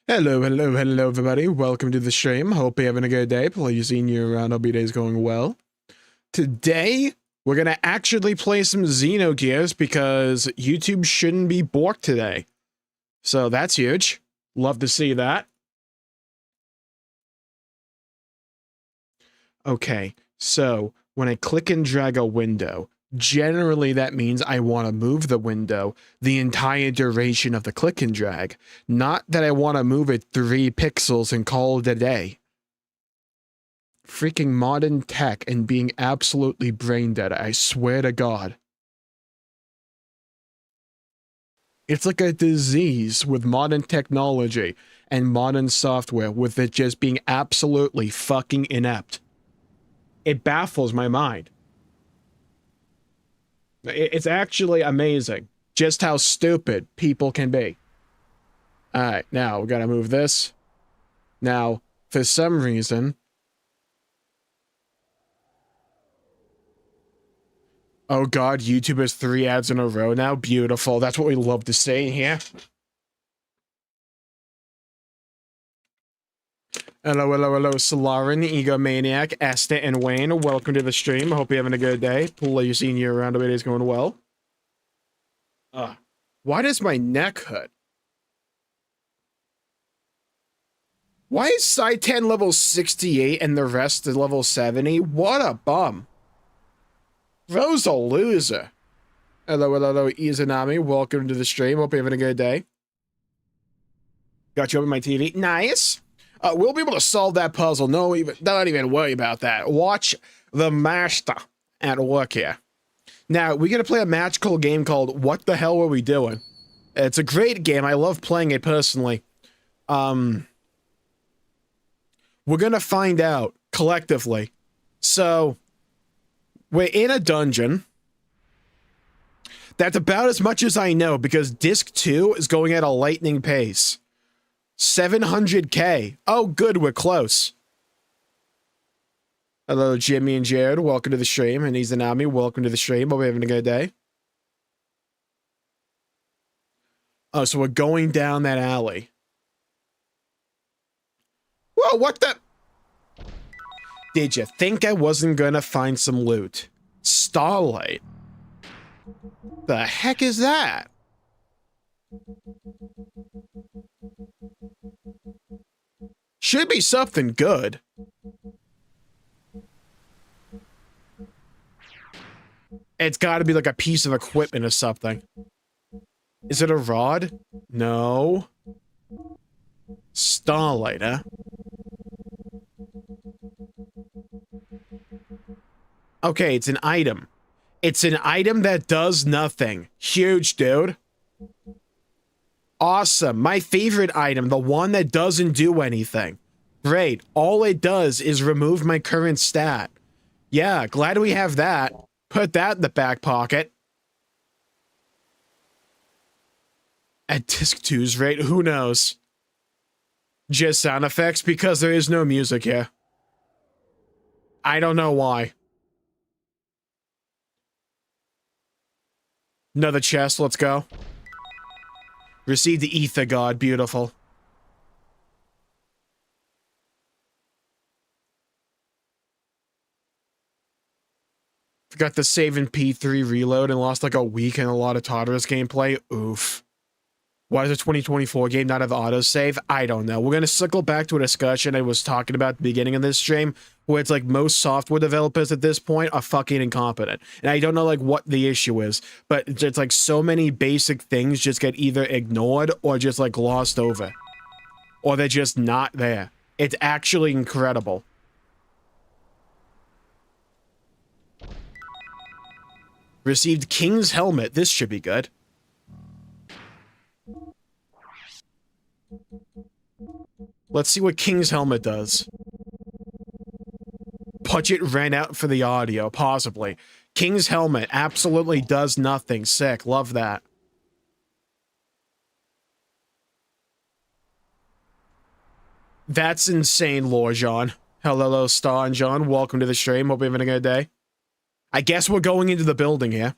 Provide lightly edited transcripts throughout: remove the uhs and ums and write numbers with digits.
Hello, everybody. Welcome to the stream. Hope you're having a good day. Please, you around. Hope your day's going well. Today, we're going to actually play some Xenogears because YouTube shouldn't be borked today. So that's huge. Love to see that. Okay, so when I click and drag a window, generally that means I want to move the window the entire duration of the click and drag, not that I want to move it 3 pixels and call it a day. Freaking modern tech and being absolutely brain dead, I swear to God. It's like a disease with modern technology and modern software, with it just being absolutely fucking inept. It baffles my mind. It's actually amazing just how stupid people can be. Alright, now we gotta move this. Now, for some reason... Oh god, YouTube has 3 ads in a row now. Beautiful. That's what we love to see here. Hello, Solarin, Egomaniac, Esther, and Wayne. Welcome to the stream. I hope you're having a good day. Please, seeing you around. Every day's going well. Why does my neck hurt? Why is Side 10 level 68 and the rest is level 70? What a bum. Bro's a loser. Hello, Izanami. Welcome to the stream. Hope you're having a good day. Got you up on my TV. Nice. We'll be able to solve that puzzle. Don't even worry about that. Watch the master at work here. Now, we're going to play a magical game called What the Hell Were We Doing? It's a great game. I love playing it personally. We're going to find out collectively. So, we're in a dungeon. That's about as much as I know because Disc 2 is going at a lightning pace. 700k. Oh, good, we're close. Hello, Jimmy and Jared. Welcome to the stream. And Izanami, welcome to the stream. Hope you're having a good day. Oh, so we're going down that alley. Whoa, what the? Did you think I wasn't gonna find some loot? Starlight. The heck is that? Should be something good. It's got to be like a piece of equipment or something. Is it a rod? No. Starlight, huh? Okay, it's an item. It's an item that does nothing. Huge, dude. Awesome. My favorite item, the one that doesn't do anything. Great. All it does is remove my current stat. Yeah, glad we have that. Put that in the back pocket. At Disc 2's rate, who knows? Just sound effects because there is no music here. I don't know why. Another chest, let's go. Receive the Ether God, beautiful. Forgot to save in P3 reload and lost like a week in a lot of Tartarus gameplay. Oof. Why does a 2024 game not have autosave? I don't know. We're going to circle back to a discussion I was talking about at the beginning of this stream, where it's like most software developers at this point are fucking incompetent. And I don't know like what the issue is, but it's like so many basic things just get either ignored or just like glossed over. Or they're just not there. It's actually incredible. Received King's Helmet. This should be good. Let's see what King's Helmet does. Budget ran out for the audio, possibly. King's Helmet absolutely does nothing. Sick. Love that. That's insane, lore, John. Hello, Star and John. Welcome to the stream. Hope you're having a good day. I guess we're going into the building here.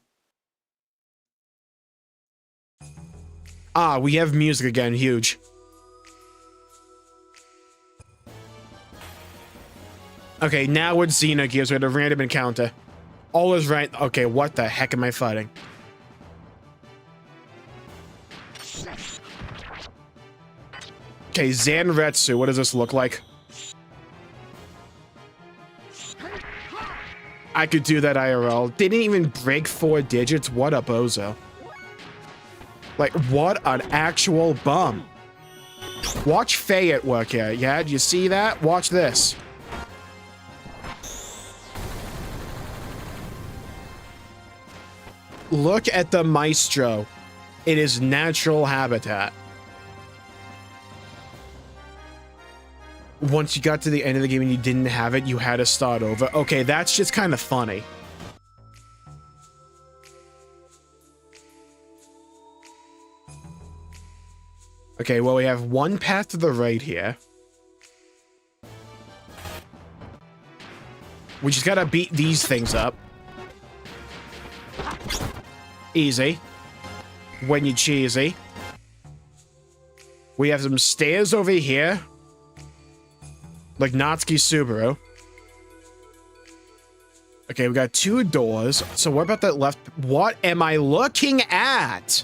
Ah, we have music again. Huge. Okay, now with Xenogears, we had a random encounter. All is right. Okay, what the heck am I fighting? Okay, Zanretsu, what does this look like? I could do that IRL. Didn't even break 4 digits. What a bozo. Like, what an actual bum. Watch Faye at work here. Yeah, do you see that? Watch this. Look at the Maestro. It is natural habitat. Once you got to the end of the game and you didn't have it, you had to start over. Okay, that's just kind of funny. Okay, well, we have one path to the right here. We just gotta beat these things up. Easy. When you cheesy. We have some stairs over here. Like Natsuki Subaru. Okay, we got 2 doors. So what about that left? What am I looking at?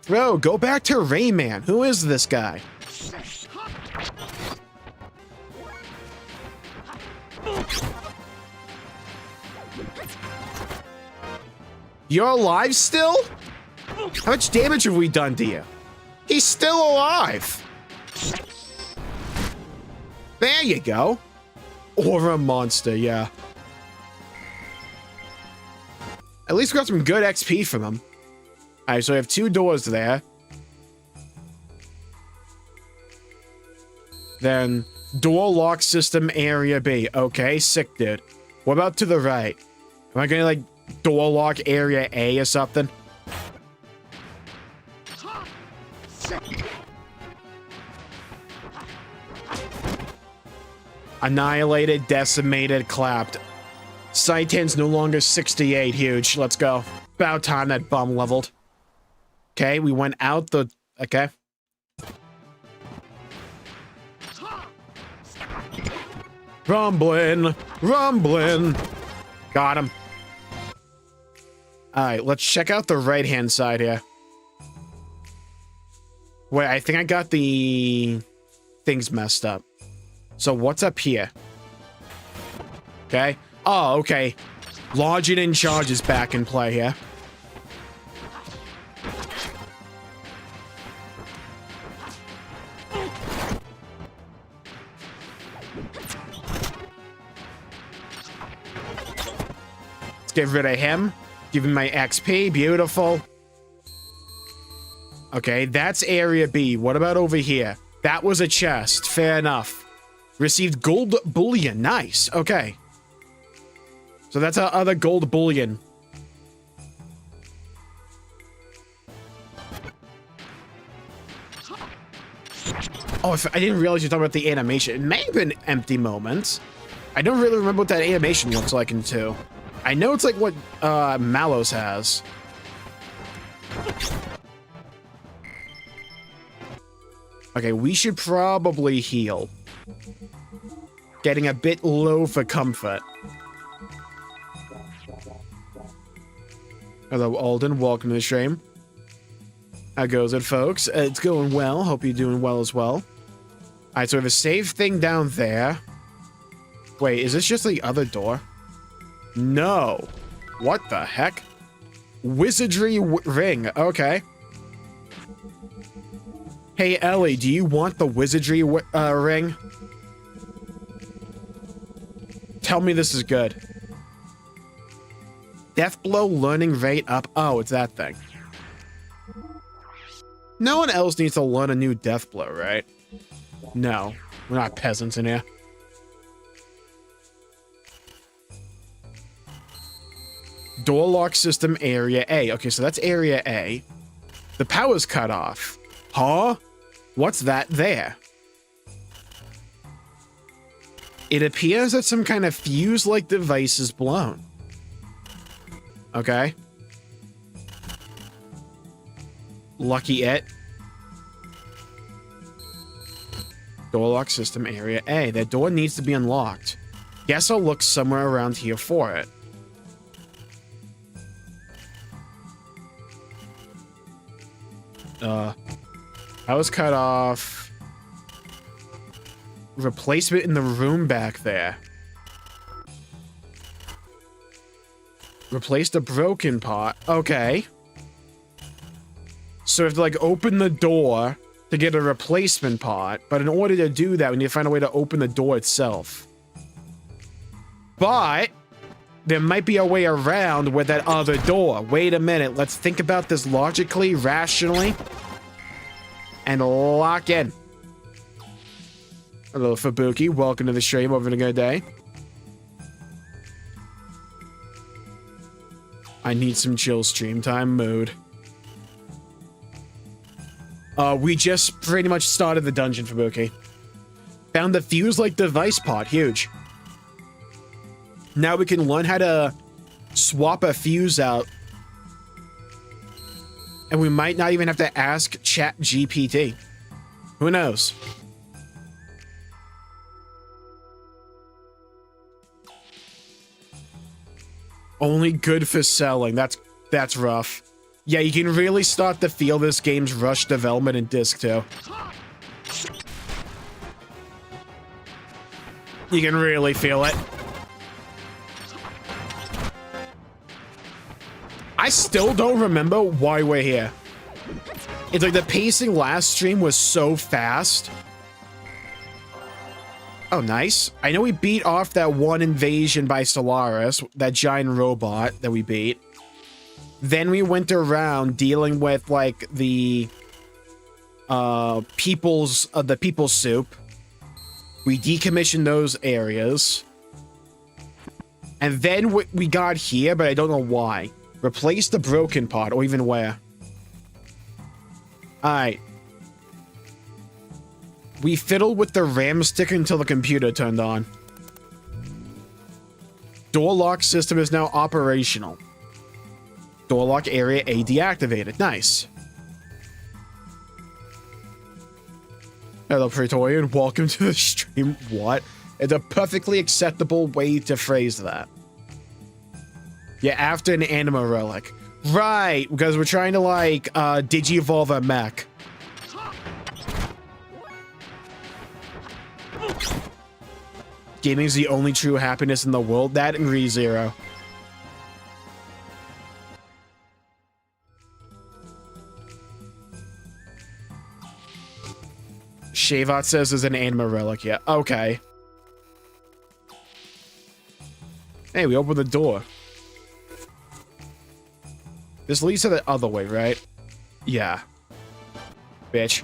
Bro, go back to Rayman. Who is this guy? You're alive still? How much damage have we done to you? He's still alive. There you go. Or a monster, yeah. At least we got some good XP from him. Alright, so we have 2 doors there. Then, door lock system area B. Okay, sick, dude. What about to the right? Am I gonna, like, door lock area A or something? Annihilated, decimated, clapped. Saitan's no longer 68, huge. Let's go. About time that bum leveled. Okay, we went out the... Okay. Rumbling, rumbling. Got him. Alright, let's check out the right-hand side here. Wait, I think I got the things messed up. So what's up here? Okay. Oh, okay. Lodging in charge is back in play here. Let's get rid of him. Give him my XP. Beautiful. Okay, that's area B. What about over here? That was a chest. Fair enough. Received gold bullion. Nice. Okay. So that's our other gold bullion. Oh, I didn't realize you were talking about the animation. It may have been empty moments. I don't really remember what that animation looks like in 2. I know it's like what Mallows has. Okay, we should probably heal. Getting a bit low for comfort. Hello, Alden. Welcome to the stream. How goes it, folks? It's going well. Hope you're doing well as well. Alright, so we have a save thing down there. Wait, is this just the other door? No. What the heck? Wizardry ring. Okay. Hey, Ellie, do you want the wizardry ring? Tell me this is good. Death blow learning rate up. Oh, it's that thing. No one else needs to learn a new death blow, right? No, we're not peasants in here. Door lock system area A. Okay, so that's area A. The power's cut off. Huh? What's that there? It appears that some kind of fuse-like device is blown. Okay. Lucky it. Door lock system area A. That door needs to be unlocked. Guess I'll look somewhere around here for it. I was cut off. Replacement in the room back there. Replace the broken part. Okay. So we have to, like, open the door to get a replacement part. But in order to do that, we need to find a way to open the door itself. But there might be a way around with that other door. Wait a minute. Let's think about this logically, rationally, and lock in. Hello, Fubuki. Welcome to the stream. Having a good day. I need some chill stream time mood. We just pretty much started the dungeon, Fubuki. Found the fuse-like device pod. Huge. Now we can learn how to swap a fuse out. And we might not even have to ask ChatGPT. Who knows? Only good for selling. That's rough. Yeah, you can really start to feel this game's rush development in Disc 2. You can really feel it. I still don't remember why we're here. It's like the pacing last stream was so fast. Oh, nice. I know we beat off that one invasion by Solaris, that giant robot that we beat. Then we went around dealing with, like, the people's soup. We decommissioned those areas. And then we got here, but I don't know why. Replace the broken part, or even where. Alright. We fiddled with the RAM stick until the computer turned on. Door lock system is now operational. Door lock area A deactivated. Nice. Hello, Praetorian. Welcome to the stream. What? It's a perfectly acceptable way to phrase that. Yeah, after an anima relic. Right, because we're trying to, like, digi-evolve a mech. Gaming's the only true happiness in the world. That and ReZero. Shavat says there's an anima relic. Yeah, okay. Hey, we opened the door. This leads to the other way, right? Yeah. Bitch.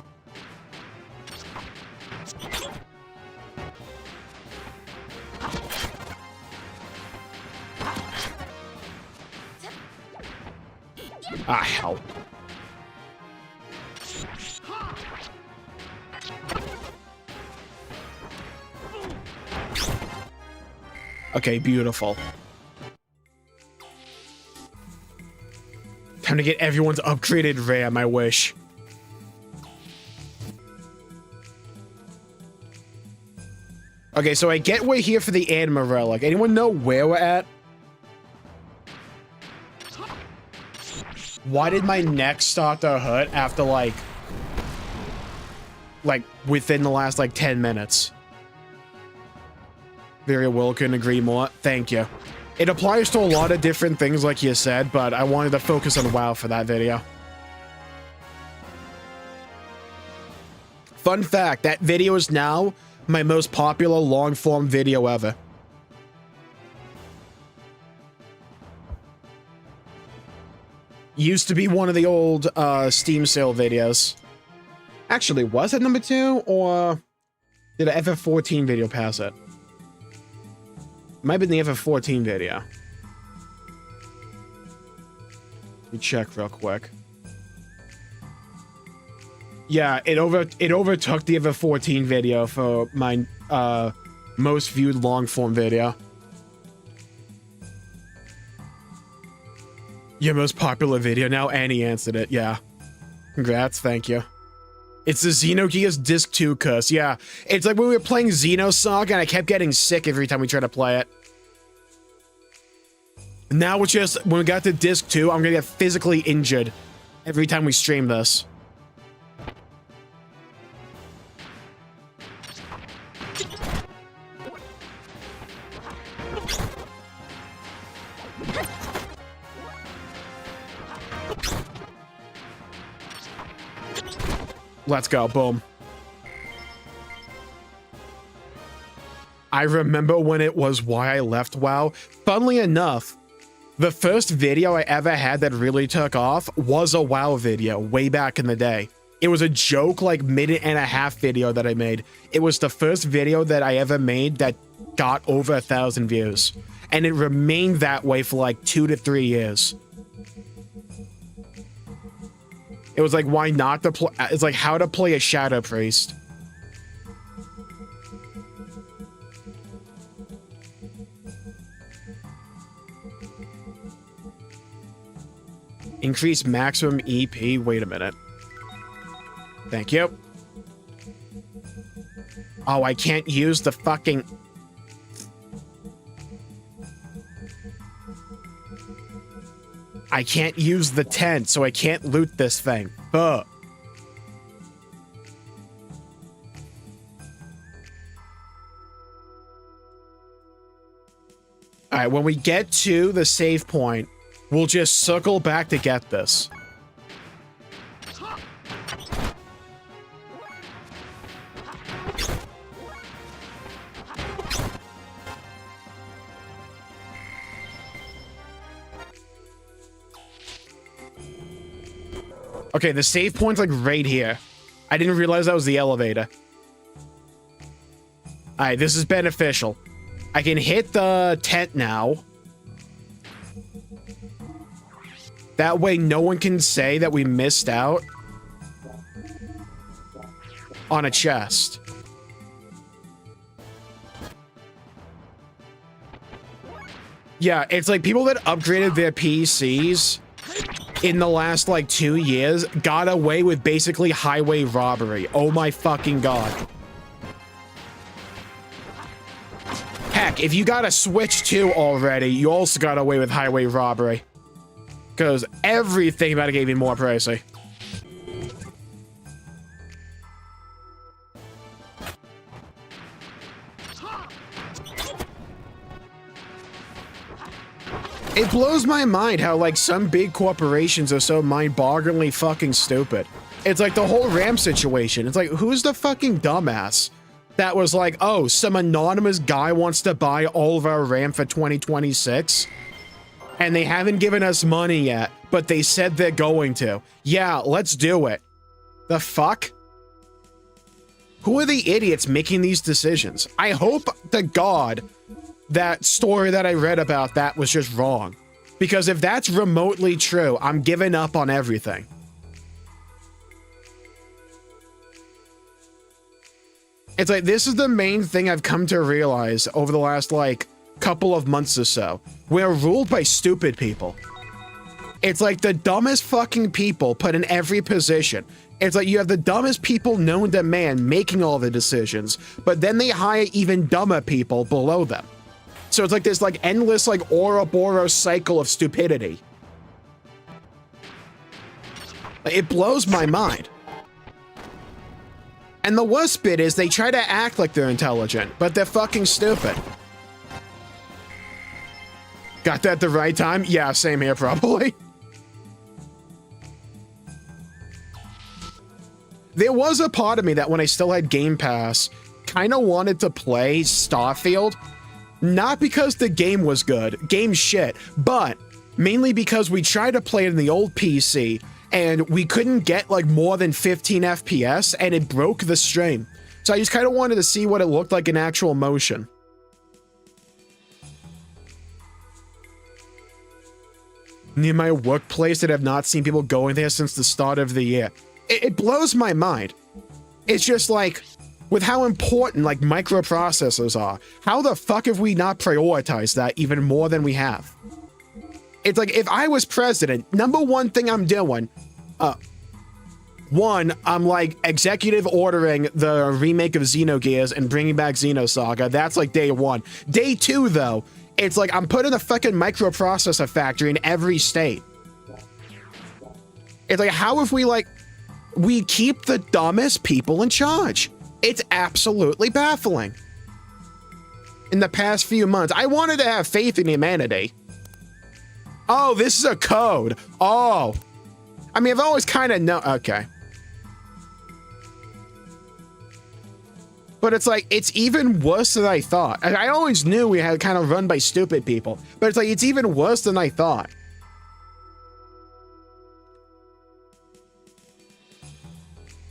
Ah, hell. Okay, beautiful. Time to get everyone's upgraded RAM, I wish. Okay, so I get we're here for the anima relic. Anyone know where we're at? Why did my neck start to hurt after, like, within the last, 10 minutes? Very well, couldn't agree more. Thank you. It applies to a lot of different things, like you said, but I wanted to focus on WoW for that video. Fun fact, that video is now my most popular long-form video ever. Used to be one of the old Steam sale videos. Actually, was it number 2, or did an FF14 video pass it? Might be the FF14 video. Let me check real quick. Yeah, it overtook the FF14 video for my most viewed long form video. Your most popular video now, Annie answered it. Yeah. Congrats, thank you. It's the Xenogears Disc 2 curse. Yeah, it's like when we were playing Xenosaga and I kept getting sick every time we tried to play it. Now it's just, when we got to Disc 2, I'm gonna get physically injured every time we stream this. Let's go, boom. I remember when it was why I left WoW. Funnily enough, the first video I ever had that really took off was a WoW video way back in the day. It was a joke, like, minute-and-a-half video that I made. It was the first video that I ever made that got over 1,000 views. And it remained that way for like 2 to 3 years. It was like, why not to play? It's like how to play a Shadow Priest. Increase maximum EP. Wait a minute. Thank you. Oh, I can't use the fucking... I can't use the tent, so I can't loot this thing. Ugh. Alright, when we get to the save point, we'll just circle back to get this. Okay, the save point's like right here. I didn't realize that was the elevator. Alright, this is beneficial. I can hit the tent now. That way no one can say that we missed out on a chest. Yeah, it's like people that upgraded their PCs in the last, like, 2 years got away with basically highway robbery. Oh my fucking god. Heck, if you got a Switch 2 already, you also got away with highway robbery. Because everything about it gave you more pricey. It blows my mind how, like, some big corporations are so mind-bogglingly fucking stupid. It's like the whole RAM situation. It's like, who's the fucking dumbass that was like, oh, some anonymous guy wants to buy all of our RAM for 2026? And they haven't given us money yet, but they said they're going to. Yeah, let's do it. The fuck? Who are the idiots making these decisions? I hope to God that story that I read about that was just wrong. Because if that's remotely true, I'm giving up on everything. It's like, this is the main thing I've come to realize over the last, like, couple of months or so. We're ruled by stupid people. It's like the dumbest fucking people put in every position. It's like you have the dumbest people known to man making all the decisions, but then they hire even dumber people below them. So it's like this, like, endless, like, Ouroboros cycle of stupidity. It blows my mind. And the worst bit is they try to act like they're intelligent, but they're fucking stupid. Got that the right time? Yeah, same here, probably. There was a part of me that when I still had Game Pass, kind of wanted to play Starfield. Not because the game was good, game shit, but mainly because we tried to play it in the old PC and we couldn't get like more than 15 FPS and it broke the stream. So I just kind of wanted to see what it looked like in actual motion. Near my workplace that I've not seen people going there since the start of the year. It blows my mind. It's just like, with how important, like, microprocessors are, how the fuck have we not prioritized that even more than we have? It's like, if I was president, number one thing I'm doing, One, I'm like executive ordering the remake of Xenogears and bringing back Xenosaga. That's like day one. Day two, though, it's like I'm putting a fucking microprocessor factory in every state. It's like, how if we keep the dumbest people in charge? It's absolutely baffling. In the past few months, I wanted to have faith in humanity. Oh, this is a code. Oh. I mean, I've always kind of known. Okay. But it's like, it's even worse than I thought. I always knew we had kind of run by stupid people, but it's like, it's even worse than I thought.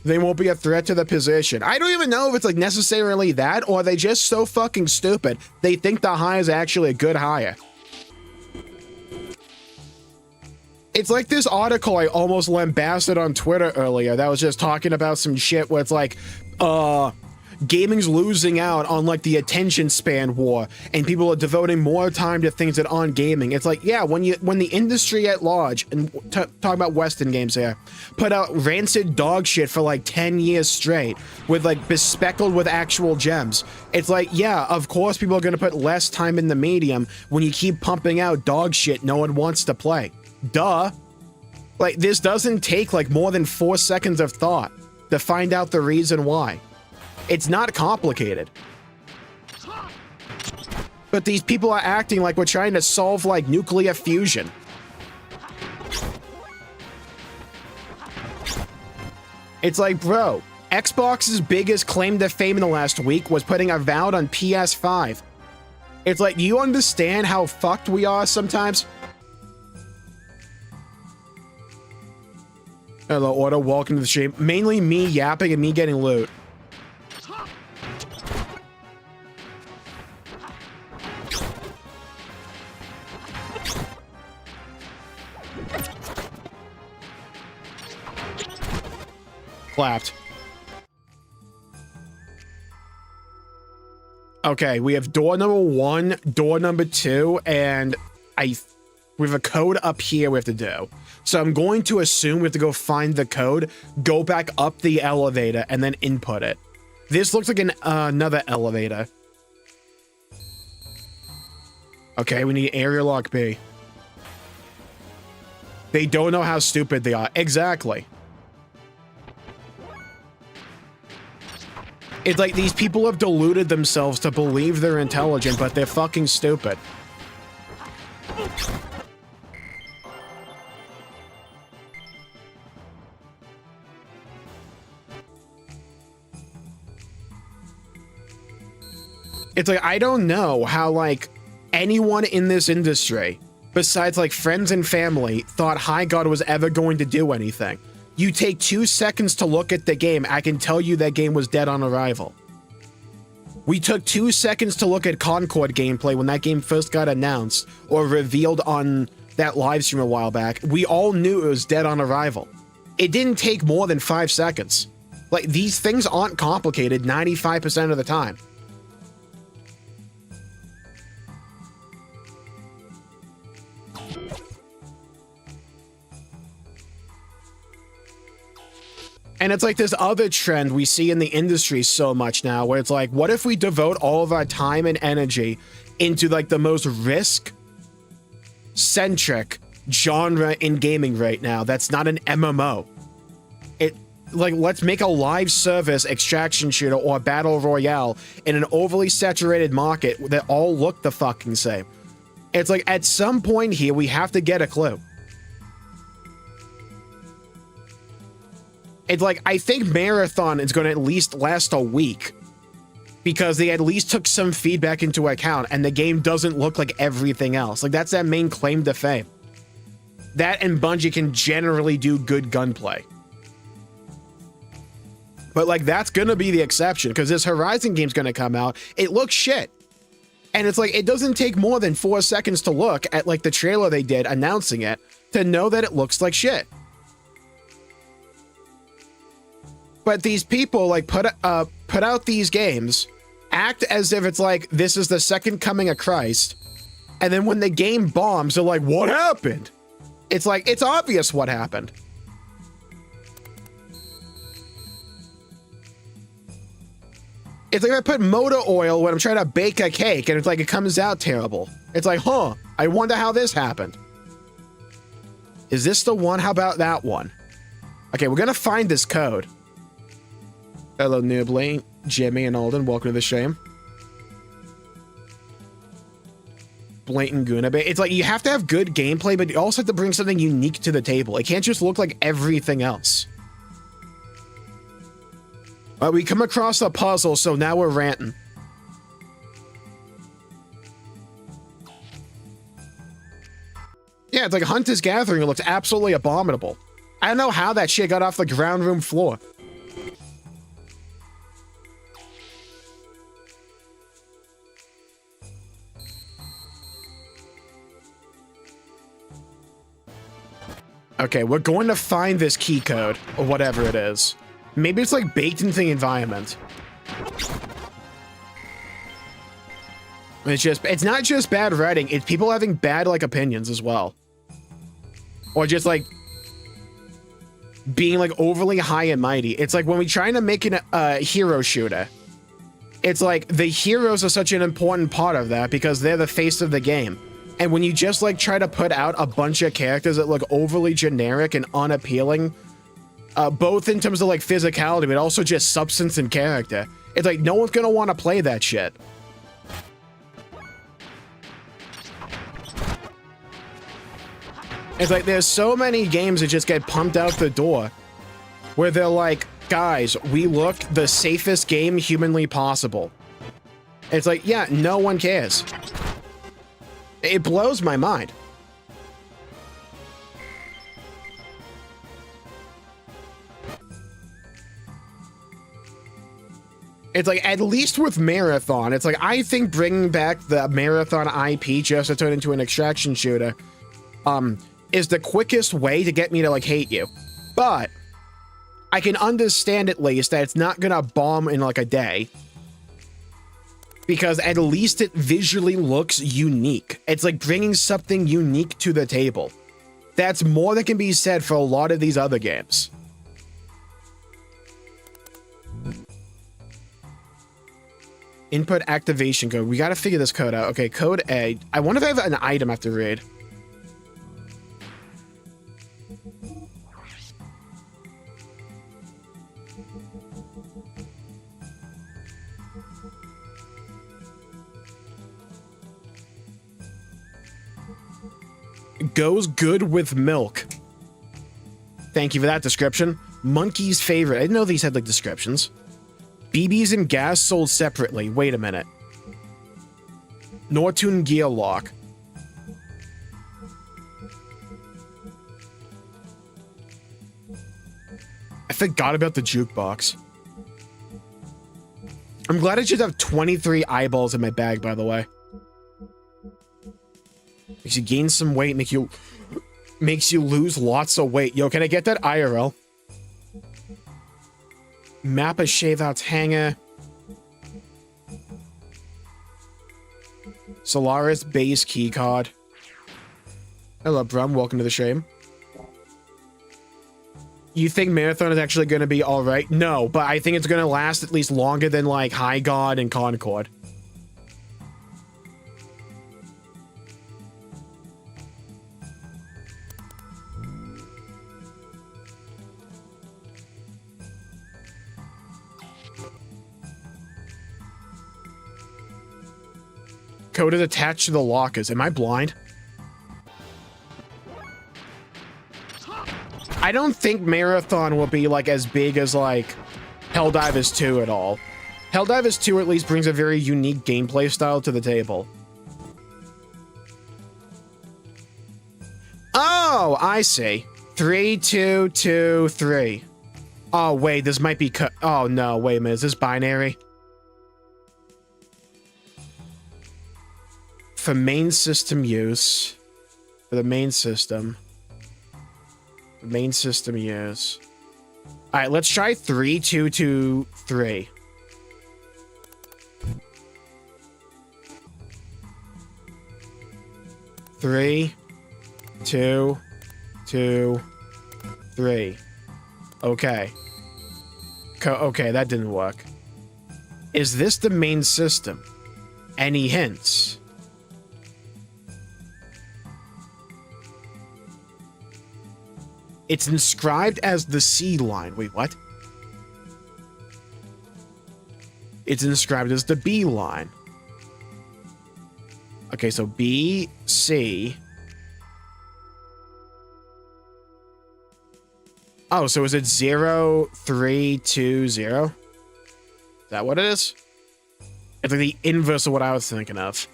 They won't be a threat to the position. I don't even know if it's like necessarily that, or are they just so fucking stupid they think the hire is actually a good hire. It's like this article I almost lambasted on Twitter earlier that was just talking about some shit where it's like, gaming's losing out on like the attention span war, and people are devoting more time to things that aren't gaming. It's like, yeah, when the industry at large, and talking about Western games here, put out rancid dog shit for like 10 years straight with like bespeckled with actual gems. It's like, yeah, of course people are going to put less time in the medium when you keep pumping out dog shit no one wants to play. Duh. Like, this doesn't take like more than 4 seconds of thought to find out the reason why. It's not complicated. But these people are acting like we're trying to solve like nuclear fusion. It's like, bro, Xbox's biggest claim to fame in the last week was putting Avowed on PS5. It's like, do you understand how fucked we are sometimes? Hello, Order, welcome to the stream. Mainly me yapping and me getting loot. Clapped. Okay, we have door number 1, door number 2, and we have a code up here we have to do. So I'm going to assume we have to go find the code, go back up the elevator, and then input it. This looks like another elevator. Okay, we need area lock B. They don't know how stupid they are. Exactly. It's like these people have deluded themselves to believe they're intelligent, but they're fucking stupid. It's like, I don't know how, like, anyone in this industry, besides, like, friends and family, thought High God was ever going to do anything. You take 2 seconds to look at the game, I can tell you that game was dead on arrival. We took 2 seconds to look at Concord gameplay when that game first got announced, or revealed on that livestream a while back. We all knew it was dead on arrival. It didn't take more than 5 seconds. Like, these things aren't complicated 95% of the time. And it's like this other trend we see in the industry so much now, where it's like, what if we devote all of our time and energy into like the most risk-centric genre in gaming right now that's not an MMO? Like, let's make a live service extraction shooter or battle royale in an overly saturated market that all look the fucking same. It's like, at some point here, we have to get a clue. It's like, I think Marathon is going to at least last a week because they at least took some feedback into account and the game doesn't look like everything else. Like, that's that main claim to fame. That and Bungie can generally do good gunplay. But, like, that's going to be the exception because this Horizon game's going to come out. It looks shit. And it's like, it doesn't take more than 4 seconds to look at, like, the trailer they did announcing it to know that it looks like shit. But these people, like, put out these games, act as if it's like, this is the second coming of Christ, and then when the game bombs, they're like, what happened? It's like, it's obvious what happened. It's like if I put motor oil when I'm trying to bake a cake and it's like it comes out terrible. It's like, huh, I wonder how this happened. Is this the one? How about that one? Okay, we're gonna find this code. Hello, Nibbly, Jimmy, and Alden. Welcome to the stream. Blatant Goonabay. It's like you have to have good gameplay, but you also have to bring something unique to the table. It can't just look like everything else. We come across a puzzle, so now we're ranting. Yeah, it's like Hunter's Gathering. It looks absolutely abominable. I don't know how that shit got off the ground room floor. Okay, we're going to find this key code, or whatever it is. Maybe it's like baked into the environment. It's not just bad writing, it's people having bad, like, opinions as well. Or just, like, being, like, overly high and mighty. It's like when we're trying to make a hero shooter. It's like the heroes are such an important part of that because they're the face of the game. And when you just, like, try to put out a bunch of characters that look overly generic and unappealing, both in terms of, like, physicality, but also just substance and character, it's like no one's gonna want to play that shit. It's like there's so many games that just get pumped out the door where they're like, guys, we look the safest game humanly possible. It's like, yeah, no one cares. It blows my mind. It's like, at least with Marathon, it's like, I think bringing back the Marathon IP just to turn into an extraction shooter, is the quickest way to get me to, like, hate you. But I can understand at least that it's not gonna bomb in, like, a day. Because at least it visually looks unique. It's like bringing something unique to the table. That's more that can be said for a lot of these other games. Input activation code. We gotta figure this code out. Okay, code A. I wonder if I have an item I have to read. Goes good with milk. Thank you for that description. Monkey's favorite. I didn't know these had, like, descriptions. BBs and gas sold separately. Wait a minute. Nortune gear lock. I forgot about the jukebox. I'm glad I just have 23 eyeballs in my bag, by the way. Makes you gain some weight, makes you lose lots of weight. Yo, can I get that IRL? Map a shave outs hanger. Solaris base key card. Hello, Brum. Welcome to the stream. You think Marathon is actually going to be all right? No, but I think it's going to last at least longer than, like, High God and Concord. Code is attached to the lockers. Am I blind? I don't think Marathon will be, like, as big as, like, Helldivers 2 at all. Helldivers 2 at least brings a very unique gameplay style to the table. Oh, I see. 3, 2, 2, 3. Oh, wait, this might be oh, no, wait a minute. Is this binary? For main system use. For the main system. Main system use. Alright, let's try 3, 2, 2, 3. Three, 2, 2, 3. Okay. Okay, that didn't work. Is this the main system? Any hints? It's inscribed as the C line. Wait, what? It's inscribed as the B line. Okay, so B, C. Oh, so is it 0, 3, 2, 0? Is that what it is? It's like the inverse of what I was thinking of.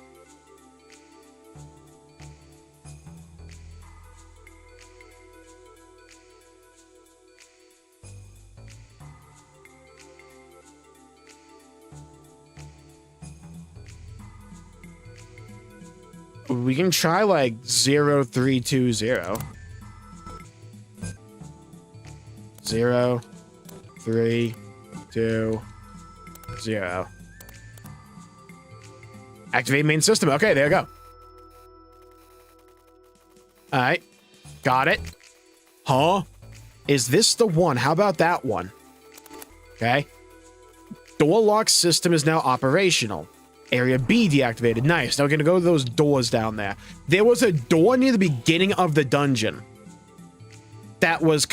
We can try like 0, 3, 2, 0. 0, 3, 2, 0. Activate main system. Okay, there you go. All right. Got it. Huh? Is this the one? How about that one? Okay. Door lock system is now operational. Area B deactivated. Nice. Now we're going to go to those doors down there. There was a door near the beginning of the dungeon. That was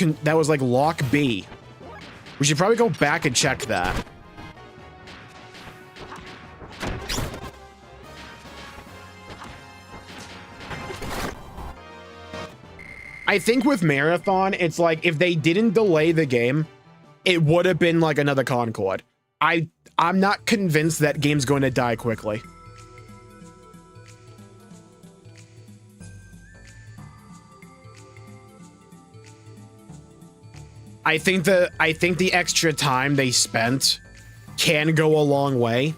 like lock B. We should probably go back and check that. I think with Marathon, it's like if they didn't delay the game, it would have been like another Concord. I'm not convinced that game's going to die quickly. I think the extra time they spent can go a long way.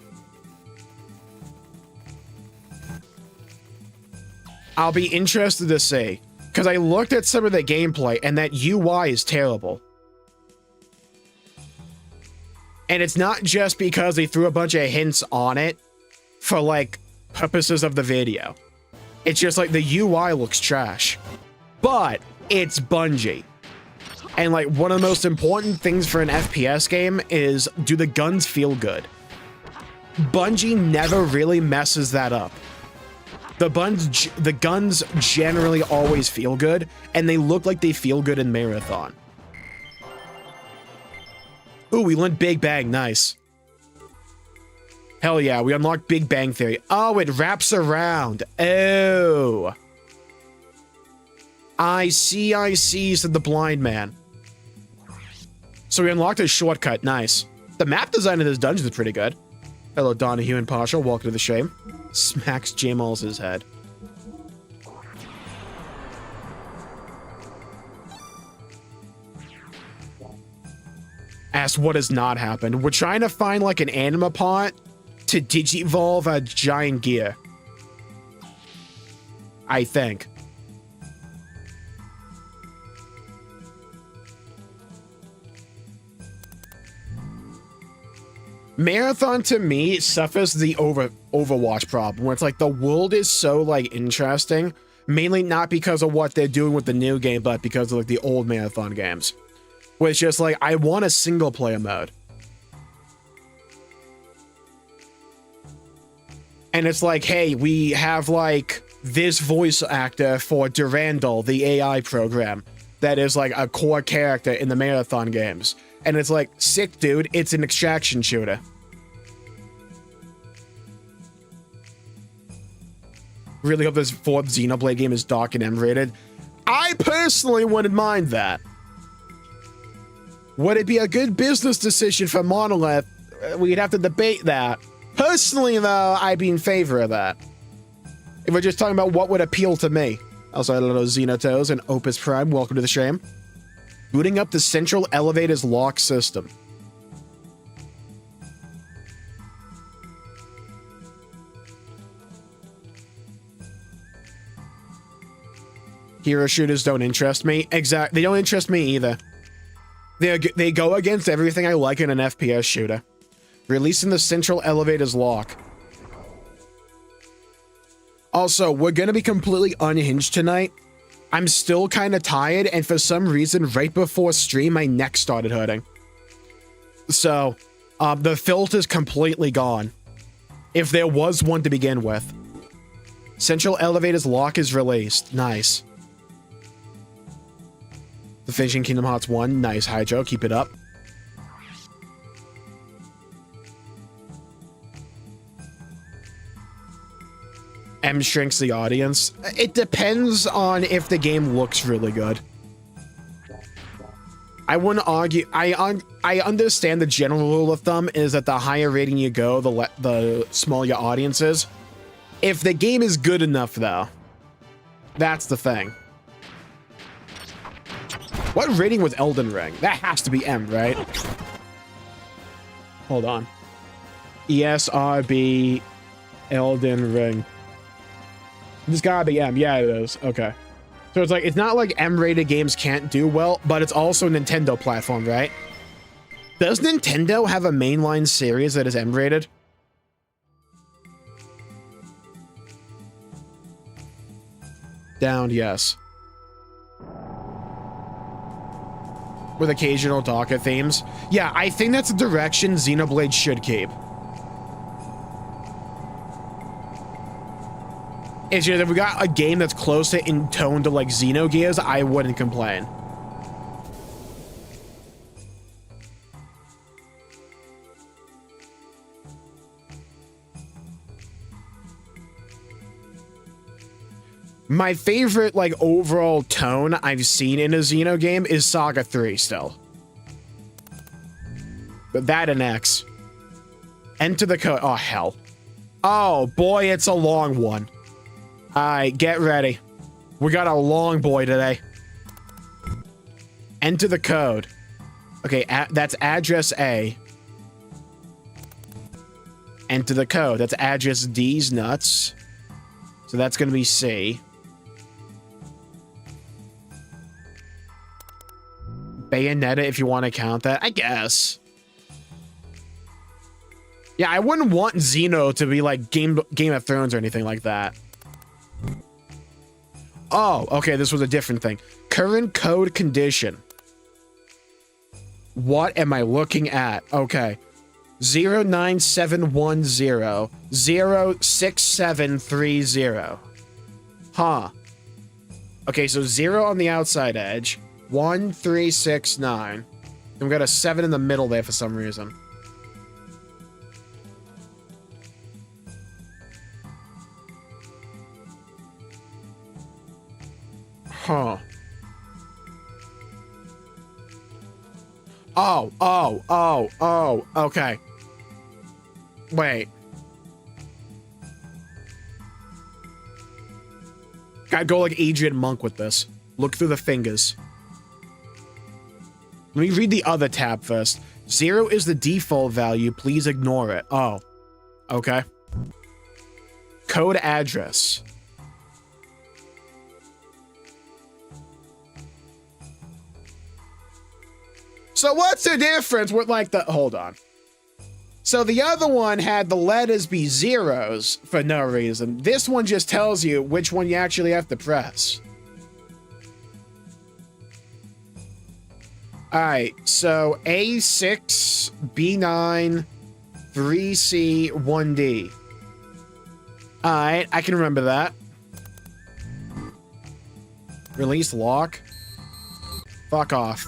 I'll be interested to see, because I looked at some of the gameplay and that UI is terrible. And it's not just because they threw a bunch of hints on it for like purposes of the video. It's just like the UI looks trash. But it's Bungie. And like one of the most important things for an FPS game is, do the guns feel good? Bungie never really messes that up. The guns generally always feel good, and they look like they feel good in Marathon. Ooh, we learned Big Bang. Nice. Hell yeah, we unlocked Big Bang Theory. Oh, it wraps around. Oh. I see, said the blind man. So we unlocked a shortcut. Nice. The map design of this dungeon is pretty good. Hello, Donahue and Pasha. Welcome to the stream. Smacks Jmulls' head. Ask what has not happened. We're trying to find like an anima pot to digivolve a giant gear. I think. Marathon to me suffers the Overwatch problem, where it's like the world is so like interesting, mainly not because of what they're doing with the new game, but because of like the old Marathon games. Where it's just like, I want a single player mode. And it's like, hey, we have like this voice actor for Durandal, the AI program, that is like a core character in the Marathon games. And it's like, sick, dude, it's an extraction shooter. Really hope this 4th Xenoblade game is dark and M-rated. I personally wouldn't mind that. Would it be a good business decision for Monolith? We'd have to debate that. Personally, though, I'd be in favor of that. If we're just talking about what would appeal to me. Also, hello, Xenotos and Opus Prime. Welcome to the stream. Booting up the central elevator's lock system. Hero shooters don't interest me. They don't interest me either. They go against everything I like in an FPS shooter. Releasing the central elevator's lock. Also, we're gonna be completely unhinged tonight. I'm still kind of tired, and for some reason, right before stream, my neck started hurting. So, The filter's completely gone. If there was one to begin with. Central elevator's lock is released. Nice. The Finishing Kingdom Hearts 1. Nice, Hydro. Keep it up. M shrinks the audience. It depends on if the game looks really good. I wouldn't argue. I understand the general rule of thumb is that the higher rating you go, the smaller your audience is. If the game is good enough, though, that's the thing. What rating was Elden Ring? That has to be M, right? Hold on. ESRB Elden Ring. This gotta be M. Yeah, it is. Okay. So it's like, it's not like M-rated games can't do well, but it's also a Nintendo platform, right? Does Nintendo have a mainline series that is M-rated? Down, yes. With occasional darker themes. Yeah, I think that's the direction Xenoblade should keep. It's just, if we got a game that's closer in tone to like Xenogears, I wouldn't complain. My favorite, like, overall tone I've seen in a Xeno game is Saga 3 still. But that and X. Enter the code. Oh, hell. Oh, boy, it's a long one. Alright, get ready. We got a long boy today. Enter the code. Okay, that's address A. Enter the code. That's address D's nuts. So that's going to be C. Bayonetta, if you want to count that. I guess. Yeah, I wouldn't want Xeno to be like Game of Thrones or anything like that. Oh, okay, this was a different thing. Current code condition. What am I looking at? Okay. 09710 06730. Huh. Okay, so 0 on the outside edge. 1369. And we got a 7 in the middle there for some reason. Huh. Oh, okay. Wait. Gotta go like Adrian Monk with this. Look through the fingers. Let me read the other tab first. 0 is the default value. Please ignore it. Oh. Okay. Code address. So what's the difference with like the... Hold on. So the other one had the letters be zeros for no reason. This one just tells you which one you actually have to press. Alright, so A6, B9, 3C, 1D. Alright, I can remember that. Release lock. Fuck off.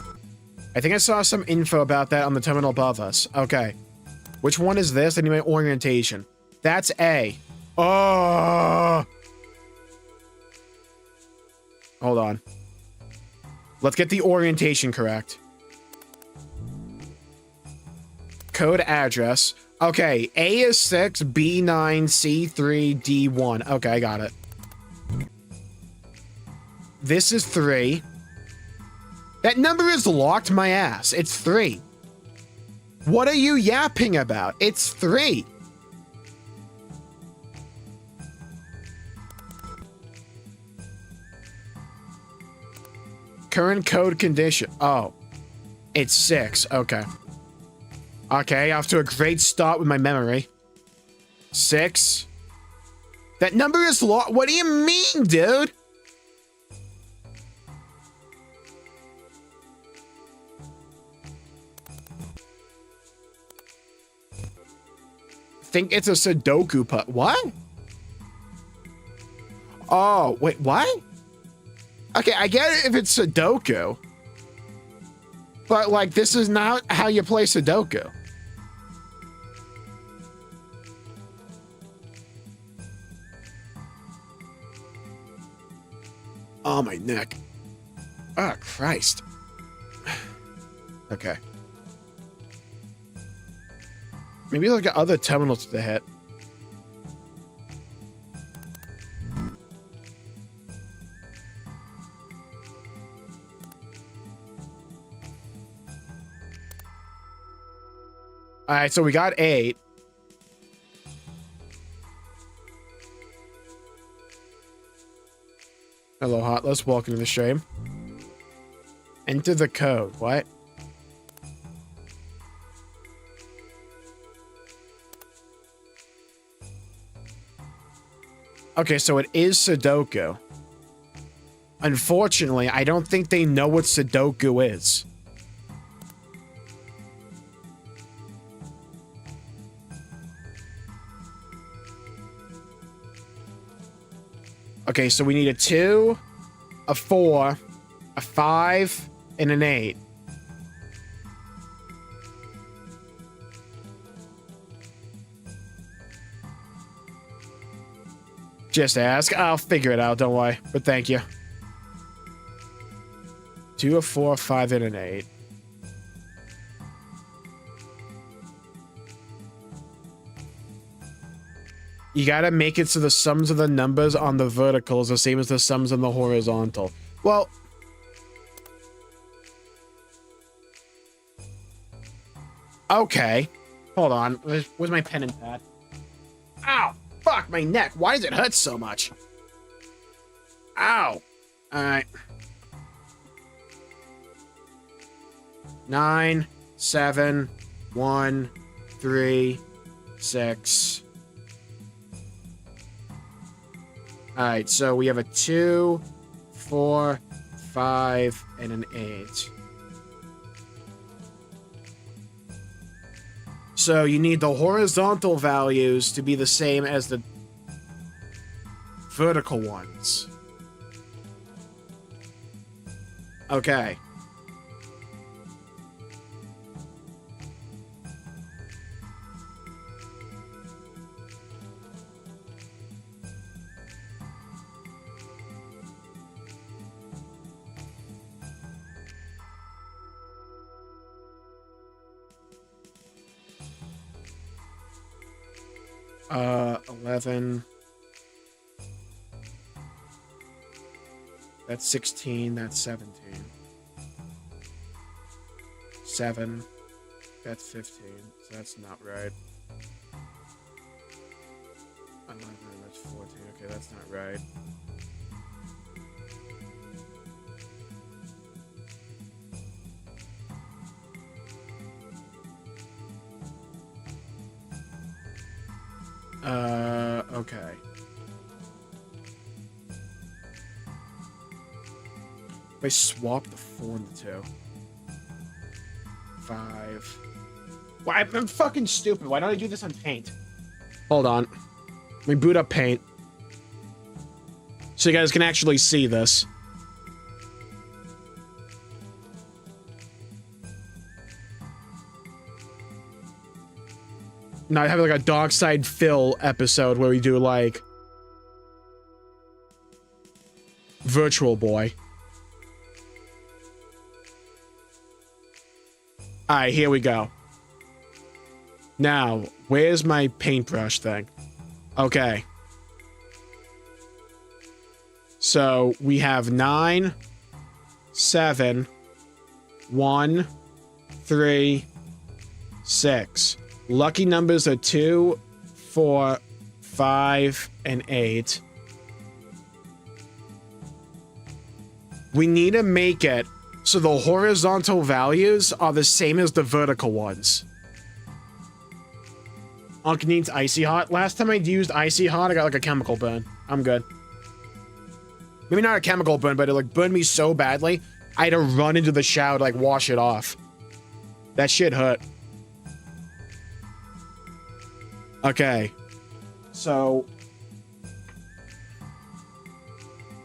I think I saw some info about that on the terminal above us. Okay. Which one is this? Anyway, orientation. That's A. Oh! Hold on. Let's get the orientation correct. Code address. Okay, A is 6, B9, C3, D1. Okay, I got it. This is 3. That number is locked my ass. It's 3. What are you yapping about? It's 3. Current code condition. Oh. It's 6. Okay. Okay, off to a great start with my memory. 6. That number is locked. What do you mean, dude? think it's a Sudoku what? Oh, wait, what? Okay, I get it if it's Sudoku. But, like, this is not how you play Sudoku. Oh, my neck. Oh, Christ. Okay. Maybe look at other terminals to hit. All right, so we got 8. Hello, Hotless. Welcome to the stream. Enter the code. What? Okay, so it is Sudoku. Unfortunately, I don't think they know what Sudoku is. Okay, so we need a 2, a 4, a 5, and an 8. Just ask. I'll figure it out, don't worry. But thank you. 2, a 4, a 5, and an 8. You gotta make it so the sums of the numbers on the vertical is the same as the sums on the horizontal. Well... Okay. Hold on. Where's my pen and pad? Ow! Fuck, my neck. Why does it hurt so much? Ow! Alright. 9, 7, 1, 3, 6... Alright, so we have a 2, 4, 5, and an 8. So you need the horizontal values to be the same as the vertical ones. Okay. Uh, 11. That's 16. That's 17. 7. That's 15. So that's not right. 11. That's 14. Okay, that's not right. Okay. If I swap the 4 and the 2. 5. Why? I'm fucking stupid. Why don't I do this on Paint? Hold on. Let me boot up Paint. So you guys can actually see this. Now I have like a Dockside Phil episode where we do like Virtual Boy. Alright, here we go. Now, where's my paintbrush thing? Okay. So we have 9, 7, 1, 3, 6. Lucky numbers are 2, 4, 5, and 8. We need to make it so the horizontal values are the same as the vertical ones. Unc needs Icy Hot. Last time I used Icy Hot, I got like a chemical burn. I'm good. Maybe not a chemical burn, but it like burned me so badly, I had to run into the shower to like wash it off. That shit hurt. Okay. So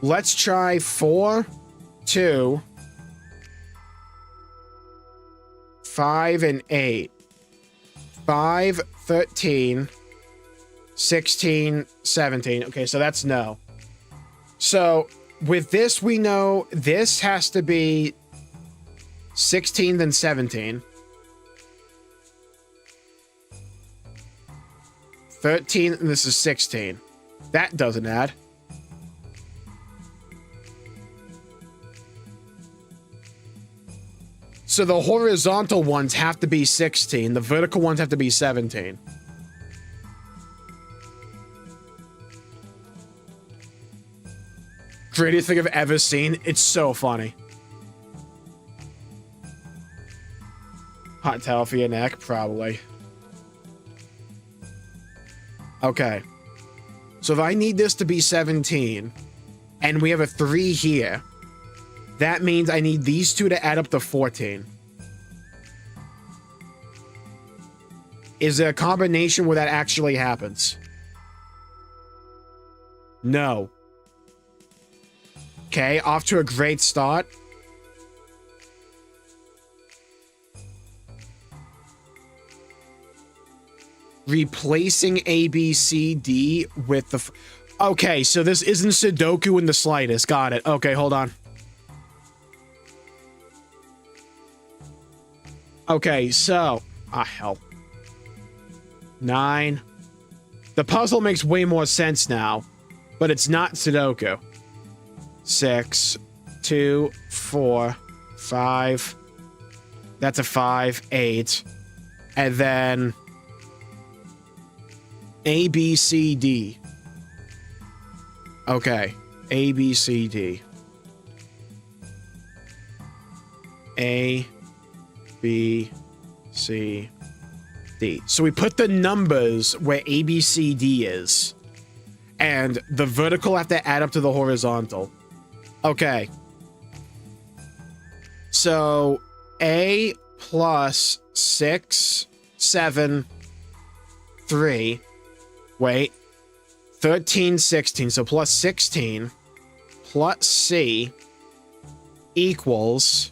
let's try 4, 2, 5, and 8. 5, 13, 16, 17. Okay, so that's no. So with this, we know this has to be 16 then 17. 13, and this is 16. That doesn't add. So the horizontal ones have to be 16. The vertical ones have to be 17. Greatest thing I've ever seen. It's so funny. Hot towel for your neck? Probably. Okay. So if I need this to be 17, and we have a 3 here, that means I need these two to add up to 14. Is there a combination where that actually happens? No. Okay, off to a great start. Replacing A, B, C, D with the... Okay, so this isn't Sudoku in the slightest. Got it. Okay, hold on. Okay, so... Ah, hell. 9. The puzzle makes way more sense now, but it's not Sudoku. 6, 2, 4, 5. That's a 5, 8. And then... A, B, C, D. Okay. A, B, C, D. A, B, C, D. So we put the numbers where A, B, C, D is. And the vertical have to add up to the horizontal. Okay. So A plus 6, 7, 3. Wait. 13, 16. So plus 16 plus C equals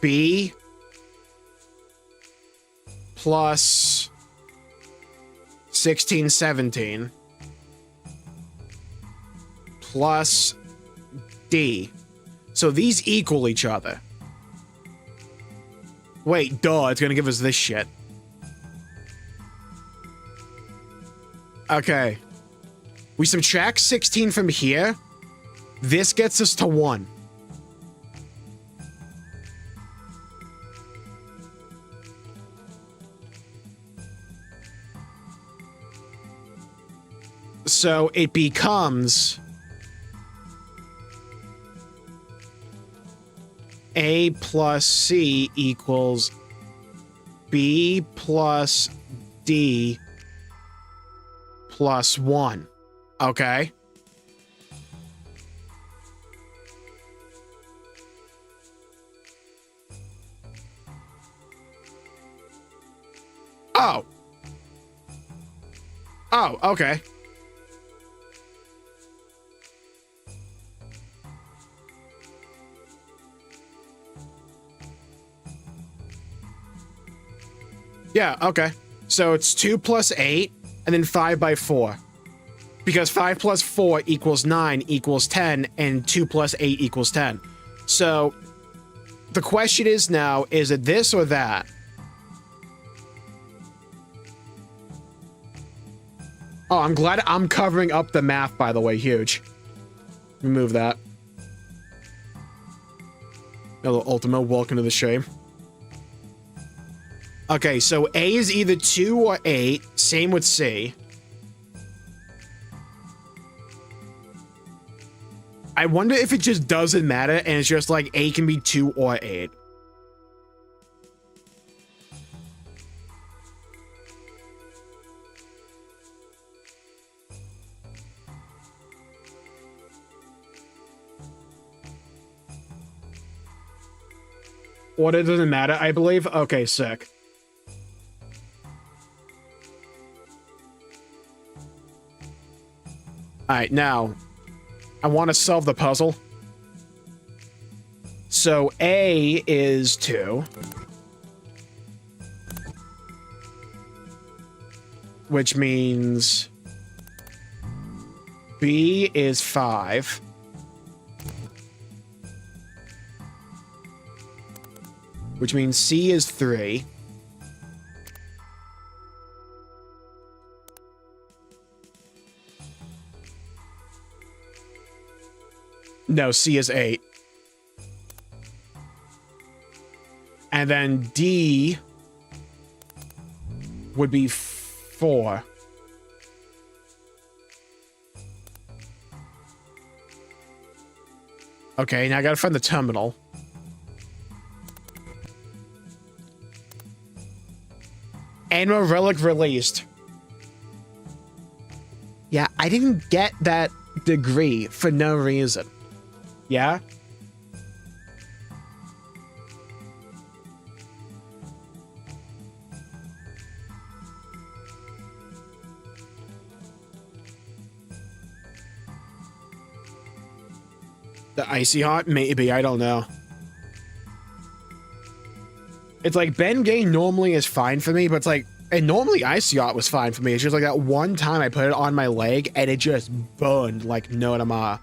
B plus 16, 17 plus D. So these equal each other. Wait, duh, it's gonna give us this shit. Okay. We subtract 16 from here. This gets us to 1. So it becomes A plus C equals B plus D plus 1. Okay. Oh. Oh, okay. Yeah, okay. So it's 2 plus 8, and then 5 by 4. Because 5 plus 4 equals 9 equals 10, and 2 plus 8 equals 10. So, the question is now, is it this or that? Oh, I'm glad I'm covering up the math, by the way. Huge. Remove that. Hello, Ultima. Welcome to the stream. Okay, so A is either 2 or 8. Same with C. I wonder if it just doesn't matter and it's just like A can be 2 or 8. What, it doesn't matter, I believe? Okay, sick. Alright, now, I want to solve the puzzle. So A is 2. Which means B is 5. Which means C is 3. No, C is 8. And then D would be 4. Okay, now I gotta find the terminal. Anima relic released. Yeah, I didn't get that degree for no reason. Yeah? The icy hot? Maybe, I don't know. It's like Ben Gay normally is fine for me, but it's like, and normally icy hot was fine for me. It's just like that one time I put it on my leg and it just burned like no tomorrow.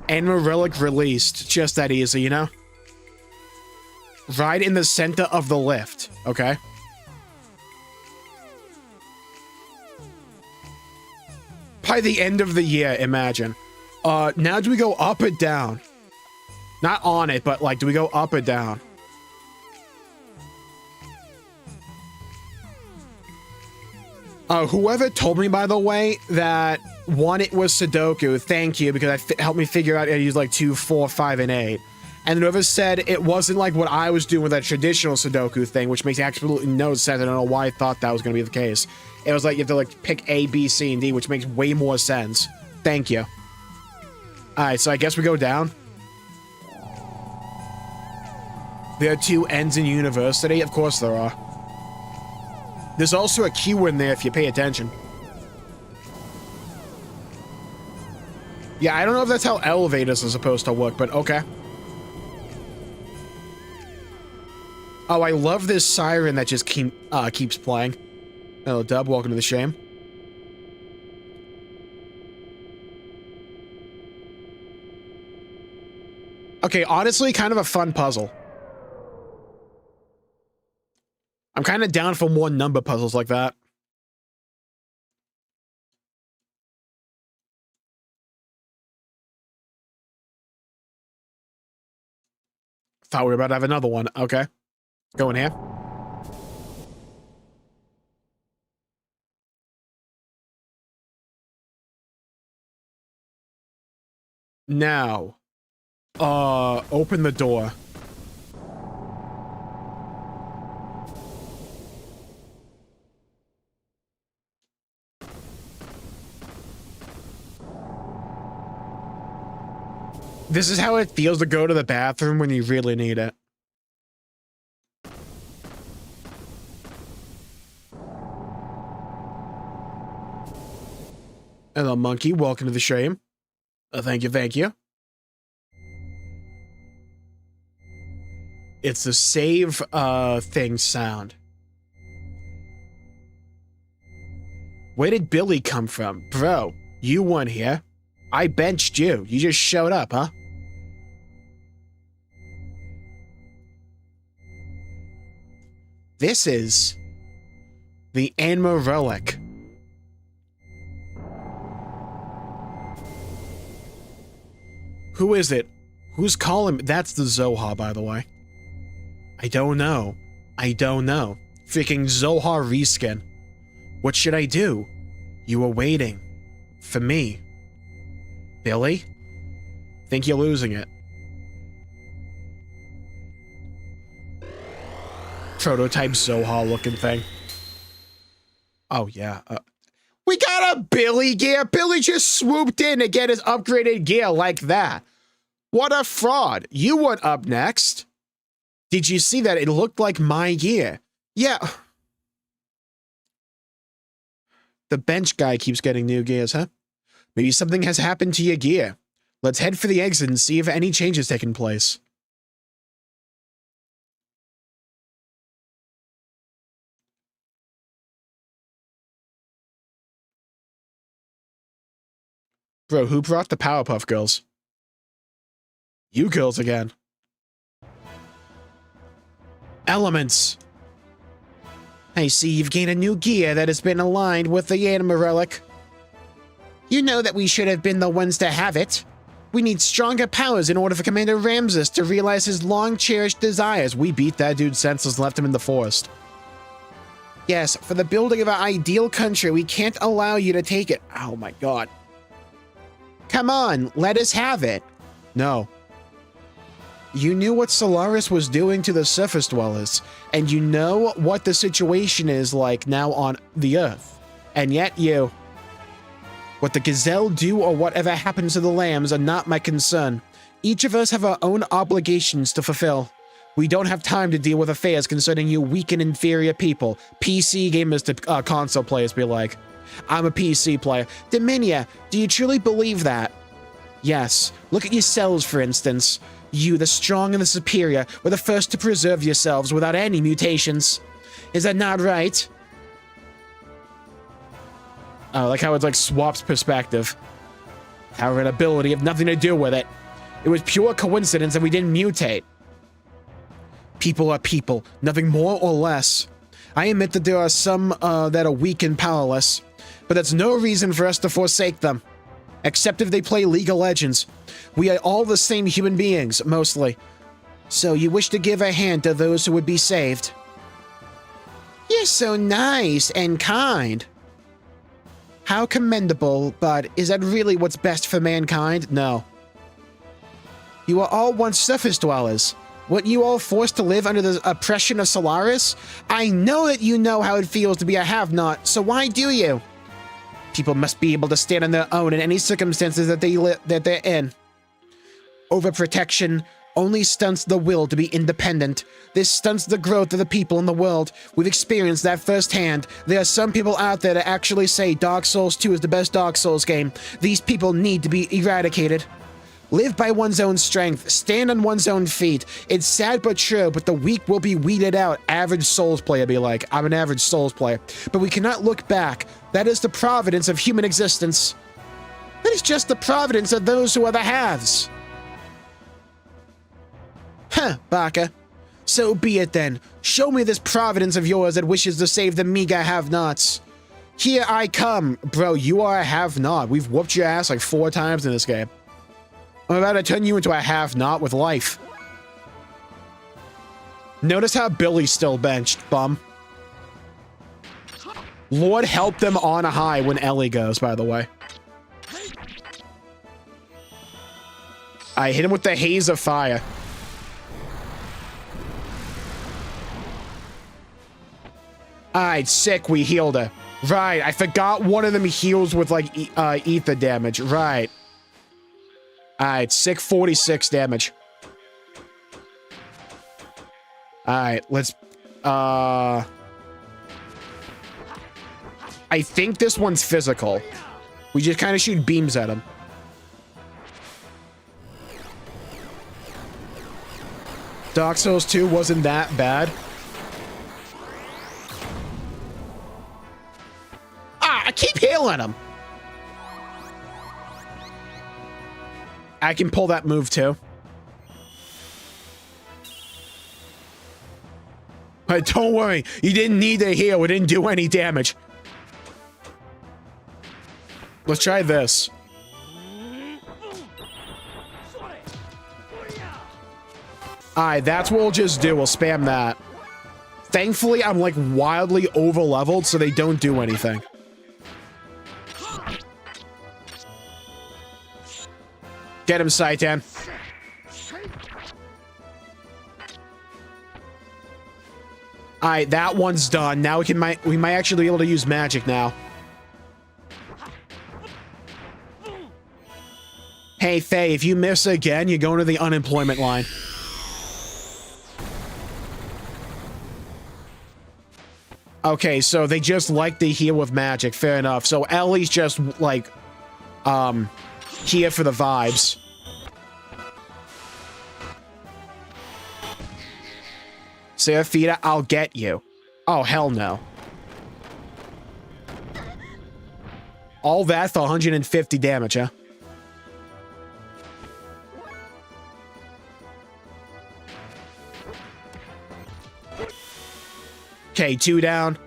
Anima relic released. Just that easy, you know? Right in the center of the lift, okay? By the end of the year, imagine. Now do we go up or down? Not on it, but like, do we go up or down? Whoever told me, by the way, that one, it was Sudoku, thank you, because it helped me figure out how to use like 2, 4, 5, and 8. And whoever said it wasn't like what I was doing with that traditional Sudoku thing, which makes absolutely no sense. I don't know why I thought that was going to be the case. It was like you have to like pick A, B, C, and D, which makes way more sense. Thank you. Alright, so I guess we go down. There are 2 ends in university? Of course there are. There's also a Q in there if you pay attention. Yeah, I don't know if that's how elevators are supposed to work, but okay. Oh, I love this siren that just keeps playing. Hello, Dub. Welcome to the shame. Okay, honestly, kind of a fun puzzle. I'm kind of down for more number puzzles like that. Thought we were about to have another one. Okay. Go in here. Now, open the door. This is how it feels to go to the bathroom when you really need it. Hello, monkey. Welcome to the shame. Thank you, thank you. It's the save thing sound. Where did Billy come from? Bro, you weren't here. I benched you. You just showed up, huh? This is the Anima relic. Who is it? Who's calling me? That's the Zoha, by the way. I don't know. I don't know. Freaking Zoha reskin. What should I do? You were waiting. For me. Billy? Think you're losing it. Prototype Zoha looking thing. Oh, yeah. We got a Billy gear. Billy just swooped in to get his upgraded gear like that. What a fraud. You weren't up next. Did you see that? It looked like my gear. Yeah. The bench guy keeps getting new gears, huh? Maybe something has happened to your gear. Let's head for the exit and see if any changes taken place. Bro, who brought the Powerpuff Girls? You girls again. Elements. I see you've gained a new gear that has been aligned with the anima relic. You know that we should have been the ones to have it. We need stronger powers in order for Commander Ramses to realize his long-cherished desires. We beat that dude senseless and left him in the forest. Yes, for the building of our ideal country, we can't allow you to take it. Oh my god. Come on, let us have it. No. You knew what Solaris was doing to the surface dwellers, and you know what the situation is like now on the Earth. And yet you... What the Gazelle do or whatever happens to the lambs are not my concern. Each of us have our own obligations to fulfill. We don't have time to deal with affairs concerning you weak and inferior people. PC gamers to console players be like. I'm a PC player. Dominia, do you truly believe that? Yes. Look at yourselves, for instance. You, the strong and the superior, were the first to preserve yourselves without any mutations. Is that not right? Oh, like how it like swaps perspective. Power and ability have nothing to do with it. It was pure coincidence that we didn't mutate. People are people, nothing more or less. I admit that there are some that are weak and powerless, but that's no reason for us to forsake them. Except if they play League of Legends. We are all the same human beings, mostly. So you wish to give a hand to those who would be saved. You're so nice and kind. How commendable, but is that really what's best for mankind? No. You are all once surface dwellers. Weren't you all forced to live under the oppression of Solaris? I know that you know how it feels to be a have-not, so why do you? People must be able to stand on their own in any circumstances that they're in. Overprotection only stunts the will to be independent. This stunts the growth of the people in the world. We've experienced that firsthand. There are some people out there that actually say Dark Souls 2 is the best Dark Souls game. These people need to be eradicated. Live by one's own strength. Stand on one's own feet. It's sad but true, but the weak will be weeded out. Average Souls player be like, I'm an average Souls player. But we cannot look back. That is the providence of human existence. That is just the providence of those who are the haves. Huh, Baka. So be it then. Show me this providence of yours that wishes to save the meager have-nots. Here I come. Bro, you are a have-not. We've whooped your ass like 4 times in this game. I'm about to turn you into a have-not with life. Notice how Billy's still benched, bum. Lord help them on a high when Ellie goes, by the way. I hit him with the haze of fire. Alright, sick, we healed her. Right, I forgot one of them heals with, like, ether damage. Right. Alright, sick 46 damage. Alright, let's... I think this one's physical. We just kind of shoot beams at him. Dark Souls 2 wasn't that bad. I keep healing him. I can pull that move too. But don't worry, you didn't need to heal. It didn't do any damage. Let's try this. Alright, that's what we'll just do. We'll spam that. Thankfully, I'm like wildly over-leveled, so they don't do anything. Get him, Saitan. Alright, that one's done. Now we might actually be able to use magic now. Hey, Faye, if you miss again, you're going to the unemployment line. Okay, so they just like to heal with magic. Fair enough. So Ellie's just, like, here for the vibes. Seraphita, I'll get you. Oh, hell no. All that for 150 damage, huh? Okay, 2 down.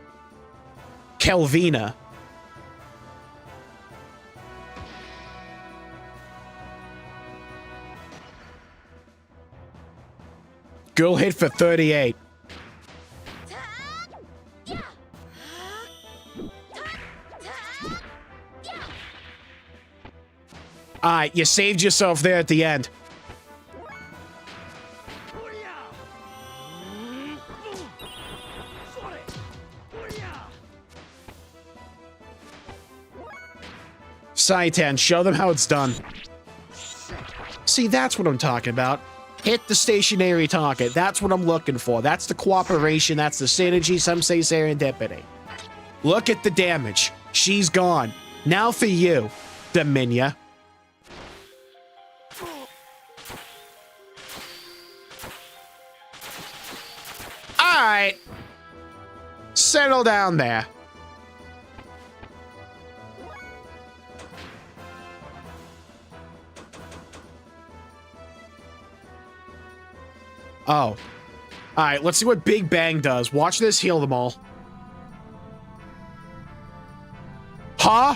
Kelvina. Girl hit for 38. Alright, you saved yourself there at the end. Saitan, show them how it's done. See, that's what I'm talking about. Hit the stationary target. That's what I'm looking for. That's the cooperation. That's the synergy. Some say serendipity. Look at the damage. She's gone. Now for you, Dominia. Alright. Settle down there. Oh. Alright, let's see what Big Bang does. Watch this heal them all. Huh?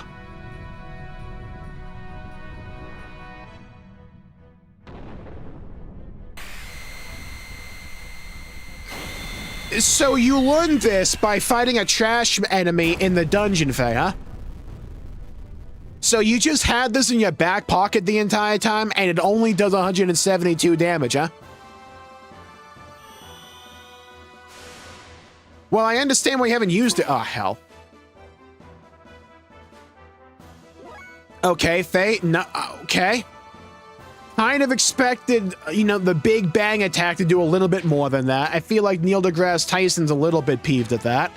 So you learned this by fighting a trash enemy in the dungeon, Faye, huh? So you just had this in your back pocket the entire time, and it only does 172 damage, huh? Well, I understand why you haven't used it. Oh, hell. Okay, Faye. No, okay. Kind of expected, you know, the Big Bang attack to do a little bit more than that. I feel like Neil deGrasse Tyson's a little bit peeved at that.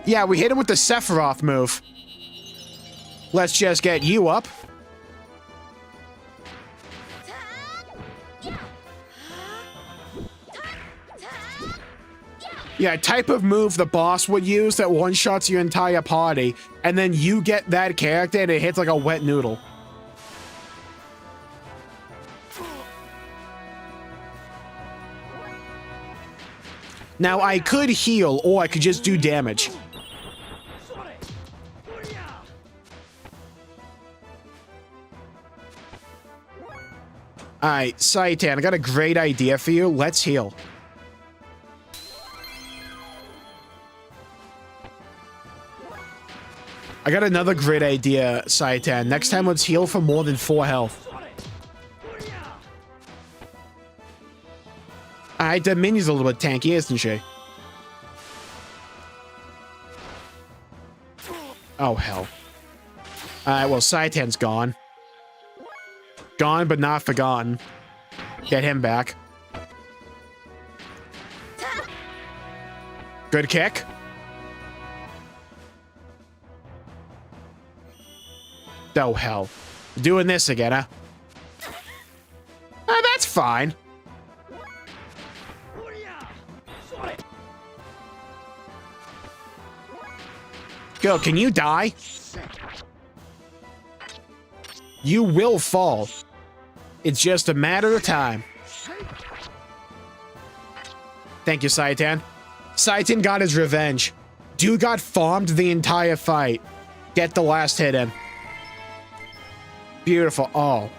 Yeah, we hit him with the Sephiroth move. Let's just get you up. Yeah, type of move the boss would use that one-shots your entire party, and then you get that character and it hits like a wet noodle. Now, I could heal, or I could just do damage. Alright, Saitan, I got a great idea for you. Let's heal. I got another great idea, Saitan. Next time, let's heal for more than 4 health. Alright, Dominion's a little bit tanky, isn't she? Oh, hell. Alright, well, Saitan's gone. Gone, but not forgotten. Get him back. Good kick. Oh, hell. Doing this again, huh? That's fine. Girl, can you die? You will fall. It's just a matter of time. Thank you, Saitan. Saitan got his revenge. Dude got farmed the entire fight. Get the last hit in. Beautiful. Oh.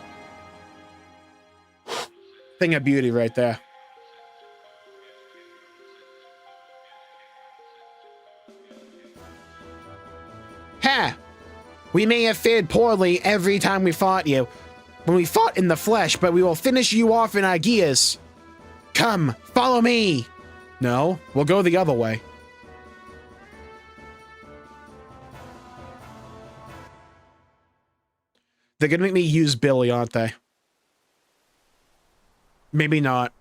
Thing of beauty right there. Ha! We may have fared poorly every time we fought you. When we fought in the flesh, but we will finish you off in our gears. Come, follow me. No, we'll go the other way. They're gonna make me use Billy, aren't they? Maybe not.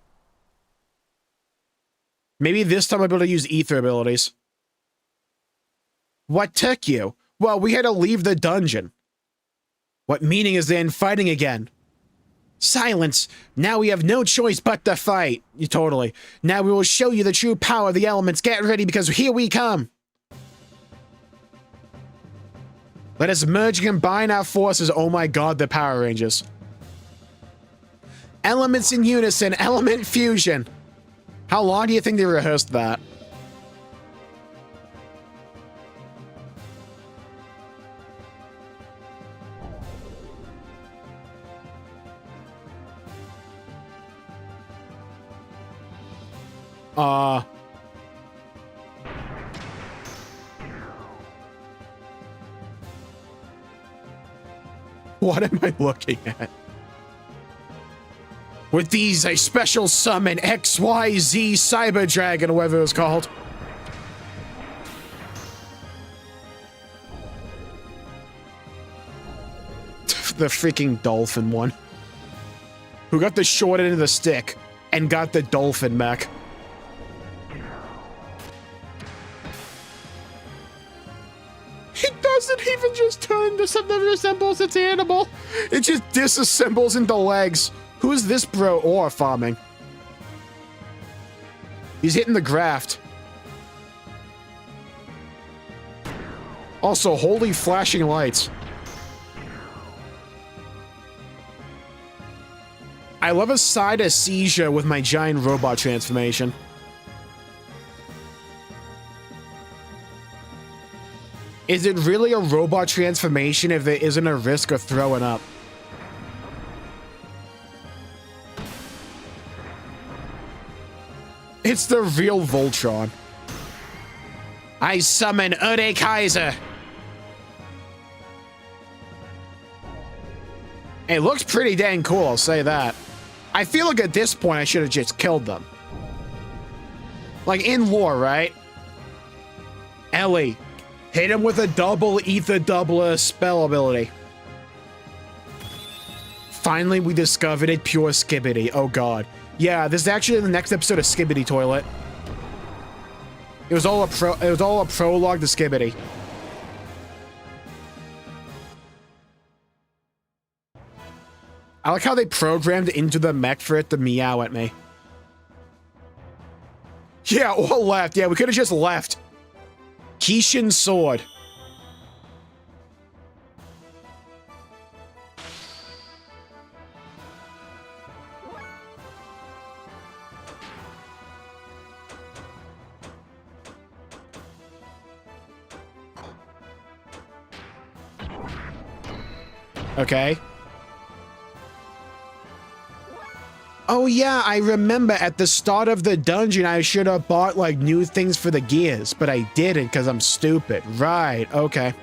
Maybe this time I'll be able to use ether abilities. What took you? Well, we had to leave the dungeon. What meaning is there in fighting again? Silence! Now we have no choice but to fight. Totally. Now we will show you the true power of the elements. Get ready, because here we come! Let us merge and combine our forces. Oh my god, the Power Rangers. Elements in unison, element fusion. How long do you think they rehearsed that? What am I looking at? With these, I special summon XYZ Cyber Dragon, or whatever it was called. The freaking dolphin one. Who got the short end of the stick and got the dolphin mech. It doesn't even just turn into something that resembles its animal. It just disassembles into legs. Who is this bro ore farming? He's hitting the graft. Also, holy flashing lights. I love a side of seizure with my giant robot transformation. Is it really a robot transformation if there isn't a risk of throwing up? It's the real Voltron. I summon Ode Kaiser. It looks pretty dang cool, I'll say that. I feel like at this point I should have just killed them. Like in lore, right? Ellie, hit him with a double ether doubler spell ability. Finally, we discovered it, pure Skibbity. Oh god. Yeah, this is actually the next episode of Skibbity Toilet. It was all a prologue to Skibbity. I like how they programmed into the mech for it to meow at me. Yeah, or left. Yeah, we could have just left. Kishin's sword. Okay. Oh yeah, I remember at the start of the dungeon I should have bought like new things for the gears, but I didn't because I'm stupid. Right, okay.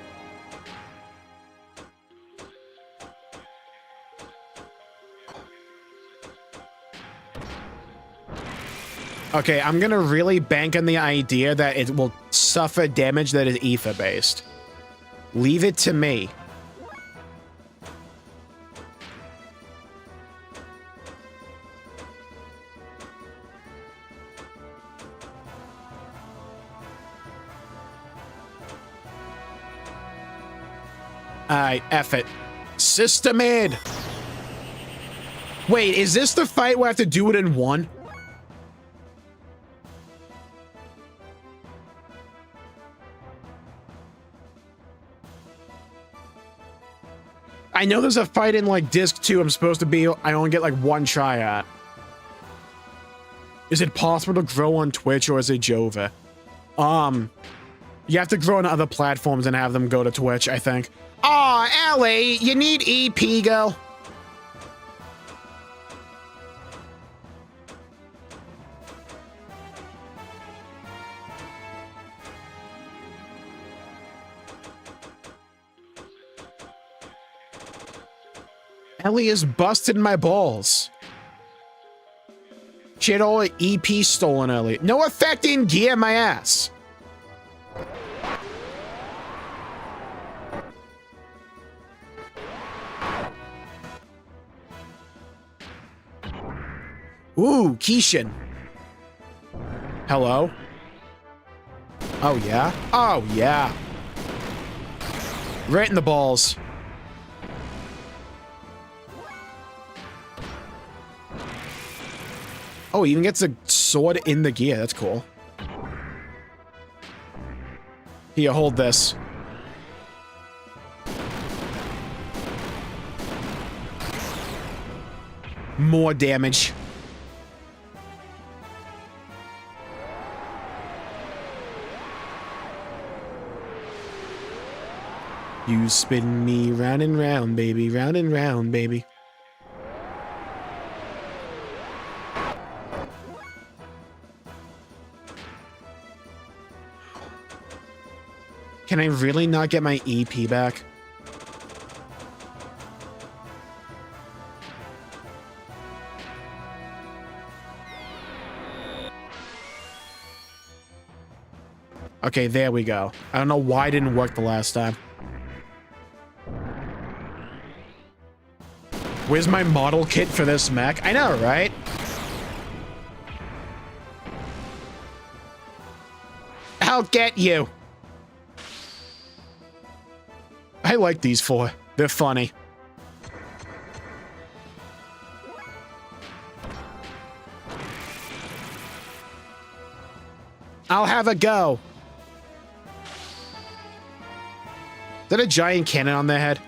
Okay, I'm gonna really bank on the idea that it will suffer damage that is ether-based. Leave it to me. Alright, F it. System in! Wait, is this the fight where I have to do it in one? I know there's a fight in, like, Disc 2 I'm supposed to be... I only get, like, one try at. Is it possible to grow on Twitch, or is it Jova? You have to grow on other platforms and have them go to Twitch, I think. Aw, Ellie, you need EP, girl. Ellie is busted my balls. She had all the EP stolen early. No effect in gear, my ass. Ooh, Kishin. Hello? Oh, yeah? Oh, yeah. Right in the balls. Oh, he even gets a sword in the gear. That's cool. Here, hold this. More damage. You spin me round and round, baby. Round and round, baby. Can I really not get my EP back? Okay, there we go. I don't know why it didn't work the last time. Where's my model kit for this mech? I know, right? I'll get you. I like these four. They're funny. I'll have a go. Is that a giant cannon on their head?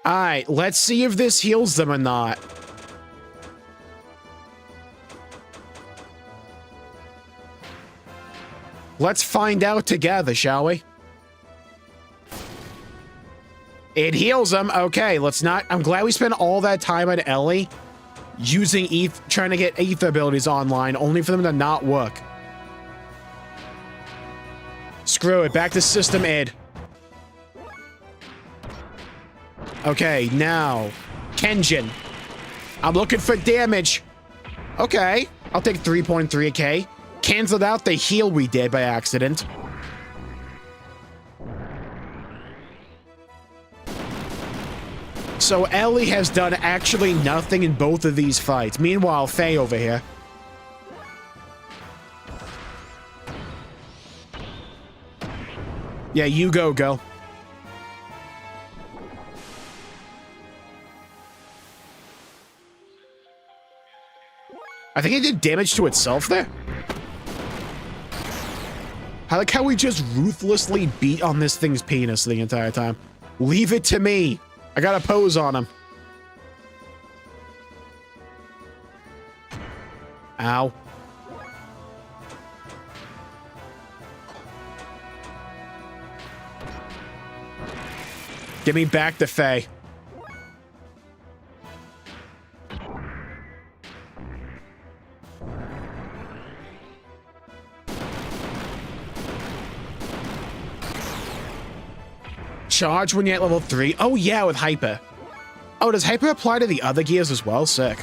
Alright, let's see if this heals them or not. Let's find out together, shall we? It heals them. Okay, let's not... I'm glad we spent all that time on Ellie using trying to get ether abilities online, only for them to not work. Screw it. Back to System Ed. Okay, now... Kenjin. I'm looking for damage. Okay, I'll take 3.3k. Canceled out the heal we did by accident. So Ellie has done actually nothing in both of these fights. Meanwhile, Faye over here. Yeah, you go. I think it did damage to itself there. I like how we just ruthlessly beat on this thing's penis the entire time. Leave it to me. I got a pose on him. Ow. Give me back the Faye. Charge when you're at level 3. Oh, yeah, with Hyper. Oh, does Hyper apply to the other gears as well? Sick.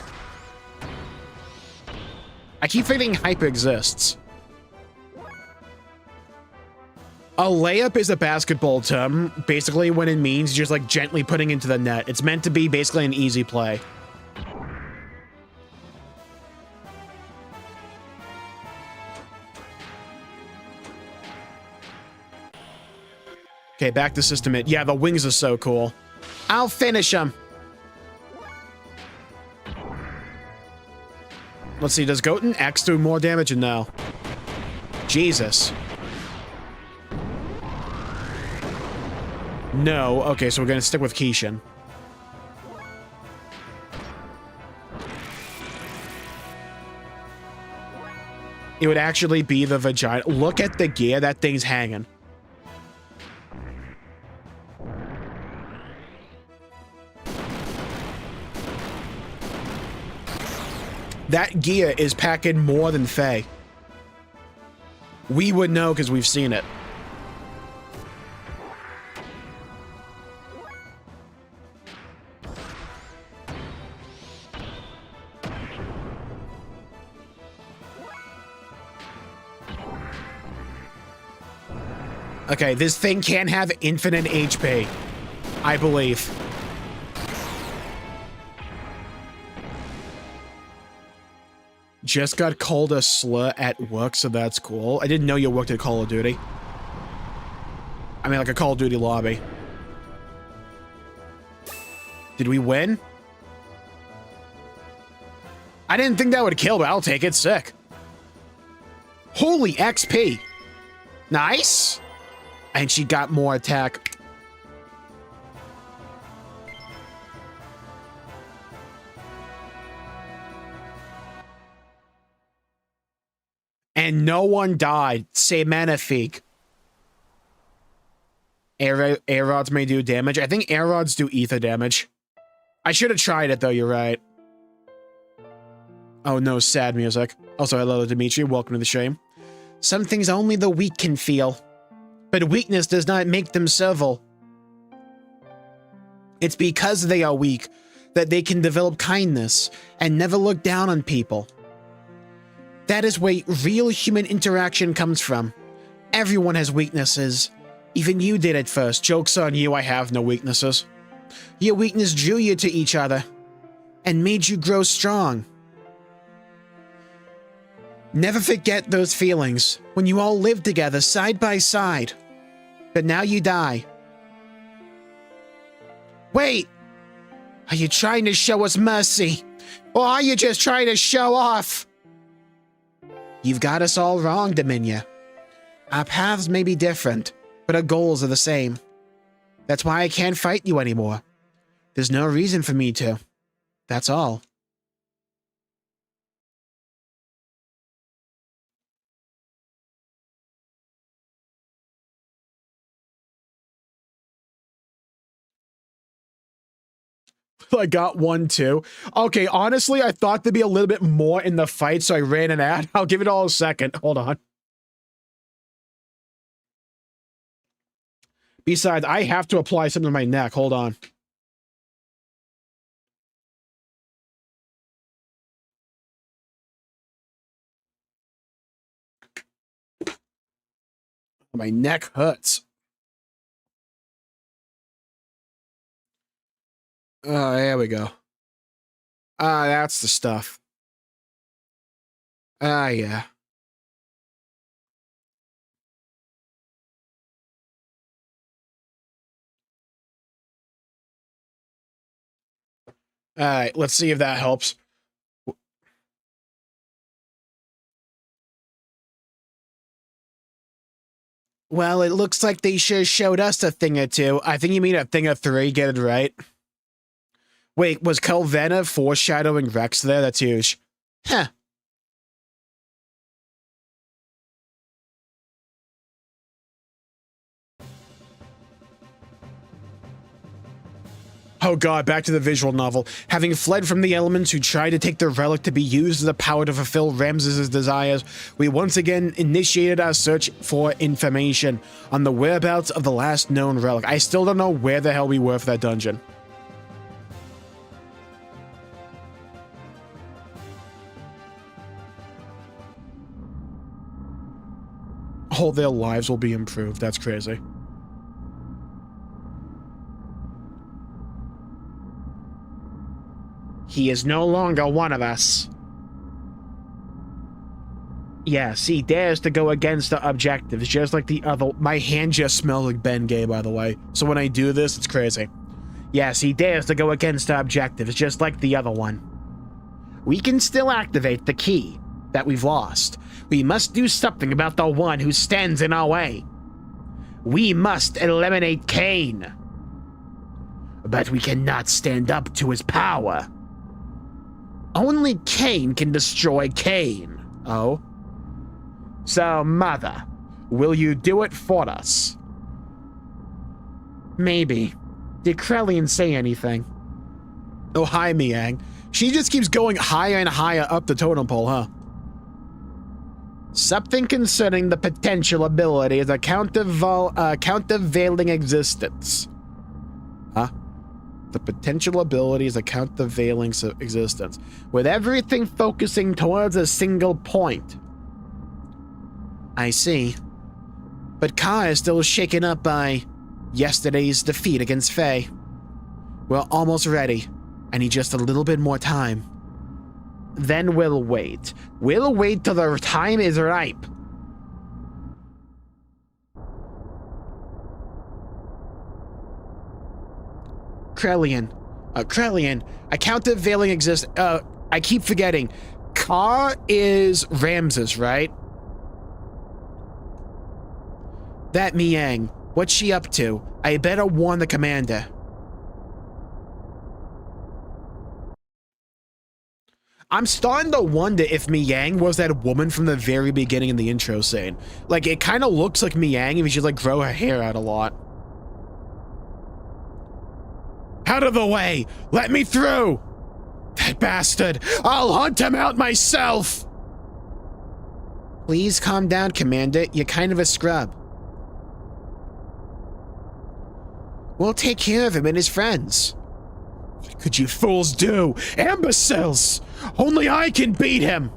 I keep forgetting Hyper exists. A layup is a basketball term. Basically, when it means just, like, gently putting into the net. It's meant to be basically an easy play. Okay, back to System It. Yeah, the wings are so cool. I'll finish them. Let's see, does Goten X do more damage or no? Jesus. No. Okay, so we're gonna stick with Kishin. It would actually be the vagina. Look at the gear that thing's hanging. That gear is packing more than Faye. We would know because we've seen it. Okay, this thing can't have infinite HP, I believe. Just got called a slut at work, so that's cool. I didn't know you worked at Call of Duty. I mean, like a Call of Duty lobby. Did we win? I didn't think that would kill, but I'll take it. Sick. Holy XP. Nice. And she got more attack. And no one died. Say magnifique. Air rods may do damage. I think air rods do ether damage. I should have tried it though, you're right. Oh no, sad music. Also, hello Dimitri, welcome to the stream. Some things only the weak can feel. But weakness does not make them servile. It's because they are weak that they can develop kindness and never look down on people. That is where real human interaction comes from. Everyone has weaknesses. Even you did at first. Joke's on you, I have no weaknesses. Your weakness drew you to each other and made you grow strong. Never forget those feelings when you all lived together side by side. But now you die. Wait! Are you trying to show us mercy? Or are you just trying to show off? You've got us all wrong, Dominia. Our paths may be different, but our goals are the same. That's why I can't fight you anymore. There's no reason for me to. That's all. I got one too. Okay, honestly, I thought there'd be a little bit more in the fight, so I ran an ad. I'll give it all a second. Hold on. Besides, I have to apply something to my neck. Hold on. My neck hurts. There we go. That's the stuff. Yeah. Alright, let's see if that helps. Well, it looks like they sure showed us a thing or two. I think you mean a thing or three, get it right. Wait, was Kelvena foreshadowing Rex there? That's huge. Huh. Oh god, back to the visual novel. Having fled from the elements who tried to take the relic to be used as a power to fulfill Ramses' desires, we once again initiated our search for information on the whereabouts of the last known relic. I still don't know where the hell we were for that dungeon. All their lives will be improved. That's crazy. He is no longer one of us. Yes, he dares to go against the objectives, just like the other. My hand just smells like Ben Gay, by the way. So when I do this, it's crazy. Yes, he dares to go against the objectives, just like the other one. We can still activate the key that we've lost. We must do something about the one who stands in our way. We must eliminate Cain. But we cannot stand up to his power. Only Cain can destroy Cain. Oh? So, Mother, will you do it for us? Maybe. Did Krellian say anything? Oh, hi, Miang. She just keeps going higher and higher up the totem pole, huh? Something concerning the potential ability is a countervailing existence. Huh? The potential ability is a countervailing existence, with everything focusing towards a single point. I see. But Ka is still shaken up by yesterday's defeat against Faye. We're almost ready. I need just a little bit more time. then we'll wait. We'll wait till the time is ripe. Krellian, I countervailing exist. I keep forgetting. Ka is Ramses, right? That Miang. What's she up to? I better warn the commander. I'm starting to wonder if Miang was that woman from the very beginning in the intro scene. Like, it kind of looks like Miang if she just, like, grow her hair out a lot. Out of the way! Let me through! That bastard! I'll hunt him out myself! Please calm down, Commander. You're kind of a scrub. We'll take care of him and his friends. What could you fools do? Imbeciles! Only I can beat him!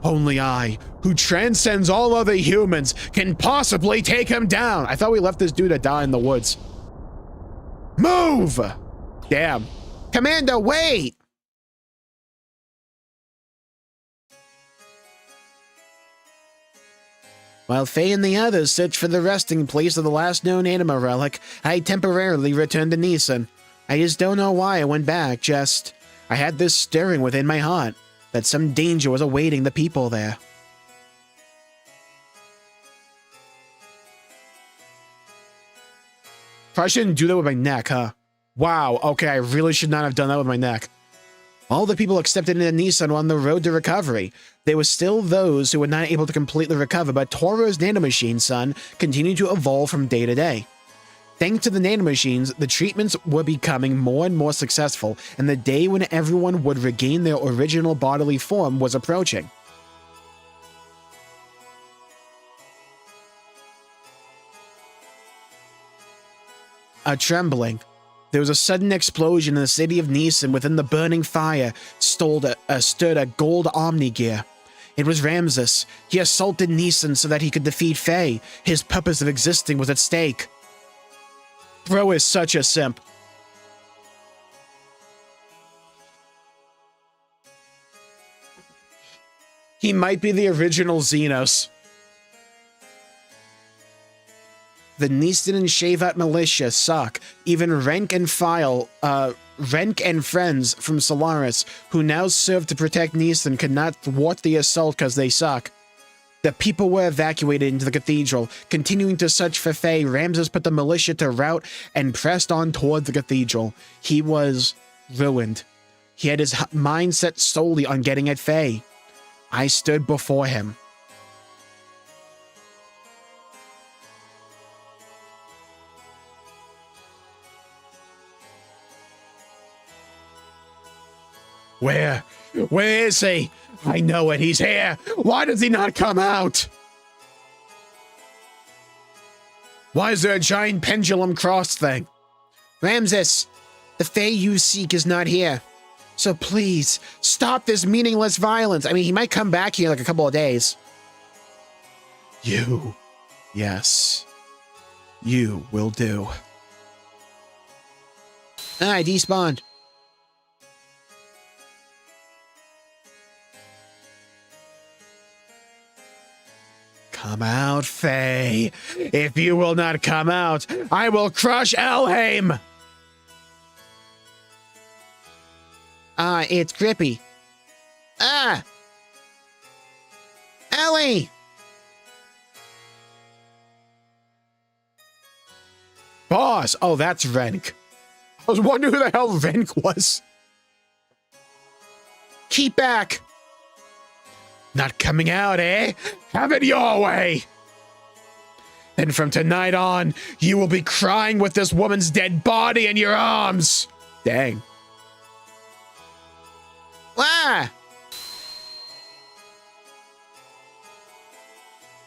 Only I, who transcends all other humans, can possibly take him down! I thought we left this dude to die in the woods. Move! Damn. Commander, wait! While Faye and the others search for the resting place of the last known anima relic, I temporarily returned to Nissan. I just don't know why I went back, I had this stirring within my heart, that some danger was awaiting the people there. Probably shouldn't do that with my neck, huh? Wow, okay, I really should not have done that with my neck. All the people accepted into Nissan were on the road to recovery. There were still those who were not able to completely recover, but Toro's nanomachine, son, continued to evolve from day to day. Thanks to the nanomachines, the treatments were becoming more and more successful, and the day when everyone would regain their original bodily form was approaching. A trembling. There was a sudden explosion in the city of Nissan. Within the burning fire stood a gold Omni-Gear. It was Ramses. He assaulted Nissan so that he could defeat Faye. His purpose of existing was at stake. Bro is such a simp. He might be the original Xenos. The Nissan and Shavat militia suck. Even Renk and friends from Solaris, who now serve to protect Nissan, could not thwart the assault because they suck. The people were evacuated into the cathedral. Continuing to search for Faye, Ramses put the militia to rout and pressed on toward the cathedral. He was ruined. He had his mind set solely on getting at Faye. I stood before him. Where is he? I know it, he's here. Why does he not come out? Why is there a giant pendulum cross thing? Ramses, the Fae you seek is not here. So please, stop this meaningless violence. I mean, he might come back here in like a couple of days. You. Yes. You will do. I despawned. Come out, Faye. If you will not come out, I will crush Elheim. It's Grippy. Ellie! Boss! Oh, that's Renk. I was wondering who the hell Renk was. Keep back! Not coming out, eh? Have it your way! Then from tonight on, you will be crying with this woman's dead body in your arms! Dang. Ah!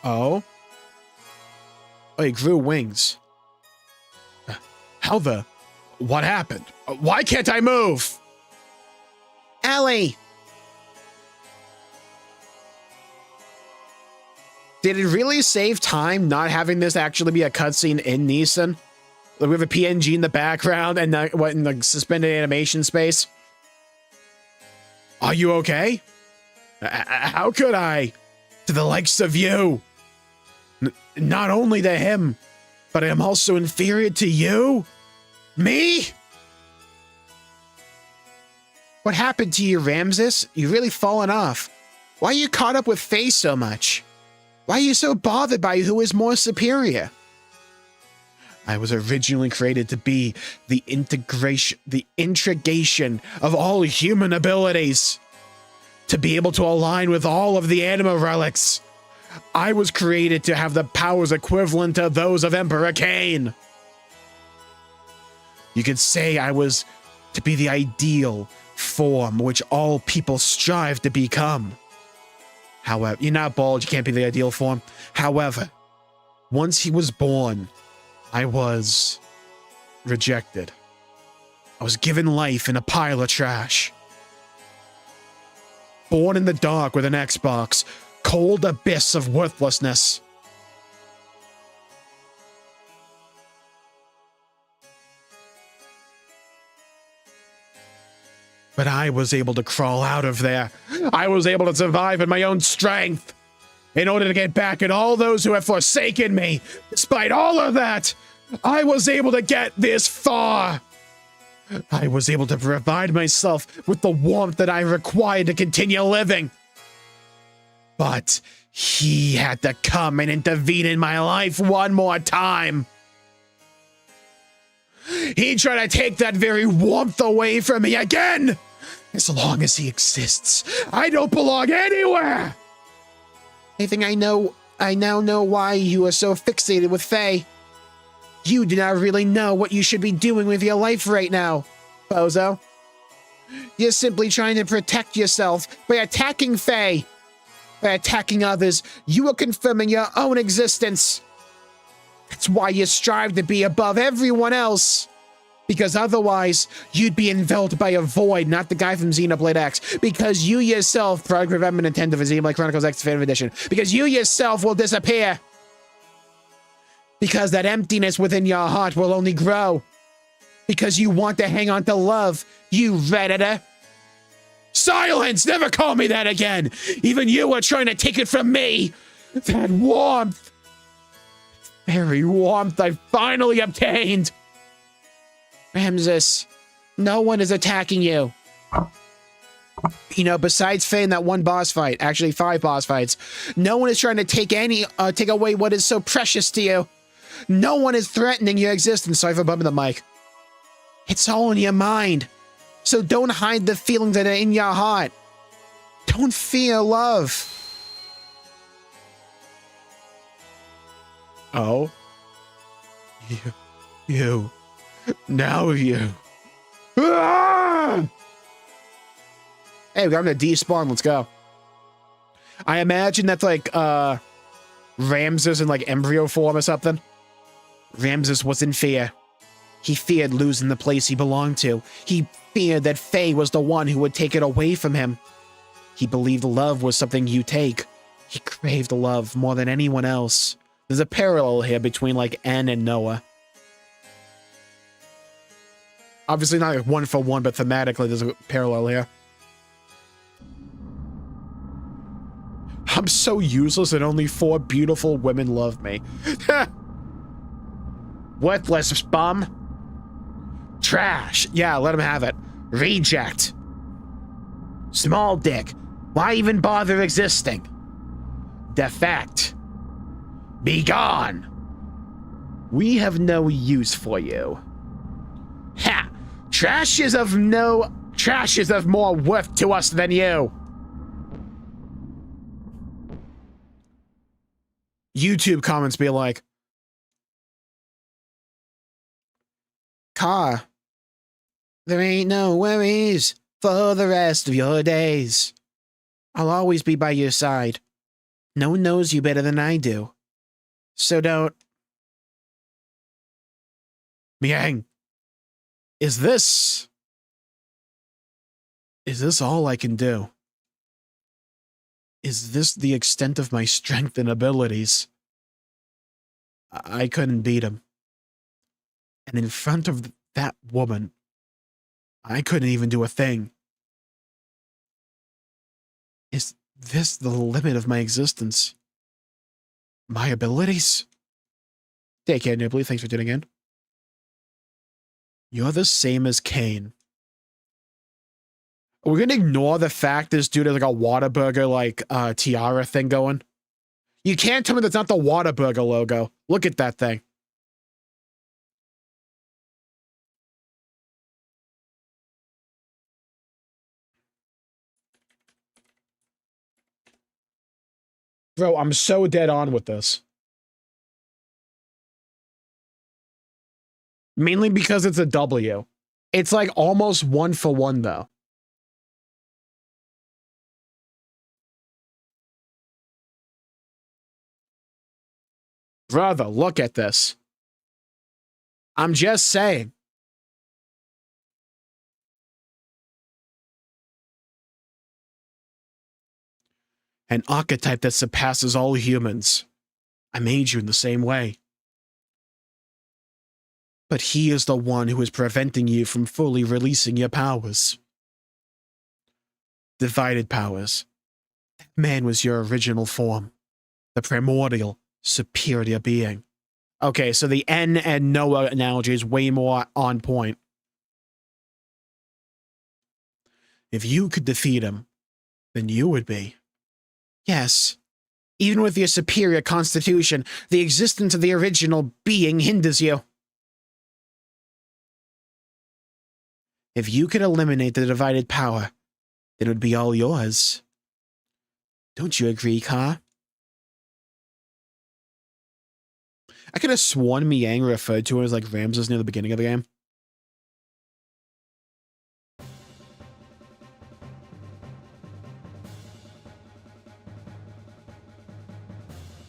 Oh? Oh, he grew wings. How the... What happened? Why can't I move? Ellie! Did it really save time not having this actually be a cutscene in Nissan? Like we have a PNG in the background and in the suspended animation space? Are you okay? How could I? To the likes of you. Not only to him, but I am also inferior to you? Me? What happened to you, Ramses? You've really fallen off. Why are you caught up with Faye so much? Why are you so bothered by who is more superior? I was originally created to be the integration of all human abilities. To be able to align with all of the anima relics. I was created to have the powers equivalent to those of Emperor Cain. You could say I was to be the ideal form which all people strive to become. However, you're not bald, you can't be the ideal form. However, once he was born, I was rejected. I was given life in a pile of trash. Born in the dark with an Xbox, cold abyss of worthlessness. But I was able to crawl out of there. I was able to survive in my own strength. In order to get back at all those who have forsaken me. Despite all of that, I was able to get this far. I was able to provide myself with the warmth that I required to continue living. But he had to come and intervene in my life one more time. He tried to take that very warmth away from me again. As long as he exists, I don't belong anywhere. I think I now know why you are so fixated with Faye. You do not really know what you should be doing with your life right now, bozo. You're simply trying to protect yourself by attacking Faye. By attacking others, you are confirming your own existence. That's why you strive to be above everyone else. Because otherwise, you'd be enveloped by a void, not the guy from Xenoblade X. Because you yourself, product remembrance intended for Xenoblade Chronicles X Definitive Edition. Because you yourself will disappear. Because that emptiness within your heart will only grow. Because you want to hang on to love, you Redditor. Silence! Never call me that again! Even you are trying to take it from me! That warmth! Very warmth I finally obtained! Ramses, no one is attacking you. You know, besides Faye in that one boss fight, actually 5 boss fights, no one is trying to take away what is so precious to you. No one is threatening your existence. Sorry for bumping the mic. It's all in your mind. So don't hide the feelings that are in your heart. Don't fear love. Oh? You. Now you. Ah! Hey, we got him to despawn. Let's go. I imagine that's like, Ramses in like embryo form or something. Ramses was in fear. He feared losing the place he belonged to. He feared that Faye was the one who would take it away from him. He believed love was something you take. He craved love more than anyone else. There's a parallel here between like N and Noah. Obviously not like 1 for 1, but thematically there's a parallel here. I'm so useless and only 4 beautiful women love me. Worthless bum. Trash. Yeah, let him have it. Reject. Small dick. Why even bother existing? Defect. Be gone. We have no use for you. Ha! Trash is of more worth to us than you. YouTube comments be like, Car, there ain't no worries for the rest of your days. I'll always be by your side. No one knows you better than I do. So don't. Miang, is this all I can do? Is this the extent of my strength and abilities? I couldn't beat him. And in front of that woman, I couldn't even do a thing. Is this the limit of my existence? My abilities? Take care, Nibbly. Thanks for tuning in. You're the same as Kane. We're gonna ignore the fact this dude has like a Whataburger like tiara thing going. You can't tell me that's not the Whataburger logo. Look at that thing. Bro, I'm so dead on with this. Mainly because it's a W. It's like almost 1-for-1 though. Brother, look at this. I'm just saying. An archetype that surpasses all humans. I made you in the same way. But he is the one who is preventing you from fully releasing your powers. Divided powers. That man was your original form. The primordial, superior being. Okay, so the N and Noah analogy is way more on point. If you could defeat him, then you would be. Yes. Even with your superior constitution, the existence of the original being hinders you. If you could eliminate the divided power, then it would be all yours. Don't you agree, Ka? I could have sworn Miang referred to her as like Ramses near the beginning of the game.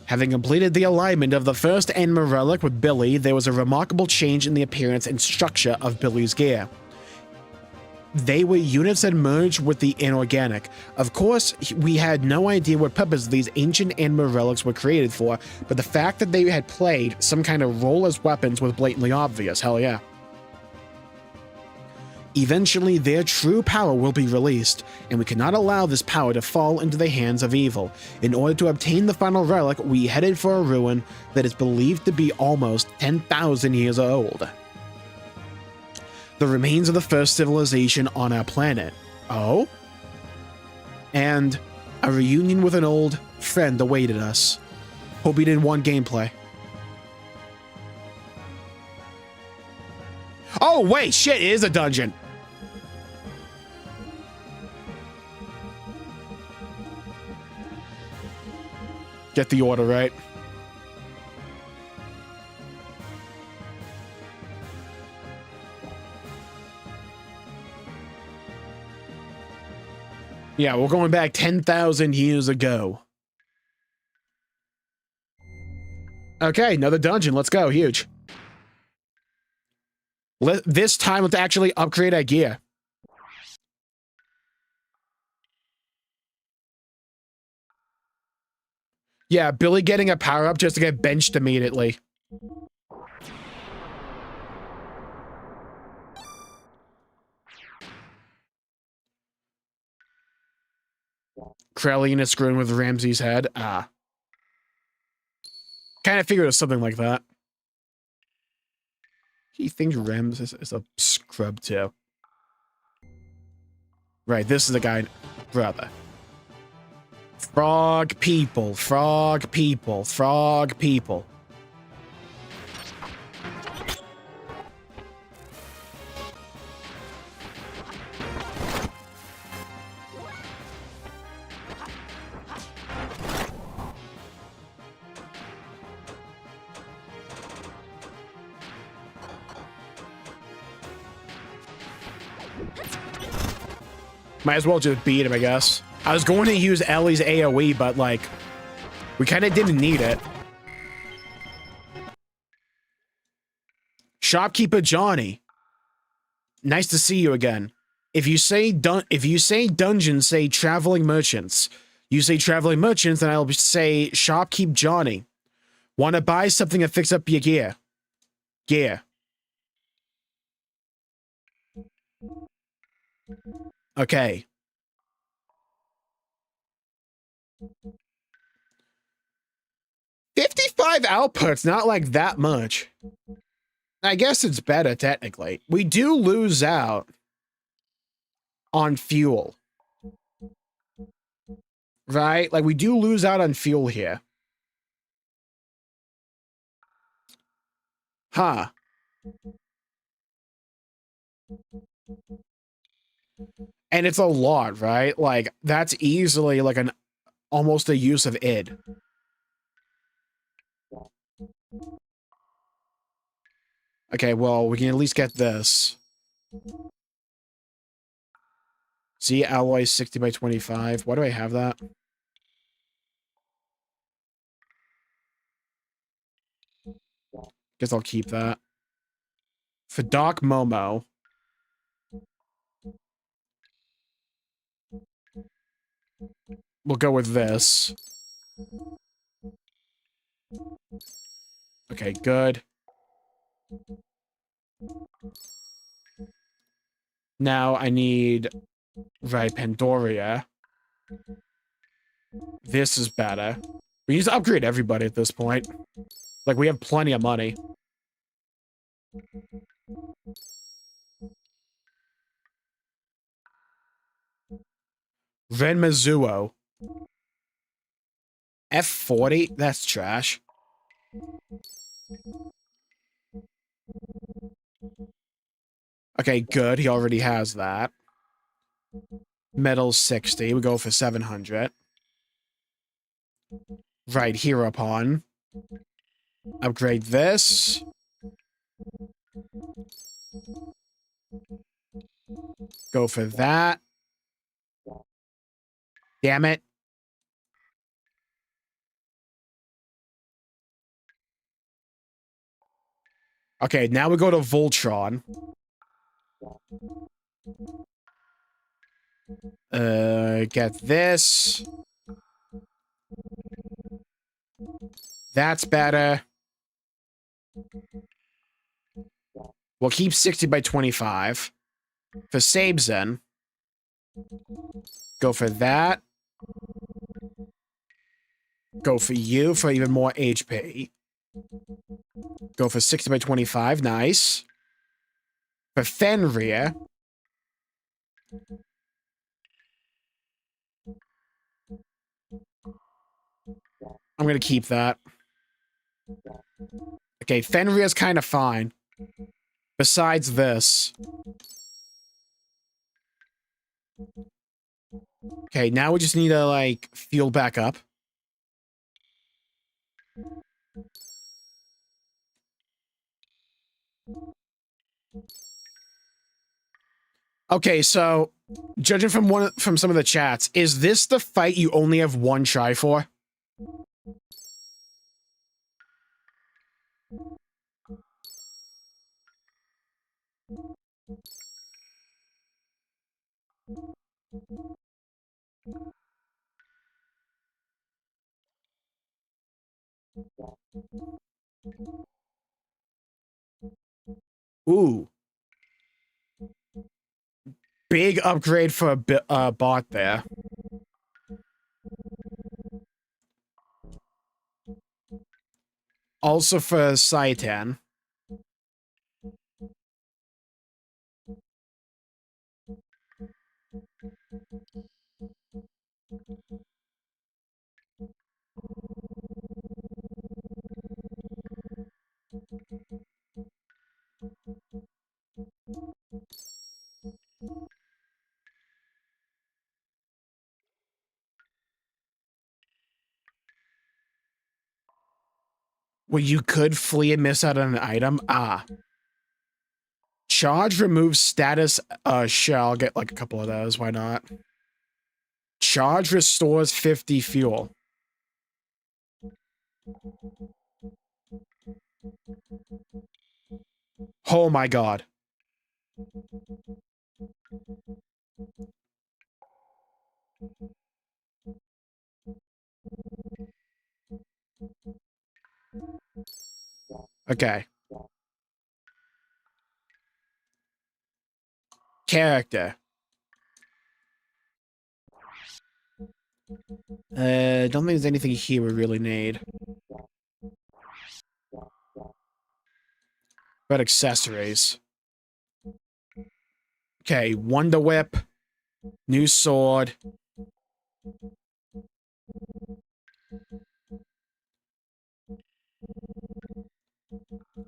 Having completed the alignment of the first Enma relic with Billy, there was a remarkable change in the appearance and structure of Billy's gear. They were units that merged with the inorganic. Of course, we had no idea what purpose these ancient Enma relics were created for, but the fact that they had played some kind of role as weapons was blatantly obvious. Hell yeah. Eventually, their true power will be released, and we cannot allow this power to fall into the hands of evil. In order to obtain the final relic, we headed for a ruin that is believed to be almost 10,000 years old. The remains of the first civilization on our planet. Oh? And a reunion with an old friend awaited us. Hope you didn't want gameplay. Oh, wait, shit, it is a dungeon. Get the order right. Yeah, we're going back 10,000 years ago. Okay, another dungeon. Let's go. Huge. This time, let's actually upgrade our gear. Yeah, Billy getting a power-up just to get benched immediately. Krellian is screwing with Ramsey's head. Ah. Kind of figured it was something like that. He thinks Ramses is a scrub too. Right, this is the guy. Brother. Frog people, frog people, frog people. Might as well just beat him, I guess. I was going to use Ellie's AoE, but, like, we kind of didn't need it. Shopkeeper Johnny. Nice to see you again. If you say dungeon, say traveling merchants. You say traveling merchants, then I'll say shopkeep Johnny. Want to buy something to fix up your gear? Gear. Okay. 55 outputs, not like that much. I guess it's better, technically. We do lose out on fuel. Right? Like, we do lose out on fuel here. Huh. And it's a lot, right? Like, that's easily like an almost a use of id. Okay, well, we can at least get this. Z alloy 60 by 25. Why do I have that? Guess I'll keep that. For Doc Momo. We'll go with this. Okay, good. Now I need... Right, Pandoria. This is better. We need to upgrade everybody at this point. Like, we have plenty of money. Ren Mizuo. F40? That's trash. Okay, good. He already has that. Metal 60. We go for 700. Right, hereupon. Upgrade this. Go for that. Damn it. Okay, now we go to Voltron. Get this. That's better. We'll keep 60 by 25. For Sabzen. Go for that. Go for you for even more HP. Go for 60 by 25. Nice. For Fenrir. I'm going to keep that. Okay, Fenrir's kind of fine. Besides this. Okay, now we just need to, like, fuel back up. Okay, so judging from some of the chats, is this the fight you only have one try for? Ooh. Big upgrade for a bot there. Also for Saitan. Well, you could flee and miss out on an item. Ah. Charge removes status. Sure, I'll get like a couple of those. Why not? Charge restores 50 fuel. Oh my god. Okay. Character. Don't think there's anything here we really need. But accessories. Okay, Wonder Whip. New sword.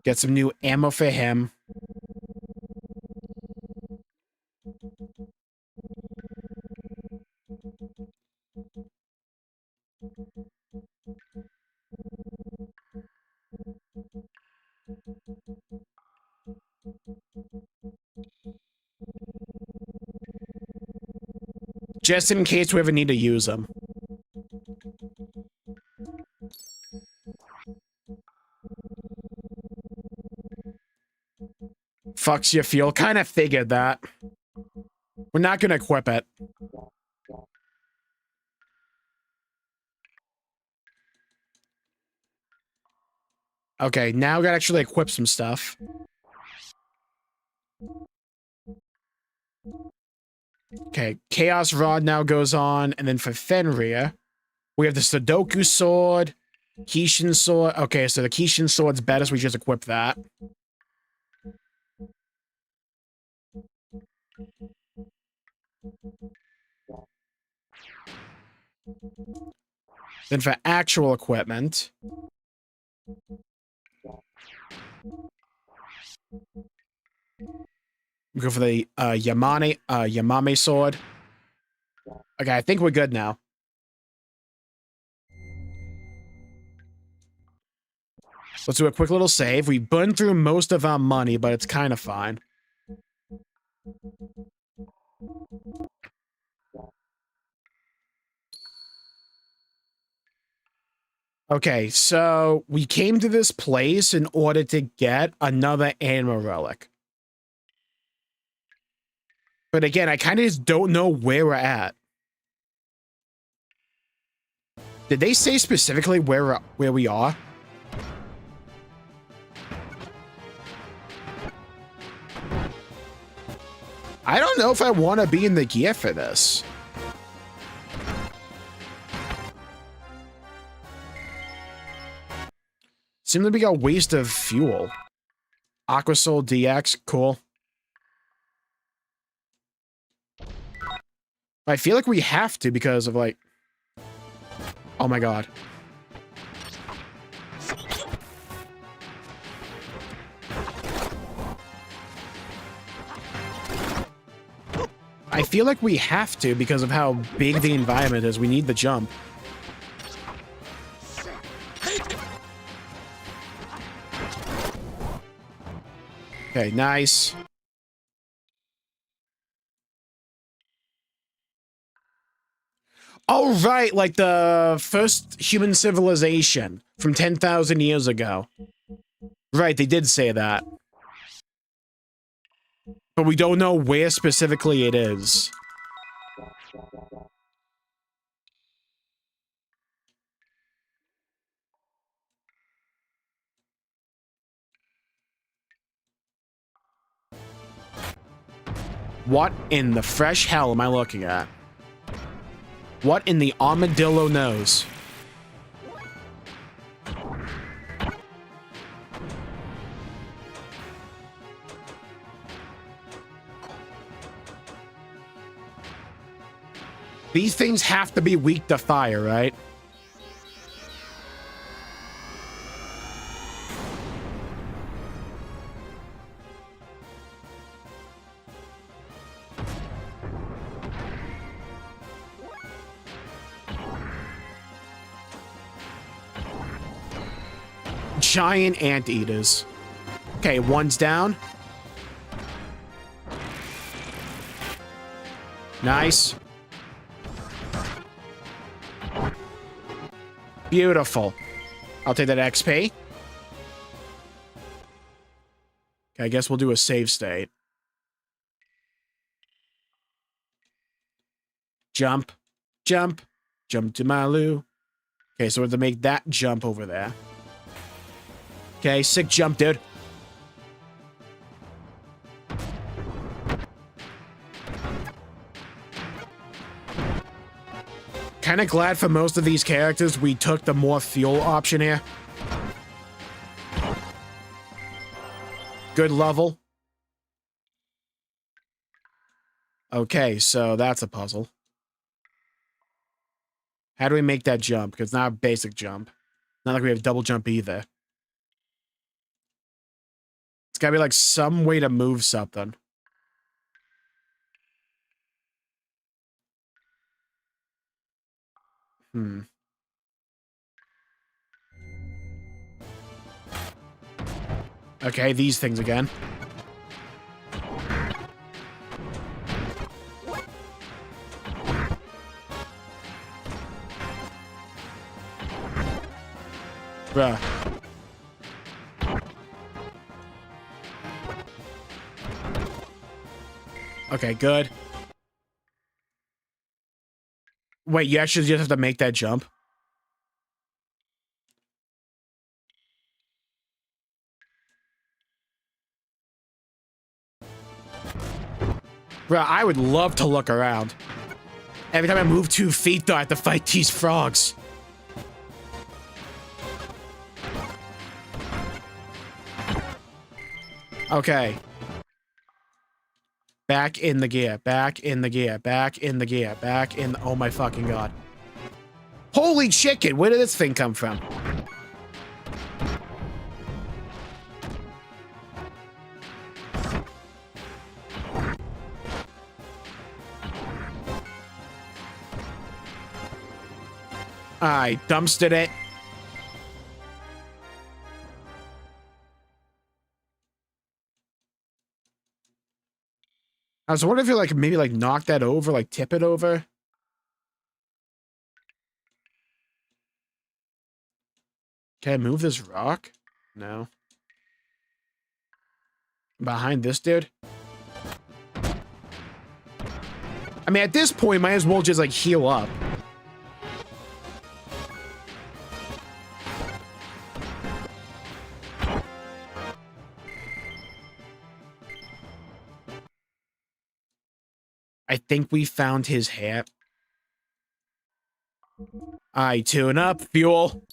Get some new ammo for him. Just in case we ever need to use them. Fucks your fuel. Kind of figured that. We're not going to equip it. Okay, now we gotta actually equip some stuff. Okay, Chaos Rod now goes on, and then for Fenrir, we have the Sudoku Sword, Kishin Sword. Okay, so the Kishin Sword's better, so we just equip that. Then for actual equipment, we go for the Yamame Sword. Okay, I think we're good now. Let's do a quick little save. We burned through most of our money, but it's kind of fine. Okay, so we came to this place in order to get another anima relic. But again, I kind of just don't know where we're at. Did they say specifically where we are? I don't know if I want to be in the gear for this. Seems to be a waste of fuel. Aquasoul DX, cool. I feel like we have to because of like... Oh my god. I feel like we have to because of how big the environment is. We need the jump. Okay, nice. Oh, right, like the first human civilization from 10,000 years ago. Right, they did say that. But we don't know where specifically it is. What in the fresh hell am I looking at? What in the armadillo knows? These things have to be weak to fire, right? Giant anteaters. Okay, one's down. Nice. Beautiful. I'll take that XP. Okay, I guess we'll do a save state. Jump. Jump. Jump to Malu. Okay, so we have to make that jump over there. Okay, sick jump, dude. Kind of glad for most of these characters we took the more fuel option here. Good level. Okay, so that's a puzzle. How do we make that jump? Because it's not a basic jump. Not like we have double jump either. It's gotta be like some way to move something. Okay, these things again. Bruh. Okay, good. Wait, you actually just have to make that jump? Bruh, I would love to look around. Every time I move 2 feet, though, I have to fight these frogs. Okay. Back in the gear, back in the gear, back in the gear, back in the... Oh my fucking god. Holy chicken, where did this thing come from? I dumpstered it. I was wondering if you like maybe like knock that over, like tip it over. Can I move this rock? No. Behind this dude? I mean, at this point, might as well just like heal up. I think we found his hat. I tune up, fuel.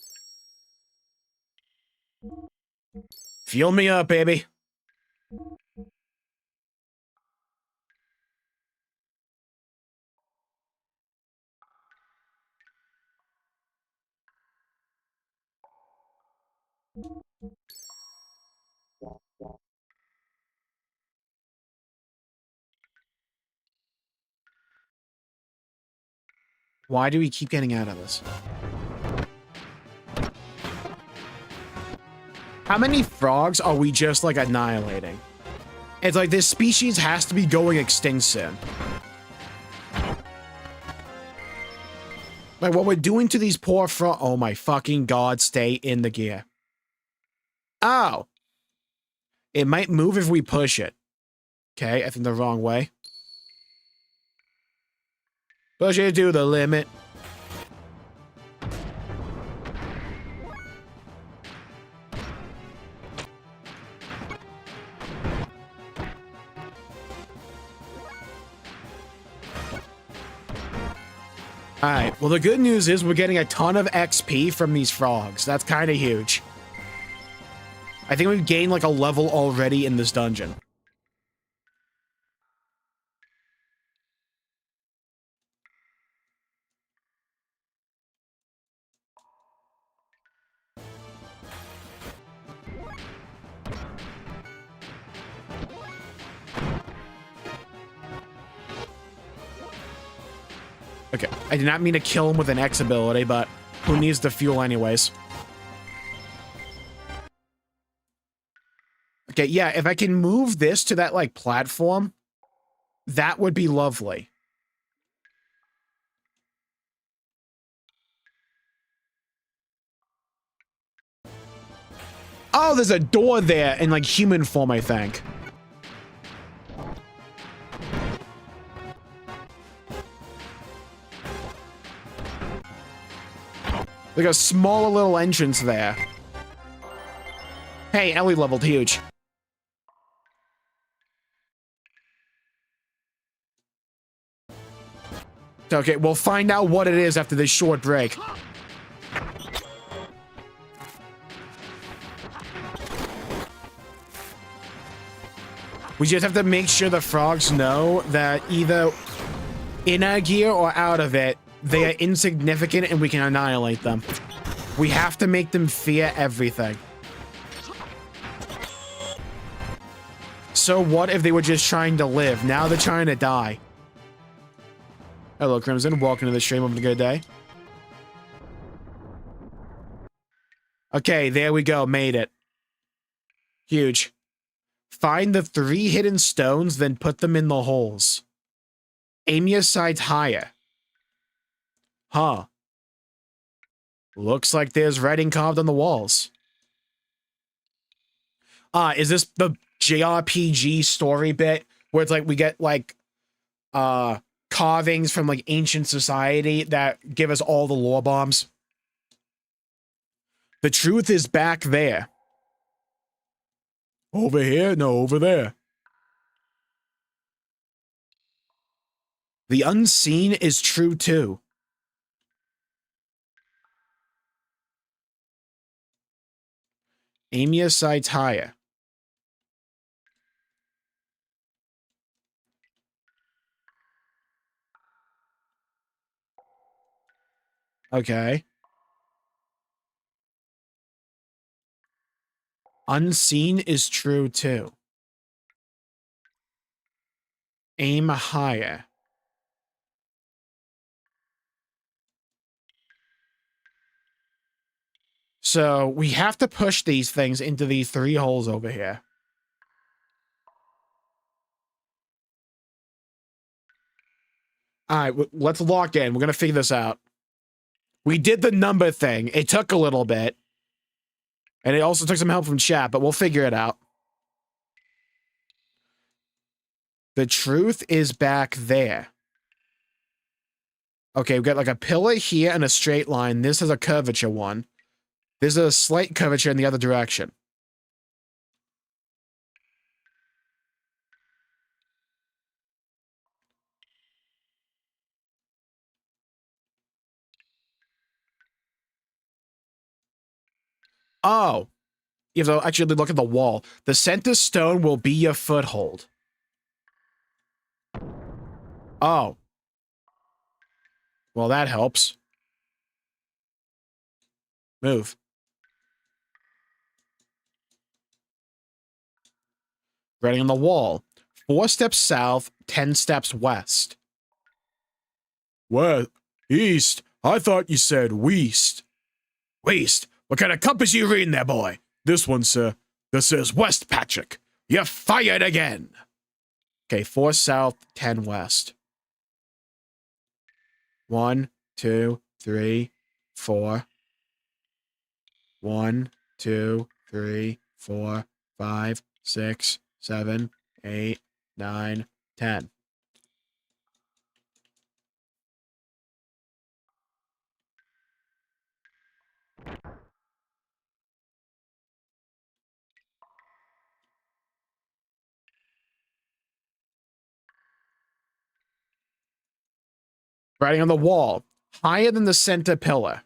Fuel me up, baby. Why do we keep getting out of this? How many frogs are we just, like, annihilating? It's like this species has to be going extinct soon. Like, what we're doing to these poor frogs... Oh my fucking god, stay in the gear. Oh. It might move if we push it. Okay, I think the wrong way. Push it to the limit. Alright, well the good news is we're getting a ton of XP from these frogs. That's kind of huge. I think we've gained like a level already in this dungeon. Okay, I did not mean to kill him with an X ability, but who needs the fuel anyways? Okay, yeah, if I can move this to that, like, platform, that would be lovely. Oh, there's a door there in, like, human form, I think. Like a smaller little entrance there. Hey, Ellie leveled huge. Okay, we'll find out what it is after this short break. We just have to make sure the frogs know that either in our gear or out of it, they are insignificant and we can annihilate them. We have to make them fear everything. So what if they were just trying to live? Now they're trying to die. Hello, Crimson. Welcome to the stream. Having a good day. Okay, there we go. Made it. Huge. Find the 3 hidden stones, then put them in the holes. Aim your sights higher. Huh. Looks like there's writing carved on the walls. Is this the JRPG story bit where it's like we get like carvings from like ancient society that give us all the lore bombs? The truth is back there. Over here? No, over there. The unseen is true too. Aim your sights higher. Okay. Unseen is true too. Aim higher. So we have to push these things into these 3 holes over here. All right, let's lock in. We're going to figure this out. We did the number thing. It took a little bit. And it also took some help from chat, but we'll figure it out. The truth is back there. Okay, we've got like a pillar here and a straight line. This is a curvature one. There's a slight curvature in the other direction. Oh. You have to actually look at the wall. The center stone will be your foothold. Oh. Well, that helps. Move. Writing on the wall. 4 steps south, 10 steps west. What? East? I thought you said west. West? What kind of compass you reading there, boy? This one, sir. This says West, Patrick. You're fired again. Okay, 4 south, 10 west. 1, 2, 3, 4. 1, 2, 3, 4, 5, 6, 7, 8, 9, 10. Writing on the wall. Higher than the center pillar.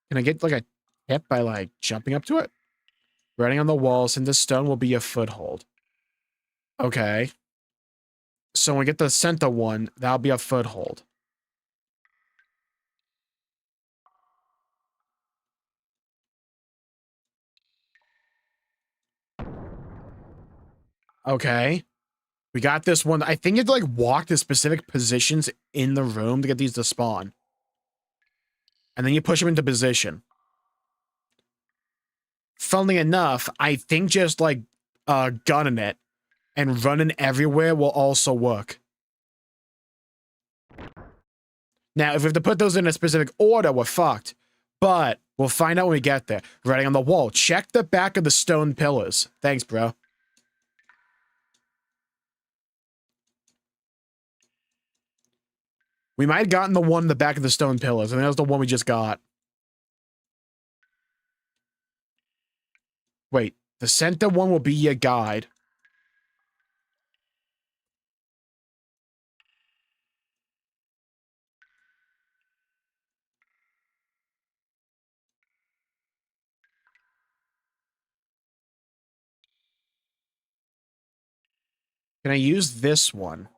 Can I get like a tip by like jumping up to it? Writing on the wall, center stone will be a foothold. Okay. So when we get the center one, that'll be a foothold. Okay. We got this one. I think you have to like walk to specific positions in the room to get these to spawn. And then you push them into position. Funnily enough, I think just like gunning it and running everywhere will also work. Now, if we have to put those in a specific order, we're fucked. But we'll find out when we get there. Writing on the wall. Check the back of the stone pillars. Thanks, bro. We might have gotten the one in the back of the stone pillars. I think that was the one we just got. Wait, the center one will be your guide. Can I use this one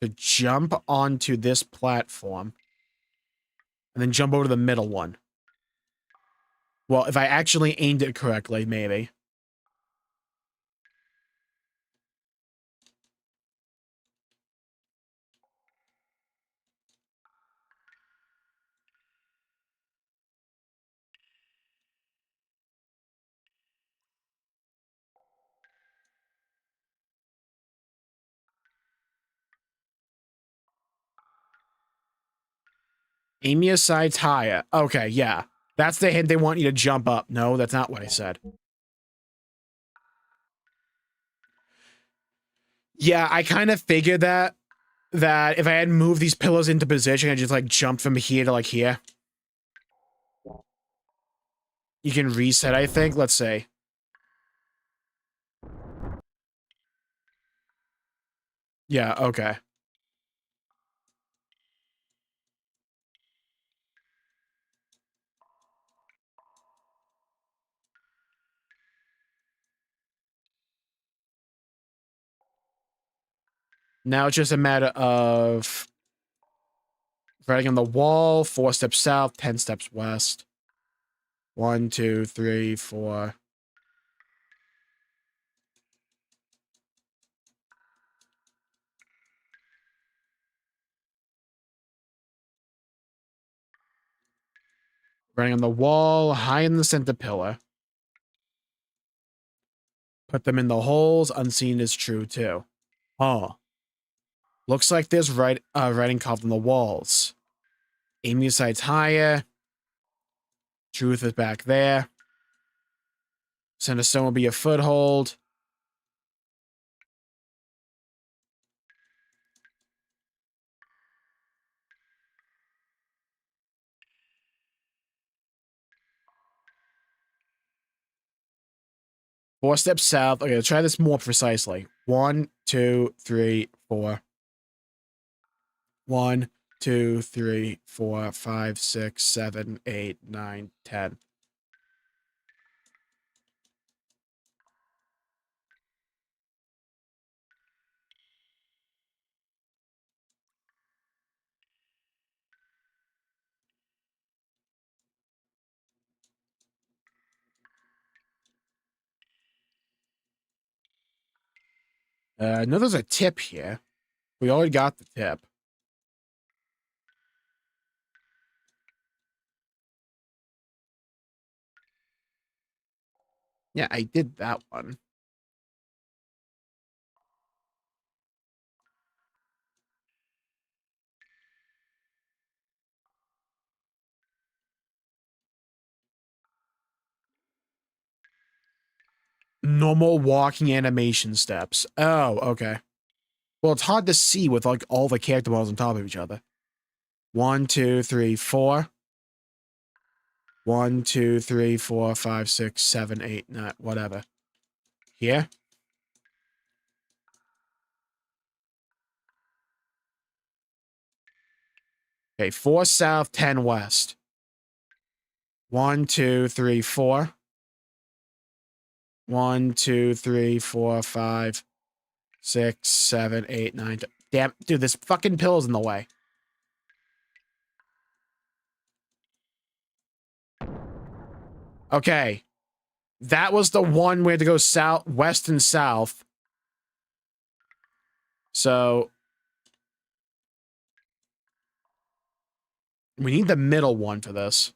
to jump onto this platform and then jump over to the middle one? Well, if I actually aimed it correctly, maybe. Aim your sights higher. Okay, yeah. That's the hint. They want you to jump up. No, that's not what I said. Yeah, I kind of figured that if I had moved these pillars into position, I just like jump from here to like here. You can reset, I think. Let's see. Yeah, okay. Now it's just a matter of writing on the wall, 4 steps south, 10 steps west. 1, 2, 3, 4. Writing on the wall, high in the center pillar. Put them in the holes, unseen is true too. Oh. Looks like there's writing carved on the walls. Aim your sights higher. Truth is back there. Center stone will be a foothold. Four steps south. Okay, let's try this more precisely. 1, 2, 3, 4. 1, 2, 3, 4, 5, 6, 7, 8, 9, 10. I know there's a tip here. We already got the tip. Yeah, I did that one. Normal walking animation steps. Oh, okay. Well, it's hard to see with like all the character models on top of each other. 1, 2, 3, 4. 1, 2, 3, 4, 5, 6, 7, 8, 9, whatever. Here. Okay, 4 south, 10 west. 1, 2, 3, 4. 1, 2, 3, 4, 5, 6, 7, 8, 9. Damn, dude, this fucking pillow's in the way. Okay. That was the one we had to go south, west, and south. So we need the middle one for this.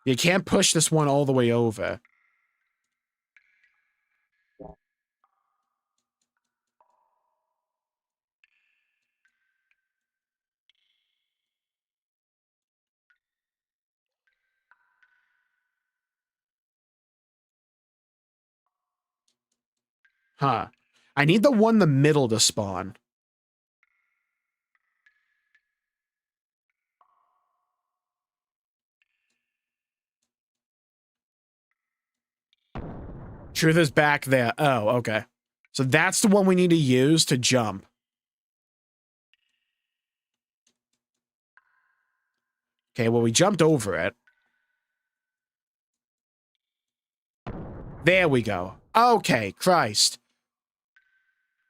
You can't push this one all the way over. Huh. I need the one in the middle to spawn. Truth is back there. Oh, okay. So that's the one we need to use to jump. Okay, well, we jumped over it. There we go. Okay, Christ.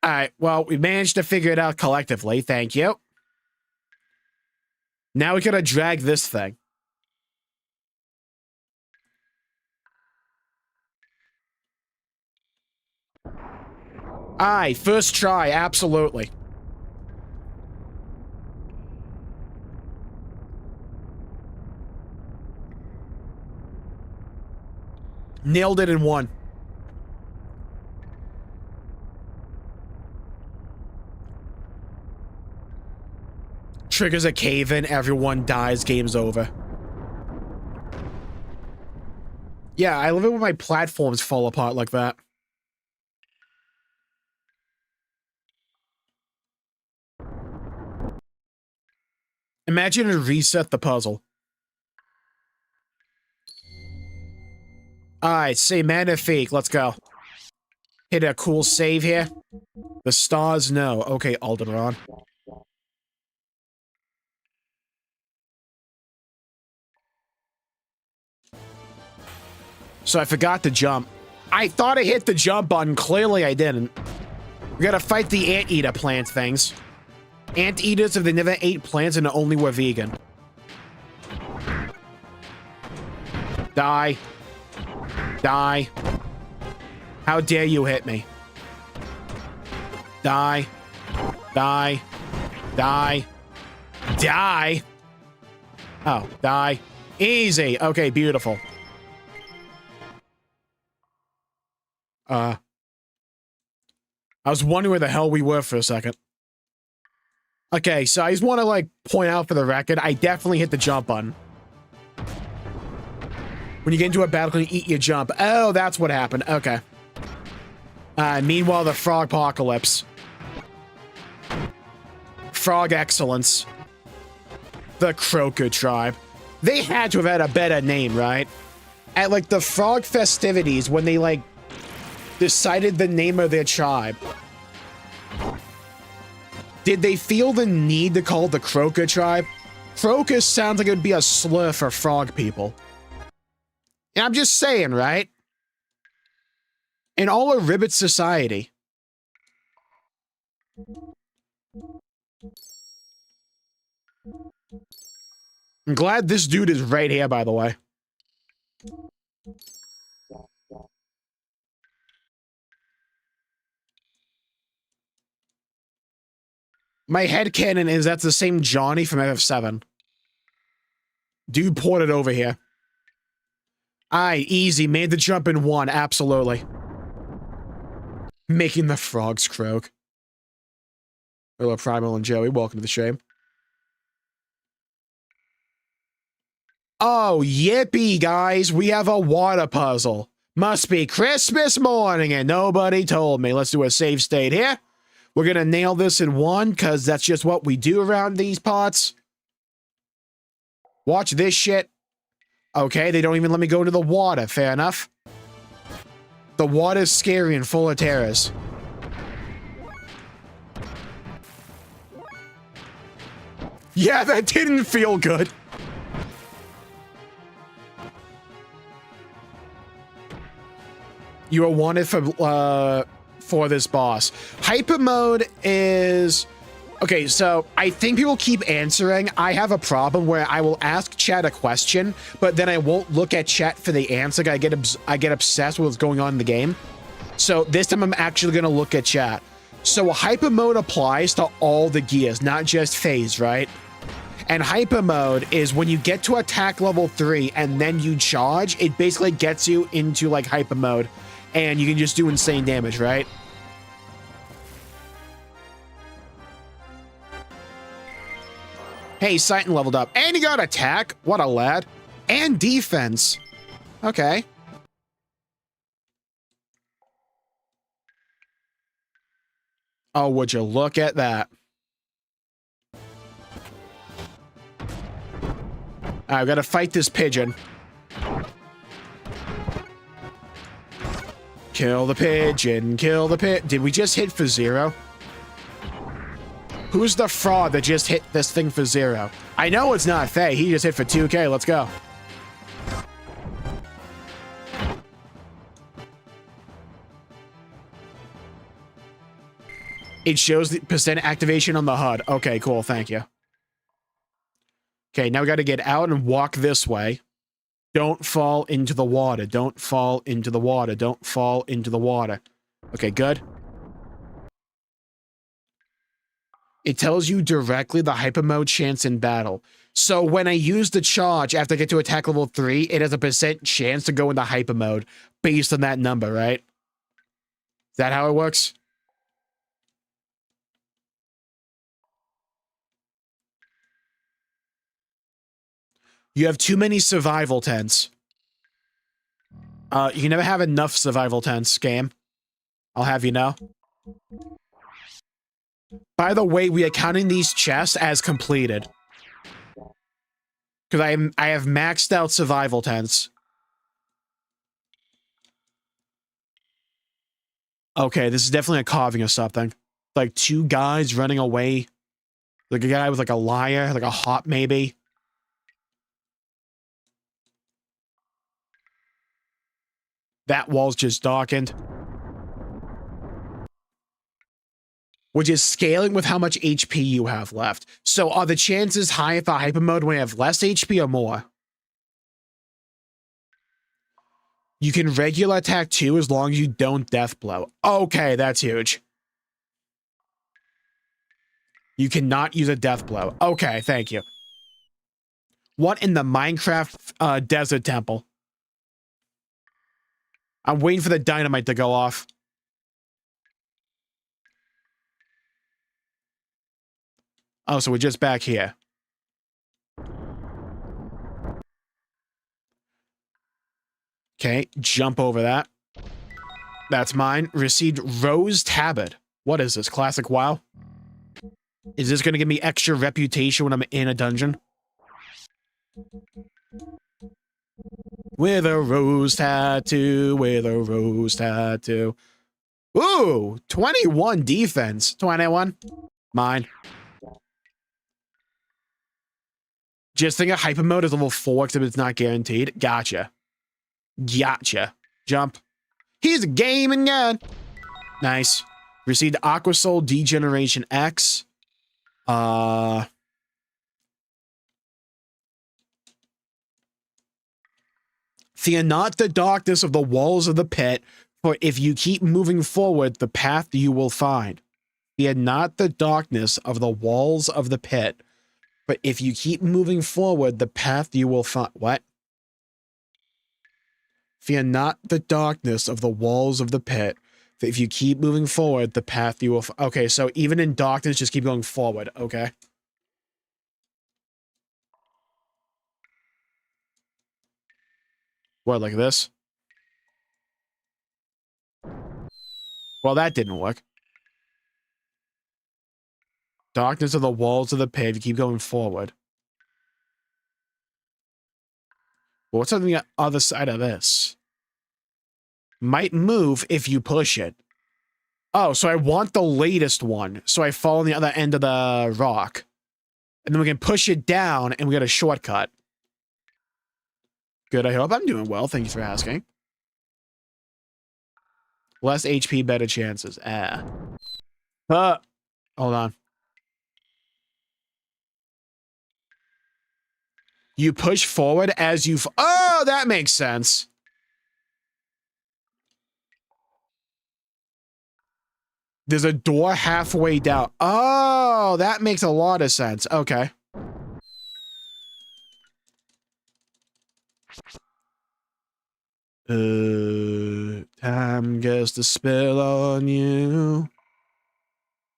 All right, well, we managed to figure it out collectively. Thank you. Now we gotta drag this thing. Aye, first try, absolutely. Nailed it in one. Triggers a cave-in, everyone dies, game's over. Yeah, I love it when my platforms fall apart like that. Imagine it reset the puzzle. Alright, say magnifique, let's go. Hit a cool save here. The stars, no. Okay, Alderaan. So I forgot to jump. I thought I hit the jump button, clearly I didn't. We gotta fight the anteater plant things. Anteaters, if they never ate plants and only were vegan. Die. Die. How dare you hit me? Die. Die. Die. Die. Oh, die. Easy. Okay, beautiful. I was wondering where the hell we were for a second. Okay, so I just want to, like, point out for the record, I definitely hit the jump button. When you get into a battle, you eat your jump. Oh, that's what happened. Okay. Meanwhile, the frog apocalypse. Frog excellence. The Croaker tribe. They had to have had a better name, right? At, like, the frog festivities, when they, like, decided the name of their tribe, did they feel the need to call it the Croaker tribe? Croaker sounds like it would be a slur for frog people. And I'm just saying, right? In all a ribbit society. I'm glad this dude is right here, by the way. My headcanon is that's the same Johnny from FF7. Dude ported over here. Aye, easy. Made the jump in one. Absolutely. Making the frogs croak. Hello, Primal and Joey. Welcome to the stream. Oh, yippee, guys. We have a water puzzle. Must be Christmas morning and nobody told me. Let's do a save state here. We're going to nail this in one because that's just what we do around these parts. Watch this shit. Okay, they don't even let me go into the water. Fair enough. The water's scary and full of terrors. Yeah, that didn't feel good. You are wanted for this boss. Hyper mode is... Okay, so I think people keep answering. I have a problem where I will ask chat a question, but then I won't look at chat for the answer. I get obsessed with what's going on in the game. So this time I'm actually going to look at chat. So hyper mode applies to all the gears, not just phase, right? And hyper mode is when you get to attack level 3 and then you charge, it basically gets you into like hyper mode and you can just do insane damage, right? Hey, Sighton leveled up. And he got attack. What a lad. And defense. Okay. Oh, would you look at that? I've got to fight this pigeon. Kill the pigeon, kill the pit. Did we just hit for 0? Who's the fraud that just hit this thing for 0? I know it's not Faye. He just hit for 2K. Let's go. It shows the percent activation on the HUD. Okay, cool. Thank you. Okay, now we got to get out and walk this way. Don't fall into the water. Don't fall into the water. Don't fall into the water. Okay, good. It tells you directly the hyper mode chance in battle. So when I use the charge after I get to attack level 3, it has a percent chance to go into hyper mode based on that number, right? Is that how it works? You have too many survival tents. You can never have enough survival tents, game. I'll have you know. By the way, we are counting these chests as completed. Because I have maxed out survival tents. Okay, this is definitely a carving or something. Like 2 guys running away. Like a guy with like a lyre, like a hop maybe. That wall's just darkened. Which is scaling with how much HP you have left. So are the chances high for hyper mode when you have less HP or more? You can regular attack too as long as you don't death blow. Okay, that's huge. You cannot use a death blow. Okay, thank you. What in the Minecraft desert temple? I'm waiting for the dynamite to go off. Oh, so we're just back here. Okay, jump over that. That's mine. Received Rose Tabard. What is this? Classic WoW? Is this going to give me extra reputation when I'm in a dungeon? With a rose tattoo, with a rose tattoo. Ooh, 21 defense. 21. Mine. Just think of hyper mode is level 4, except it's not guaranteed. Gotcha. Gotcha. Jump. He's a gaming gun. Nice. Received Aqua Soul Degeneration X. Fear not the darkness of the walls of the pit, for if you keep moving forward, the path you will find. Fear not the darkness of the walls of the pit, but if you keep moving forward, the path you will find. What? Fear not the darkness of the walls of the pit. If you keep moving forward, the path you will... Okay, so even in darkness, just keep going forward. Okay. What, like this? Well, that didn't work. Darkness of the walls of the pit. If you keep going forward. Well, what's on the other side of this? Might move if you push it. Oh, so I want the latest one. So I fall on the other end of the rock. And then we can push it down and we get a shortcut. Good, I hope I'm doing well. Thank you for asking. Less HP, better chances. Hold on. You push forward as you... Oh, that makes sense. There's a door halfway down. Oh, that makes a lot of sense. Okay. Time gets to spill on you. I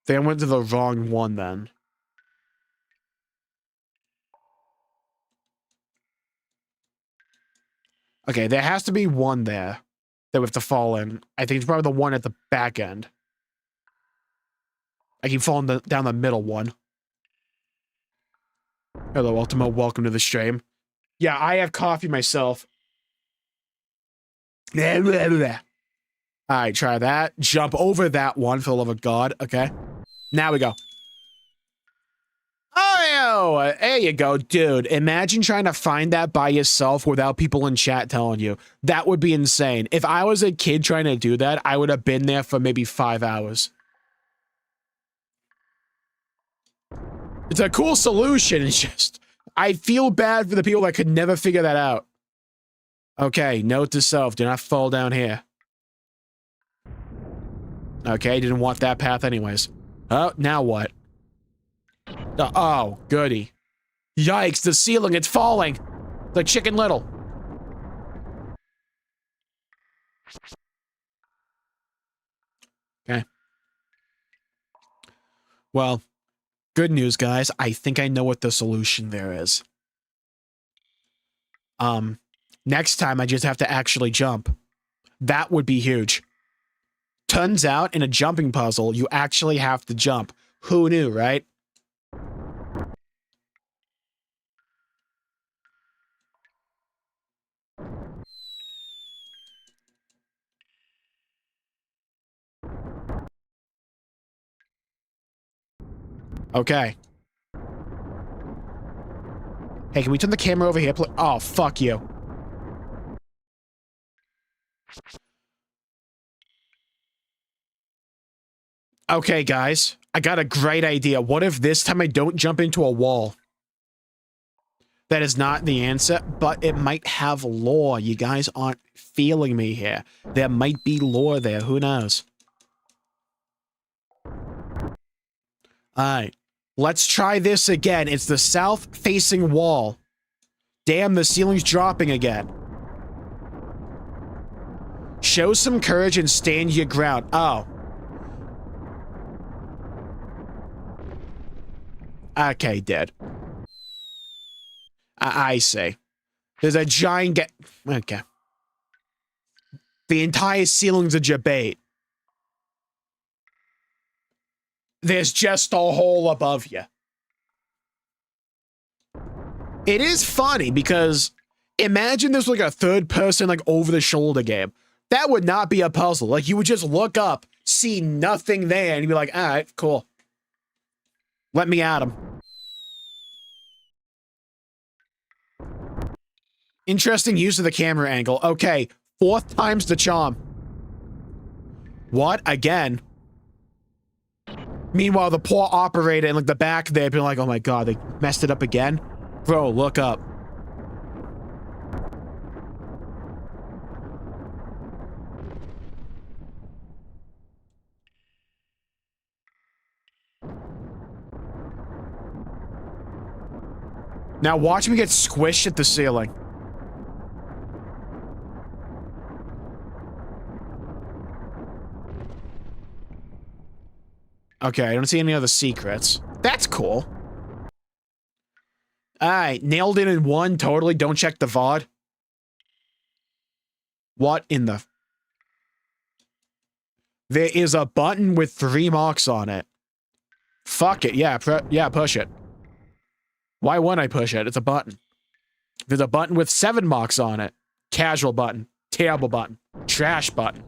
think I went to the wrong one then. Okay, there has to be one there that we have to fall in. I think it's probably the one at the back end. I keep falling down the middle one. Hello, Ultimo. Welcome to the stream. Yeah, I have coffee myself. Alright, try that. Jump over that one, for the love of God. Okay. Now we go. Oh, there you go, dude. Imagine trying to find that by yourself without people in chat telling you. That would be insane. If I was a kid trying to do that, I would have been there for maybe 5 hours. It's a cool solution. It's just, I feel bad for the people that could never figure that out. Okay, note to self, do not fall down here. Okay, didn't want that path anyways. Oh, now what? Oh, goody. Yikes, the ceiling, it's falling. It's like Chicken Little. Okay. Well, good news, guys. I think I know what the solution there is. Next time I just have to actually jump. That would be huge. Turns out, in a jumping puzzle, you actually have to jump. Who knew, right? Okay. Hey, can we turn the camera over here, please? Oh, fuck you. Okay, guys. I got a great idea. What if this time I don't jump into a wall? That is not the answer, but it might have lore. You guys aren't feeling me here. There might be lore there. Who knows? Alright. Let's try this again. It's the south-facing wall. Damn, the ceiling's dropping again. Show some courage and stand your ground. Oh. Okay, dead. I see. There's a giant okay. The entire ceiling's a debate. There's just a hole above you. It is funny because imagine there's like a third person like over the shoulder game. That would not be a puzzle. Like you would just look up, see nothing there, and you'd be like, all right, cool. Let me at him. Interesting use of the camera angle. Okay, 4th time's the charm. What? Again? Meanwhile, the poor operator in like the back there being like, oh my god, they messed it up again? Bro, look up. Now watch me get squished at the ceiling. Okay, I don't see any other secrets. That's cool. Alright, nailed it in 1, totally. Don't check the VOD. What in the... There is a button with 3 marks on it. Fuck it, yeah, push it. Why wouldn't I push it? It's a button. There's a button with 7 marks on it. Casual button. Terrible button. Trash button.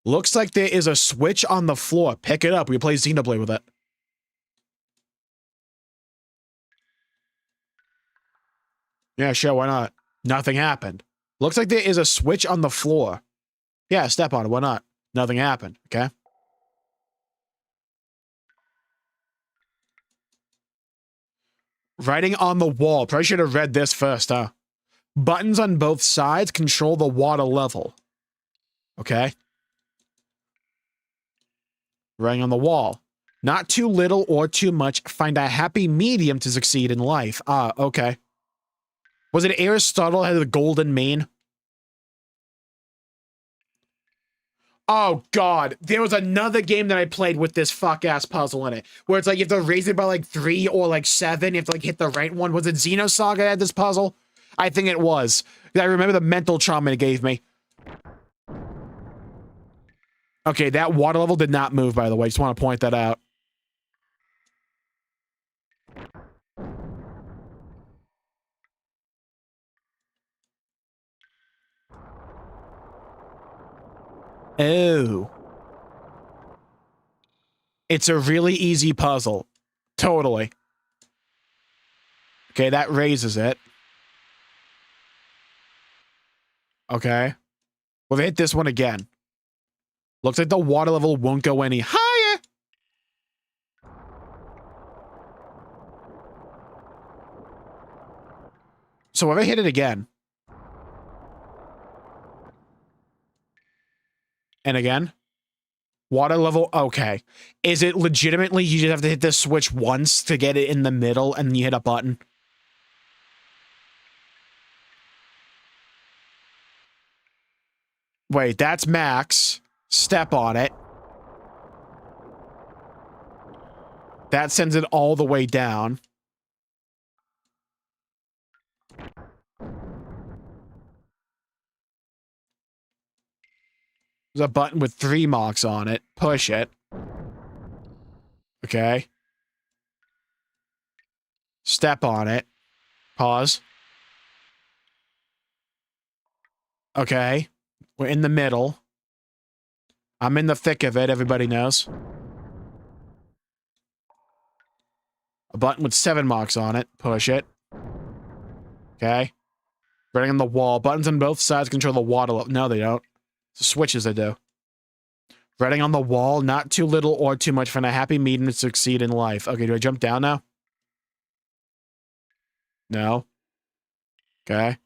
Looks like there is a switch on the floor. Pick it up. We play Xenoblade with it. Yeah, sure, why not? Nothing happened. Looks like there is a switch on the floor. Yeah, step on it. Why not? Nothing happened, okay? Writing on the wall. Probably should have read this first, huh? Buttons on both sides control the water level. Okay? Writing on the wall. Not too little or too much. Find a happy medium to succeed in life. Ah, okay. Was it Aristotle had the golden mean? Oh, God. There was another game that I played with this fuck-ass puzzle in it. Where it's like you have to raise it by like 3 or like 7. You have to like hit the right one. Was it Xenosaga that had this puzzle? I think it was. I remember the mental trauma it gave me. Okay, that water level did not move, by the way. Just want to point that out. Oh. It's a really easy puzzle. Totally. Okay, that raises it. Okay. We'll hit this one again. Looks like the water level won't go any higher. So if I hit it again. And again. Water level, okay. Is it legitimately you just have to hit this switch once to get it in the middle and then you hit a button? Wait, that's max. Step on it. That sends it all the way down. There's a button with 3 marks on it. Push it. Okay. Step on it. Pause. Okay. We're in the middle. I'm in the thick of it, everybody knows. A button with 7 marks on it. Push it. Okay. Running on the wall. Buttons on both sides control the water level. No, they don't. It's the switches they do. Writing on the wall, not too little or too much for a happy medium to succeed in life. Okay, do I jump down now? No. Okay.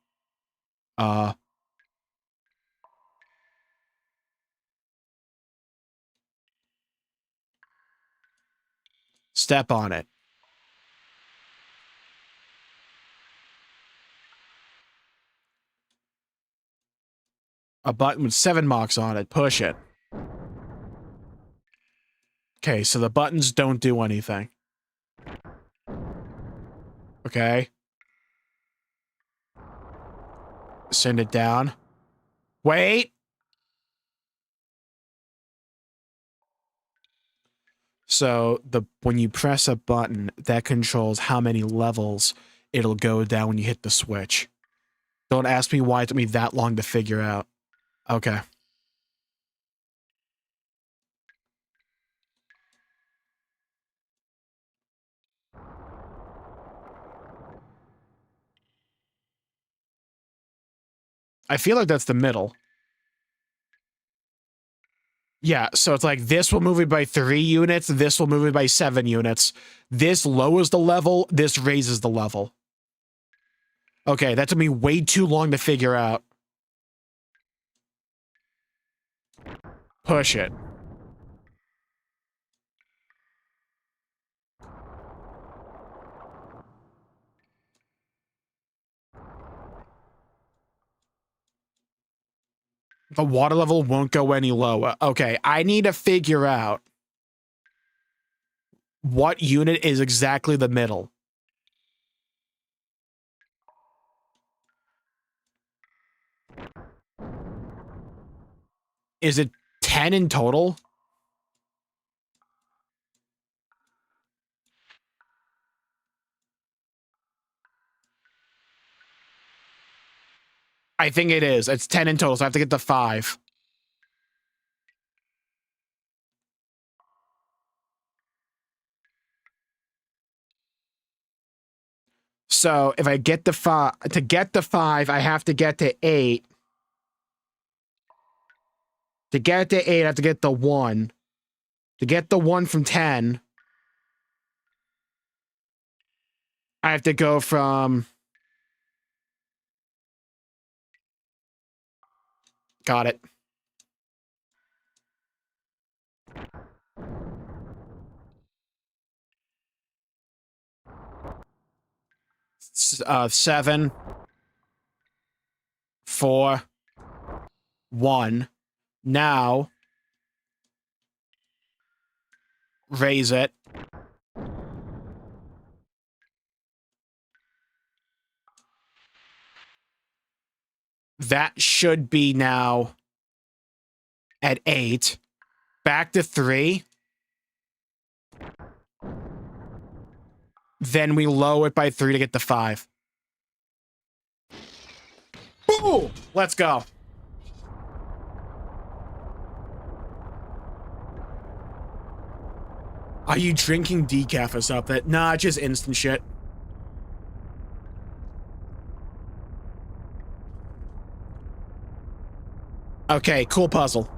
Step on it. A button with 7 marks on it. Push it. Okay, so the buttons don't do anything. Okay. Send it down. Wait! So, when you press a button, that controls how many levels it'll go down when you hit the switch. Don't ask me why it took me that long to figure out. Okay. I feel like that's the middle. Yeah, so it's like this will move it by 3 units, this will move it by 7 units. This lowers the level, this raises the level. Okay, that took me way too long to figure out. Push it. The water level won't go any lower. Okay, I need to figure out what unit is exactly the middle. Is it 10 in total? I think it is. It's 10 in total, so I have to get the 5. So if I get the 5, to get the 5, I have to get to 8. To get to 8, I have to get the 1. To get the 1 from 10, I have to go from... Got it. Seven, 4, 1. Now, raise it. That should be now at 8. Back to 3. Then we lower it by 3 to get to 5. Boom! Let's go. Are you drinking decaf or something? Nah, just instant shit. Okay, cool puzzle.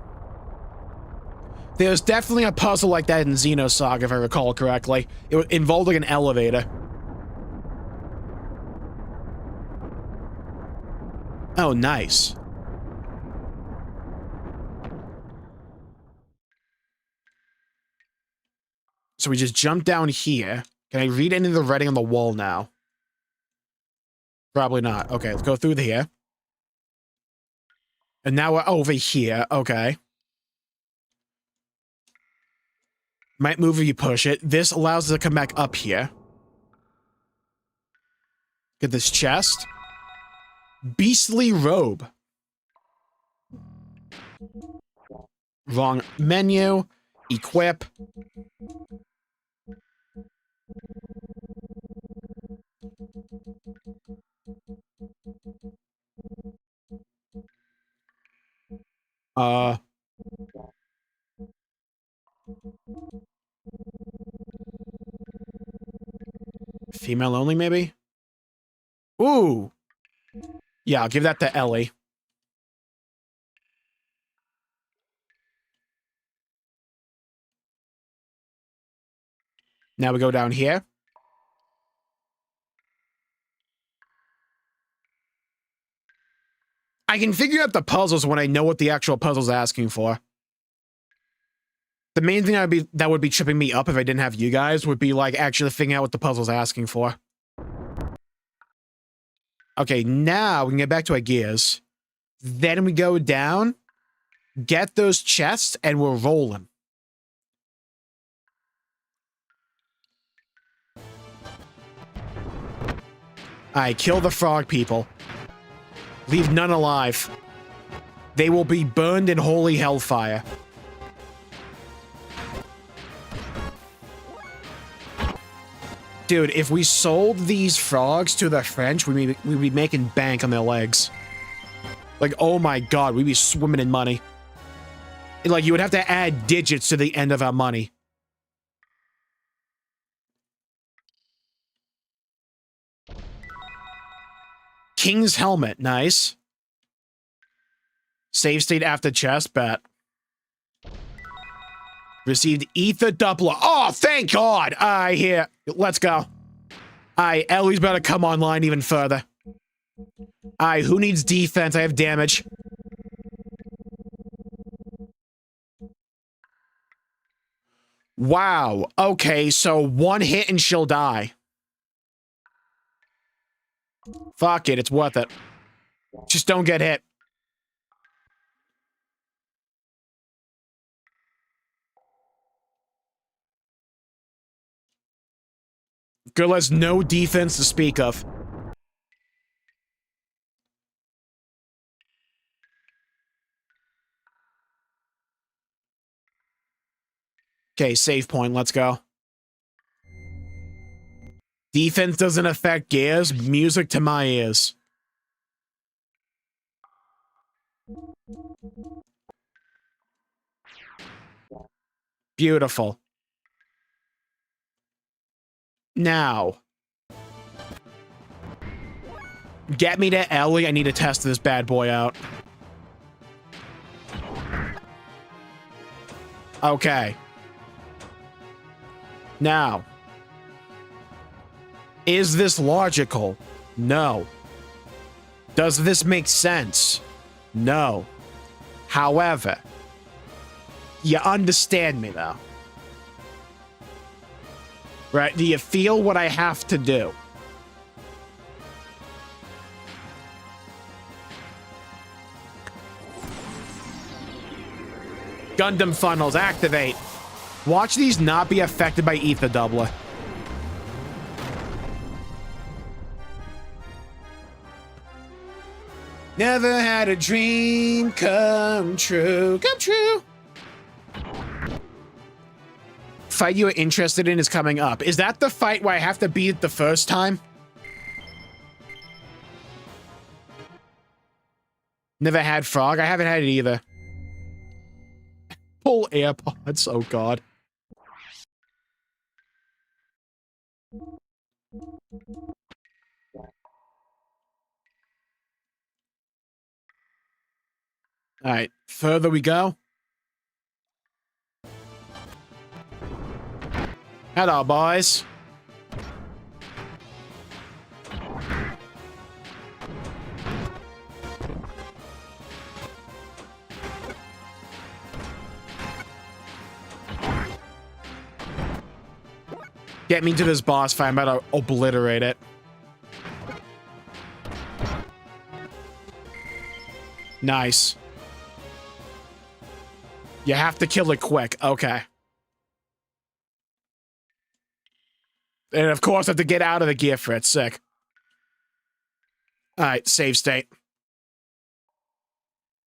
There's definitely a puzzle like that in Xenosaga, if I recall correctly. It involved like an elevator. Oh, nice. So we just jump down here. Can I read any of the writing on the wall now? Probably not. Okay, let's go through here. And now we're over here. Okay. Might move if you push it. This allows us to come back up here. Get this chest. Beastly robe. Wrong menu. Equip. Female only, maybe? Ooh. Yeah, I'll give that to Ellie. Now we go down here. I can figure out the puzzles when I know what the actual puzzle's asking for. The main thing that would be tripping me up if I didn't have you guys would be like actually figuring out what the puzzle's asking for. Okay, now we can get back to our gears. Then we go down, get those chests, and we're rolling. Alright, kill the frog people. Leave none alive. They will be burned in holy hellfire. Dude, if we sold these frogs to the French, we'd be making bank on their legs. Like, oh my god, we'd be swimming in money. Like, you would have to add digits to the end of our money. King's helmet, nice. Save state after chest, bet. Received ether doubler. Oh, thank God! Here. Let's go. Ellie's better come online even further. Who needs defense? I have damage. Wow. Okay, so 1 hit and she'll die. Fuck it, it's worth it. Just don't get hit. Girl has no defense to speak of. Okay, save point, let's go. Defense doesn't affect gears, music to my ears. Beautiful. Now. Get me to Ellie, I need to test this bad boy out. Okay. Now. Is this logical? No. Does this make sense? No. However, you understand me though. Right? Do you feel what I have to do? Gundam funnels, activate. Watch these not be affected by ether doubler. Never had a dream come true. Come true. fight you are interested in is coming up. Is that the fight where I have to beat it the first time? Never had frog. I haven't had it either. Pull AirPods. Oh, God. All right, further we go. Hello, boys. Get me to this boss fight. I'm about to obliterate it. Nice. You have to kill it quick. Okay. And of course, I have to get out of the gear for it. Sick. All right, save state.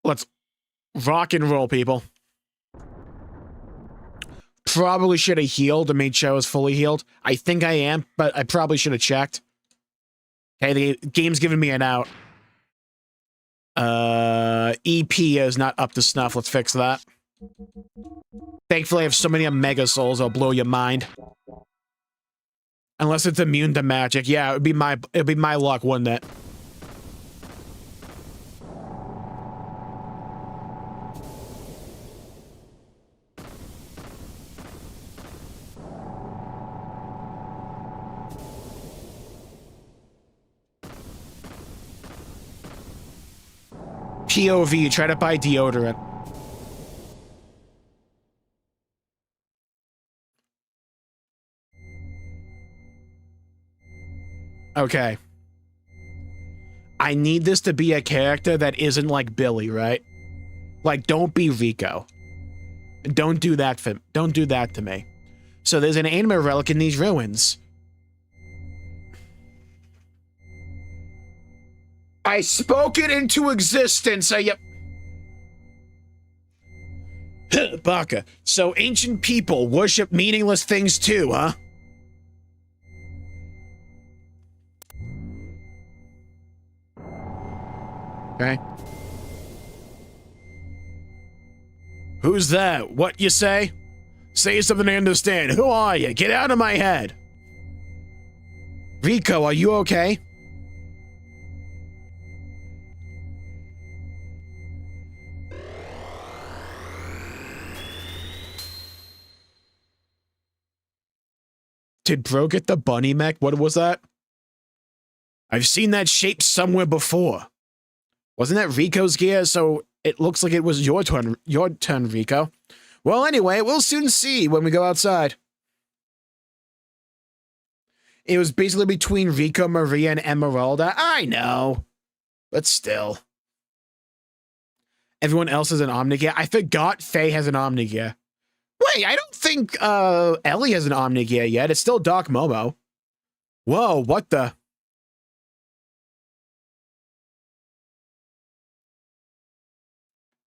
Let's rock and roll, people. Probably should have healed and made sure I was fully healed. I think I am, but I probably should have checked. Okay, the game's giving me an out. EP is not up to snuff. Let's fix that. Thankfully, I have so many Omega Souls, it'll blow your mind. Unless it's immune to magic. Yeah, it'd be my luck, wouldn't it? POV, try to buy deodorant. Okay. I need this to be a character that isn't like Billy, right? Like, don't be Rico. Don't do that to me. So there's an anime relic in these ruins. I spoke it into existence. Baka. So ancient people worship meaningless things too, huh? Okay. Who's that? What you say? Say something I understand. Who are you? Get out of my head. Rico, are you okay? Did Bro get the bunny mech? What was that? I've seen that shape somewhere before. Wasn't that Rico's gear? So it looks like it was your turn, Rico. Well, anyway, we'll soon see when we go outside. It was basically between Rico, Maria, and Emeralda. I know. But still. Everyone else has an Omnigear. I forgot Faye has an Omnigear. Wait, I don't think Ellie has an Omnigear yet. It's still Doc Momo. Whoa, what the...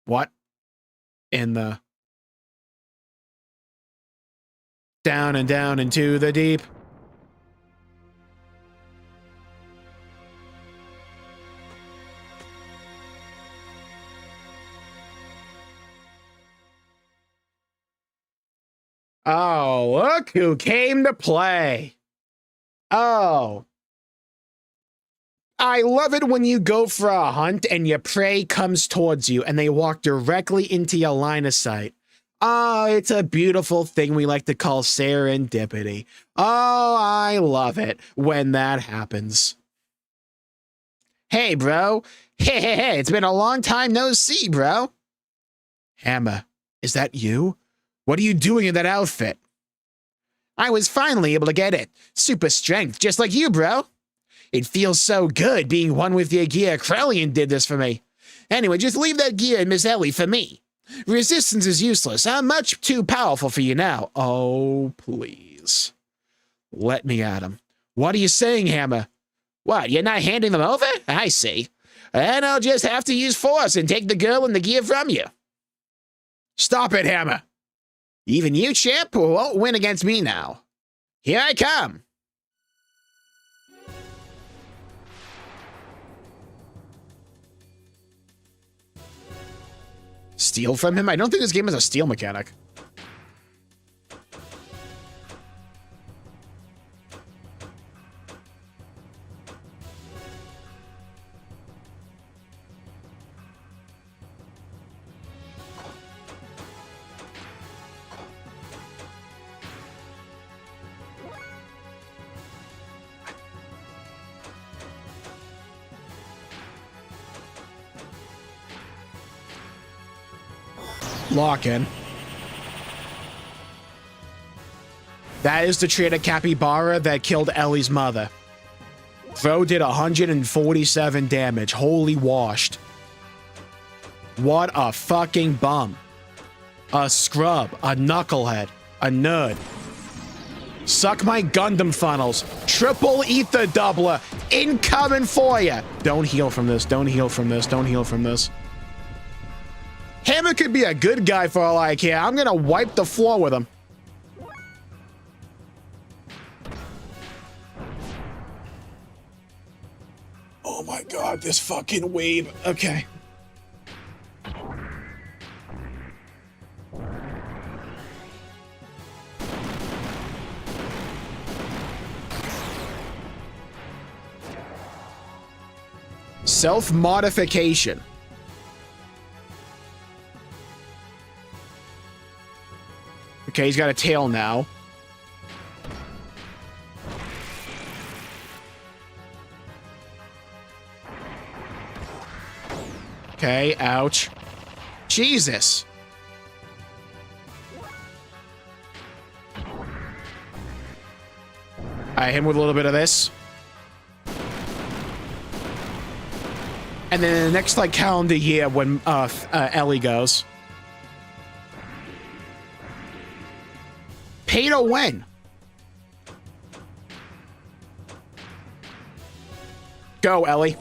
What? In the... Down and down into the deep. Oh, look who came to play. Oh. I love it when you go for a hunt and your prey comes towards you and they walk directly into your line of sight. Oh, it's a beautiful thing we like to call serendipity. Oh, I love it when that happens. Hey, bro. Hey, it's been a long time no see, bro. Hammer, is that you? What are you doing in that outfit? I was finally able to get it. Super strength, just like you, bro. It feels so good being one with your gear. Krellian did this for me. Anyway, just leave that gear and Miss Ellie for me. Resistance is useless. I'm much too powerful for you now. Oh, please. Let me at him. What are you saying, Hammer? What, you're not handing them over? I see. And I'll just have to use force and take the girl and the gear from you. Stop it, Hammer. Even you, Chip, won't win against me now. Here I come. Steal from him? I don't think this game has a steal mechanic. Lock in. That is the trader Capybara that killed Ellie's mother. Throw did 147 damage. Holy washed. What a fucking bum. A scrub. A knucklehead. A nerd. Suck my Gundam funnels. Triple ether doubler. Incoming for ya. Don't heal from this. Don't heal from this. Don't heal from this. Hammer could be a good guy for all I care. I'm gonna wipe the floor with him. Oh my god, this fucking wave. Okay. Self-modification. Okay, he's got a tail now. Okay, ouch. Jesus. I hit him with a little bit of this. And then the next, like, calendar year when Ellie goes. Pay to win. Go, Ellie.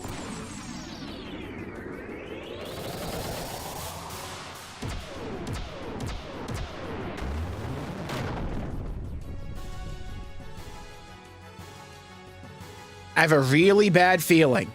I have a really bad feeling.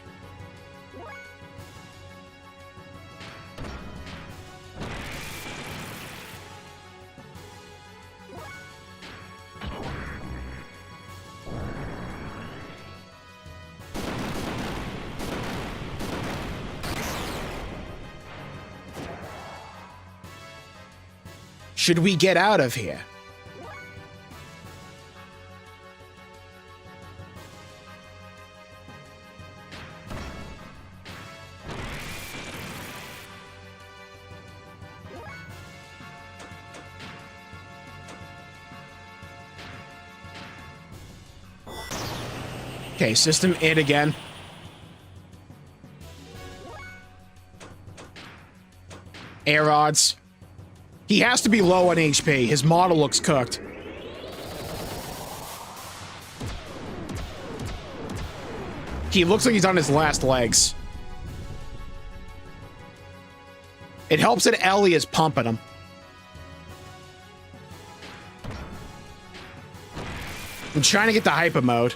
Should we get out of here? Okay, system id again. Air odds. He has to be low on HP. His model looks cooked. He looks like he's on his last legs. It helps that Ellie is pumping him. I'm trying to get the hyper mode.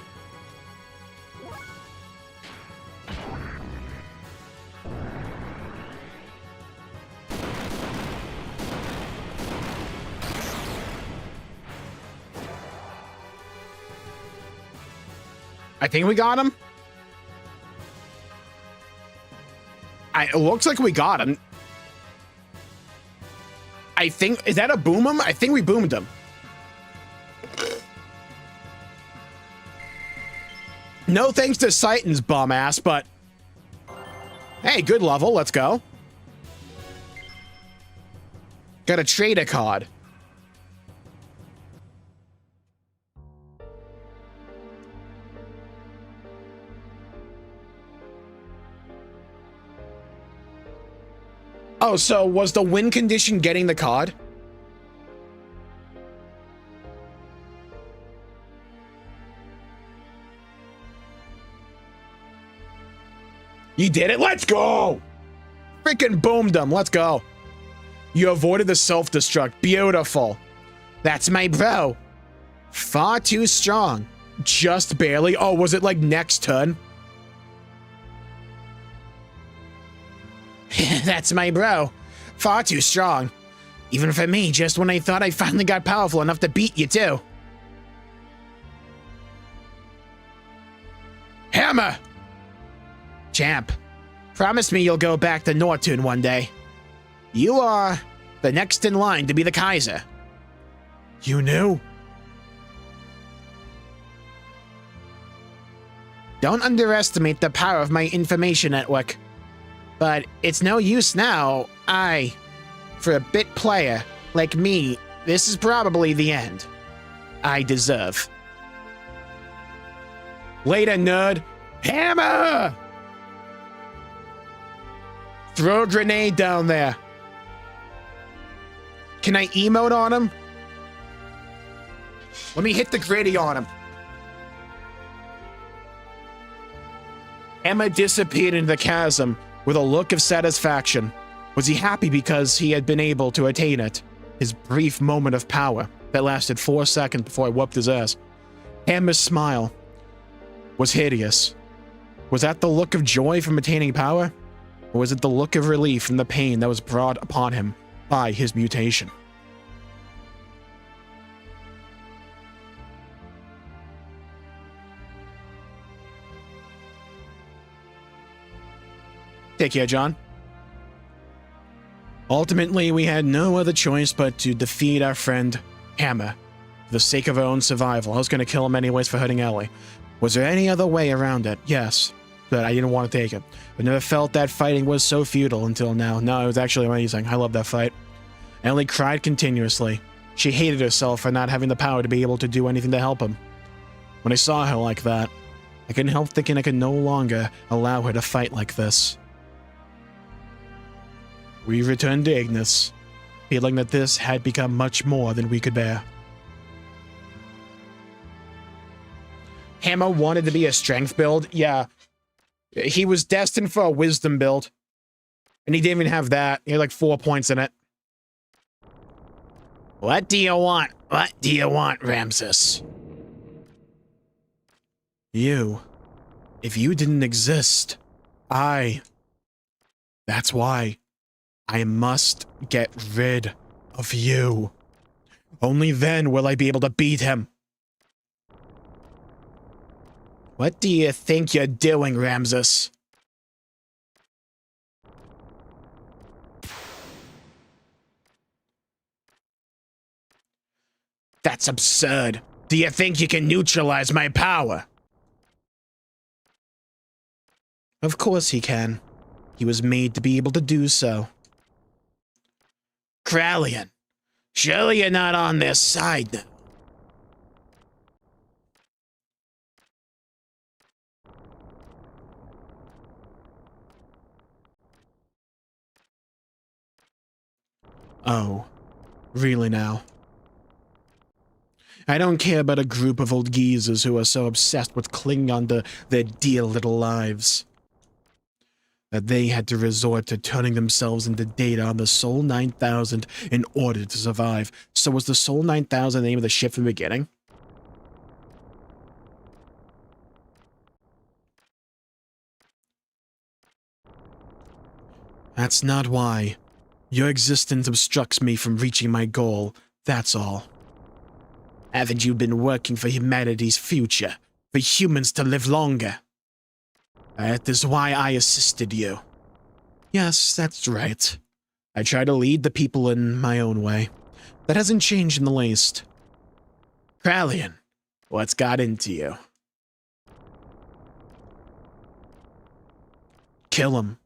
I think we got him. It looks like we got him. I think, is that a boom him? I think we boomed him. No thanks to Satan's bum ass, but hey, good level. Let's go. Got a trader card. Oh, so was the win condition getting the card? You did it. Let's go. Freaking boomed them. Let's go. You avoided the self-destruct. Beautiful. That's my bro. Far too strong. Just barely. Oh, was it like next turn? That's my bro. Far too strong. Even for me, just when I thought I finally got powerful enough to beat you too. Hammer! Champ, promise me you'll go back to Nortune one day. You are the next in line to be the Kaiser. You knew? Don't underestimate the power of my information network. But it's no use now. For a bit player like me, this is probably the end I deserve. Later, nerd. Hammer! Throw a grenade down there. Can I emote on him? Let me hit the gritty on him. Emma disappeared into the chasm with a look of satisfaction. Was he happy because he had been able to attain it? His brief moment of power that lasted 4 seconds before I whooped his ass. Emma's smile was hideous. Was that the look of joy from attaining power? Or was it the look of relief from the pain that was brought upon him by his mutation? Take care, John. Ultimately, we had no other choice but to defeat our friend Hammer for the sake of our own survival. I was going to kill him anyways for hurting Ellie. Was there any other way around it? Yes, but I didn't want to take it. I never felt that fighting was so futile until now. No, it was actually amazing. I love that fight. Ellie cried continuously. She hated herself for not having the power to be able to do anything to help him. When I saw her like that, I couldn't help thinking I could no longer allow her to fight like this. We returned to Ignis, feeling that this had become much more than we could bear. Hammer wanted to be a strength build? Yeah. He was destined for a wisdom build. And he didn't even have that. He had like 4 points in it. What do you want? What do you want, Ramses? You. If you didn't exist, That's why. I must get rid of you. Only then will I be able to beat him. What do you think you're doing, Ramses? That's absurd. Do you think you can neutralize my power? Of course he can. He was made to be able to do so. Krallian, surely you're not on their side now. Oh, really now? I don't care about a group of old geezers who are so obsessed with clinging on to their dear little lives that they had to resort to turning themselves into data on the Sol 9000 in order to survive. So was the Sol 9000 the name of the ship from the beginning? That's not why. Your existence obstructs me from reaching my goal, that's all. Haven't you been working for humanity's future? For humans to live longer? That is why I assisted you. Yes, that's right. I try to lead the people in my own way. That hasn't changed in the least. Krallian, what's got into you? Kill him,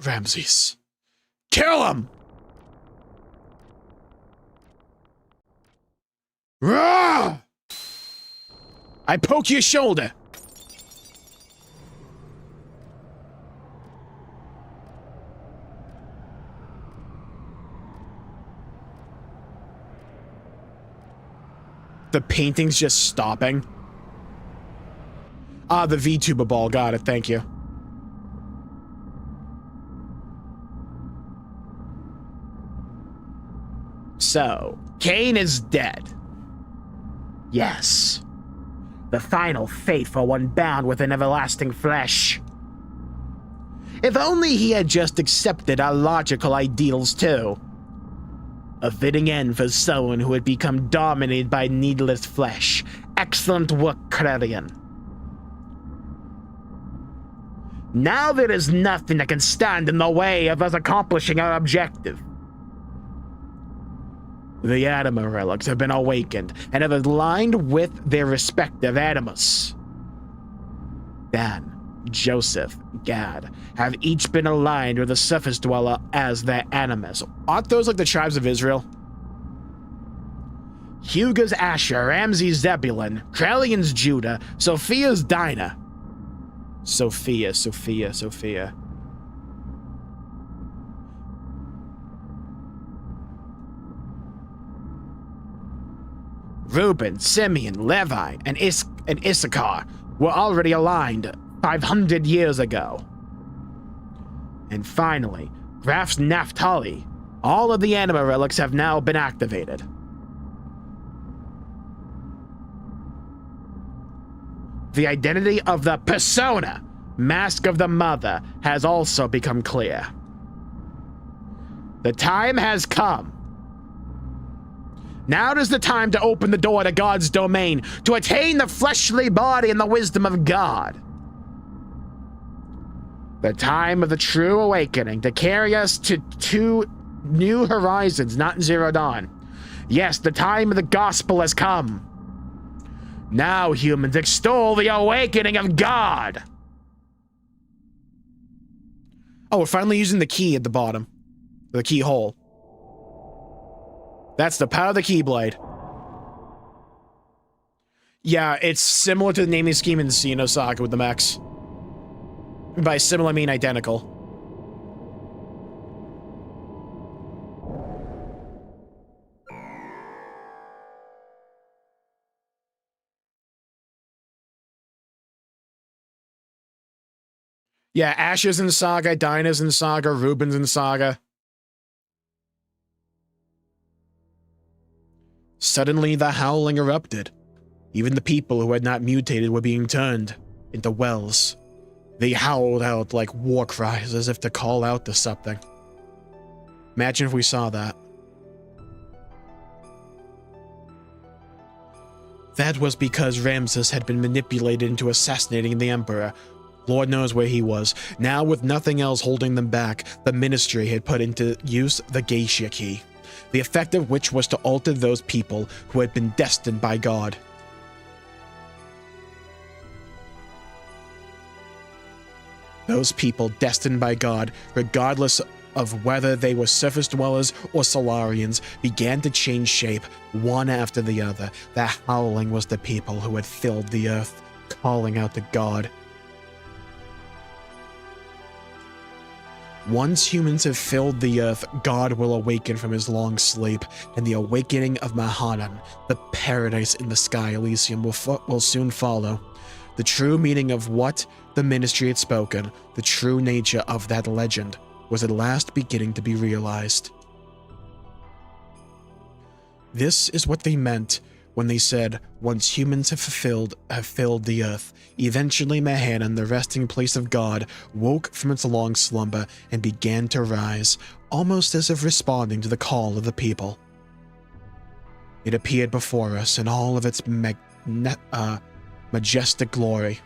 Ramses. Kill him! Rah! I poke your shoulder. The painting's just stopping. Ah, the VTuber ball. Got it. Thank you. So, Cain is dead. Yes. The final fate for one bound with an everlasting flesh. If only he had just accepted our logical ideals too. A fitting end for someone who had become dominated by needless flesh. Excellent work, Crelian. Now there is nothing that can stand in the way of us accomplishing our objective. The anima relics have been awakened and have aligned with their respective animus. Dan, Joseph, Gad have each been aligned with the surface dweller as their animus. Aren't those like the tribes of Israel? Huga's Asher, Ramses Zebulun, Krelian's Judah, Sophia's Dinah. Sophia. Reuben, Simeon, Levi, and Issachar were already aligned 500 years ago. And finally, Graph's Naphtali. All of the anima relics have now been activated. The identity of the persona, Mask of the Mother, has also become clear. The time has come. Now is the time to open the door to God's domain, to attain the fleshly body and the wisdom of God. The time of the true awakening to carry us to new horizons, not Zero Dawn. Yes, the time of the gospel has come. Now humans extol the awakening of God. Oh, we're finally using the key at the bottom. The keyhole. That's the power of the Keyblade. Yeah, it's similar to the naming scheme in Xenosaga with the mechs. By similar, I mean identical. Yeah, Asher's in Saga, Dinah's in Saga, Reuben's in Saga. Suddenly, the howling erupted. Even the people who had not mutated were being turned into wells. They howled out like war cries as if to call out to something. Imagine if we saw that. That was because Ramses had been manipulated into assassinating the Emperor. Lord knows where he was. Now, with nothing else holding them back, the ministry had put into use the Geisha Key, the effect of which was to alter those people who had been destined by God. Those people destined by God, regardless of whether they were surface dwellers or Solarians, began to change shape, one after the other. The howling was the people who had filled the earth, calling out to God. Once humans have filled the earth, God will awaken from his long sleep, and the awakening of Mahanan, the paradise in the sky Elysium, will soon follow. The true meaning of what the ministry had spoken, the true nature of that legend, was at last beginning to be realized. This is what they meant when they said, once humans have filled the earth. Eventually Mahanan, the resting place of God, woke from its long slumber and began to rise, almost as if responding to the call of the people. It appeared before us in all of its majestic glory.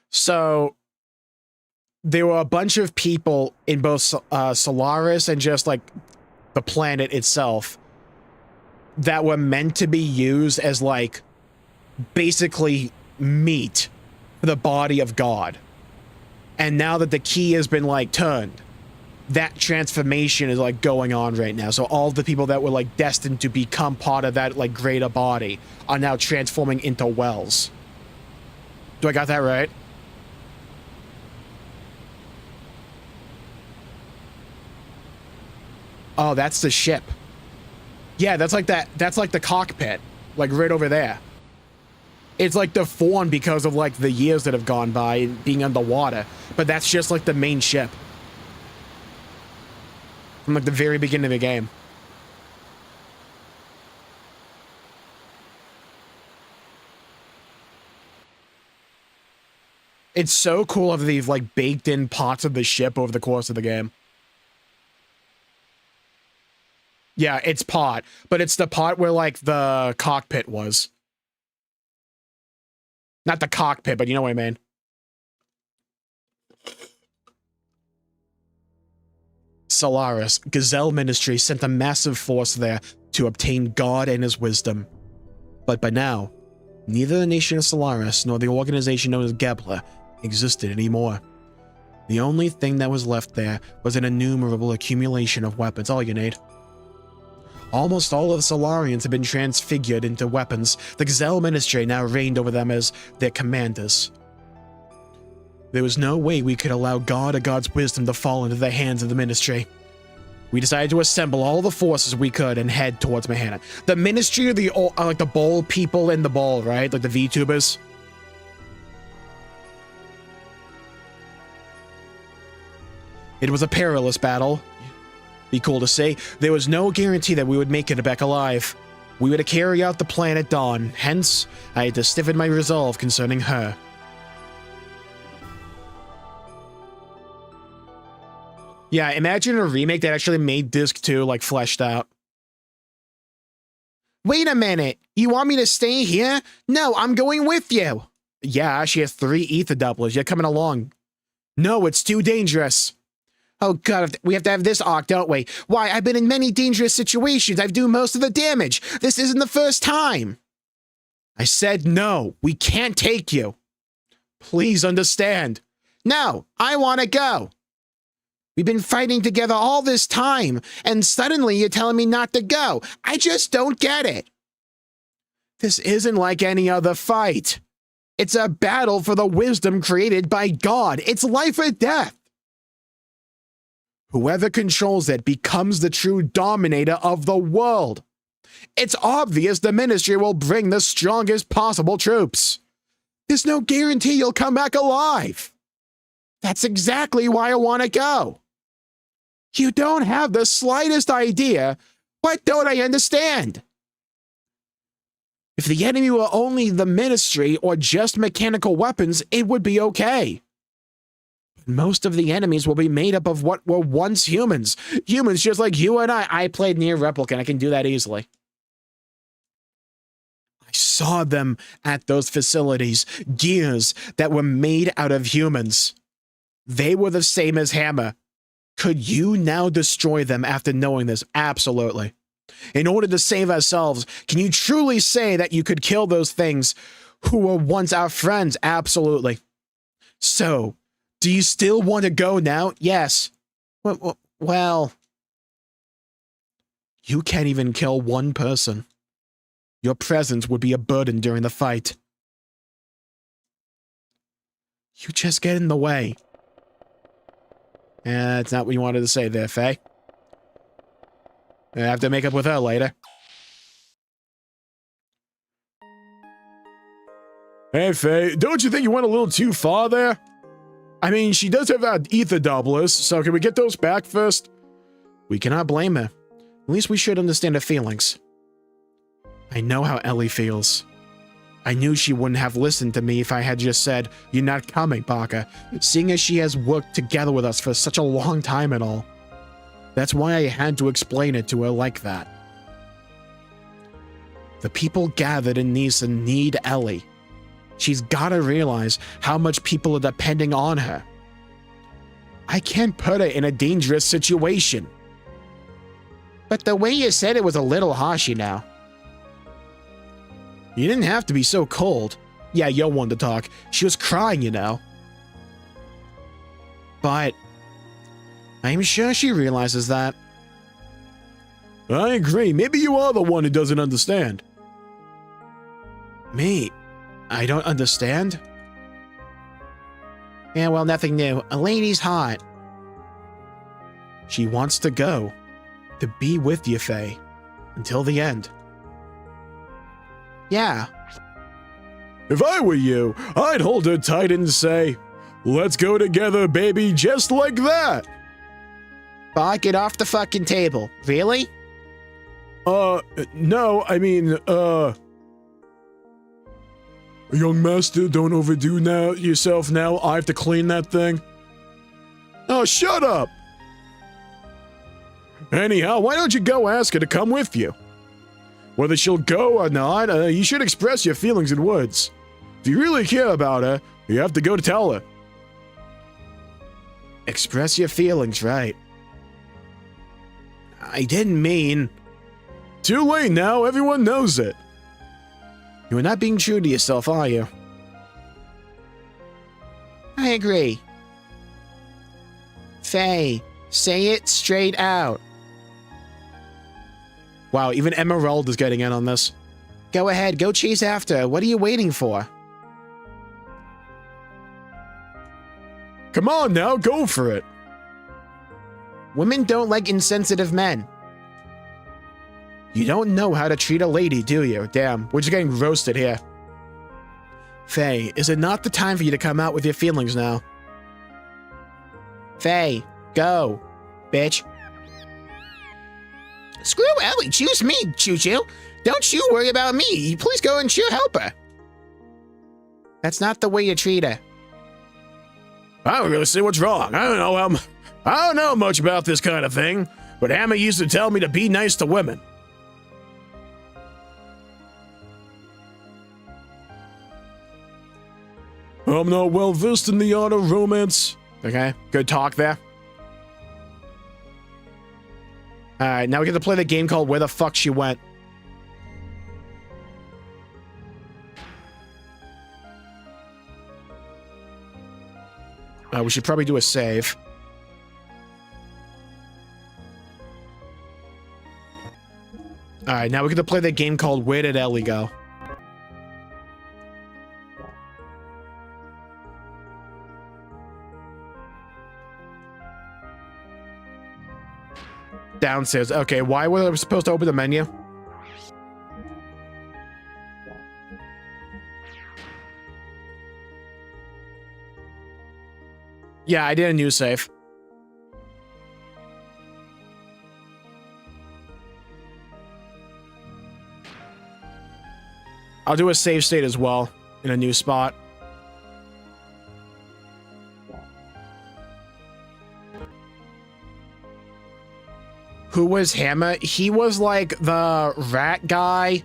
So there were a bunch of people in both Solaris and just like the planet itself that were meant to be used as like basically meat for the body of God. And now that the key has been like turned, that transformation is like going on right now. So all the people that were like destined to become part of that like greater body are now transforming into wells. Do I got that right? Oh, that's the ship. Yeah, that's like that. That's like the cockpit, like right over there. It's like deformed because of like the years that have gone by being underwater, but that's just like the main ship from like the very beginning of the game. It's so cool of these like baked in parts of the ship over the course of the game. Yeah, it's part, but it's the part where like the cockpit was. Not the cockpit, but you know what I mean. Solaris, Gazelle Ministry sent a massive force there to obtain God and his wisdom. But by now, neither the nation of Solaris nor the organization known as Gebler existed anymore. The only thing that was left there was an innumerable accumulation of weapons, all you need. Almost all of the Solarians had been transfigured into weapons. The Gazelle Ministry now reigned over them as their commanders. There was no way we could allow God or God's wisdom to fall into the hands of the Ministry. We decided to assemble all the forces we could and head towards Mahana. The Ministry are like the bowl people in the bowl, right? Like the VTubers. It was a perilous battle. Be cool to say. There was no guarantee that we would make it back alive. We were to carry out the plan at dawn. Hence, I had to stiffen my resolve concerning her. Yeah, imagine a remake that actually made Disc 2, like, fleshed out. Wait a minute! You want me to stay here? No, I'm going with you! Yeah, she has 3 ether doublers. You're coming along. No, it's too dangerous. Oh god, we have to have this arc, don't we? Why, I've been in many dangerous situations. I've done most of the damage. This isn't the first time. I said no. We can't take you. Please understand. No, I want to go. We've been fighting together all this time, and suddenly you're telling me not to go. I just don't get it. This isn't like any other fight. It's a battle for the wisdom created by God. It's life or death. Whoever controls it becomes the true dominator of the world. It's obvious the Ministry will bring the strongest possible troops. There's no guarantee you'll come back alive. That's exactly why I want to go. You don't have the slightest idea. What don't I understand? If the enemy were only the Ministry or just mechanical weapons, it would be okay. Most of the enemies will be made up of what were once humans. Humans just like you and I. I played Nier Replicant. I can do that easily. I saw them at those facilities. Gears that were made out of humans. They were the same as Hammer. Could you now destroy them after knowing this? Absolutely. In order to save ourselves, can you truly say that you could kill those things who were once our friends? Absolutely. So, do you still want to go now? Yes. Well, you can't even kill one person. Your presence would be a burden during the fight. You just get in the way. That's not what you wanted to say there, Faye. I have to make up with her later. Hey, Faye, don't you think you went a little too far there? I mean, she does have that ether doublers, so can we get those back first? We cannot blame her. At least we should understand her feelings. I know how Ellie feels. I knew she wouldn't have listened to me if I had just said, "You're not coming, Parker," seeing as she has worked together with us for such a long time and all. That's why I had to explain it to her like that. The people gathered in Nisa need Ellie. She's gotta realize how much people are depending on her. I can't put her in a dangerous situation. But the way you said it was a little harsh, you know. You didn't have to be so cold. Yeah, Yo wanted to talk. She was crying, you know. But I'm sure she realizes that. I agree. Maybe you are the one who doesn't understand. Me? I don't understand? Yeah, well, nothing new. A lady's hot. She wants to go. to be with you, Faye. Until the end. Yeah. If I were you, I'd hold her tight and say, let's go together, baby, just like that. Bah, get off the fucking table. Really? No, I mean, young master, don't overdo yourself now. I have to clean that thing. Oh, shut up. Anyhow, why don't you go ask her to come with you? Whether she'll go or not, you should express your feelings in words. If you really care about her, you have to go to tell her. Express your feelings, right? I didn't mean... Too late now, everyone knows it. You are not being true to yourself, are you? I agree. Faye, say it straight out. Wow, even Emerald is getting in on this. Go ahead, go chase after her. What are you waiting for? Come on now, go for it. Women don't like insensitive men. You don't know how to treat a lady, do you? Damn, we're just getting roasted here. Faye, is it not the time for you to come out with your feelings now? Faye, go, bitch. Screw Ellie, choose me, Choo-Choo. Don't you worry about me. Please go and help her. That's not the way you treat her. I don't really see what's wrong. I don't know much about this kind of thing, but Hammer used to tell me to be nice to women. I'm not well versed in the art of romance. Okay, good talk there. Alright, now we get to play the game called Where the Fuck She Went. We should probably do a save. Alright, now we get to play the game called Where Did Ellie Go? Downstairs. Okay, why was I supposed to open the menu? Yeah, I did a new save. I'll do a save state as well in a new spot. Who was Hammer? He was like the rat guy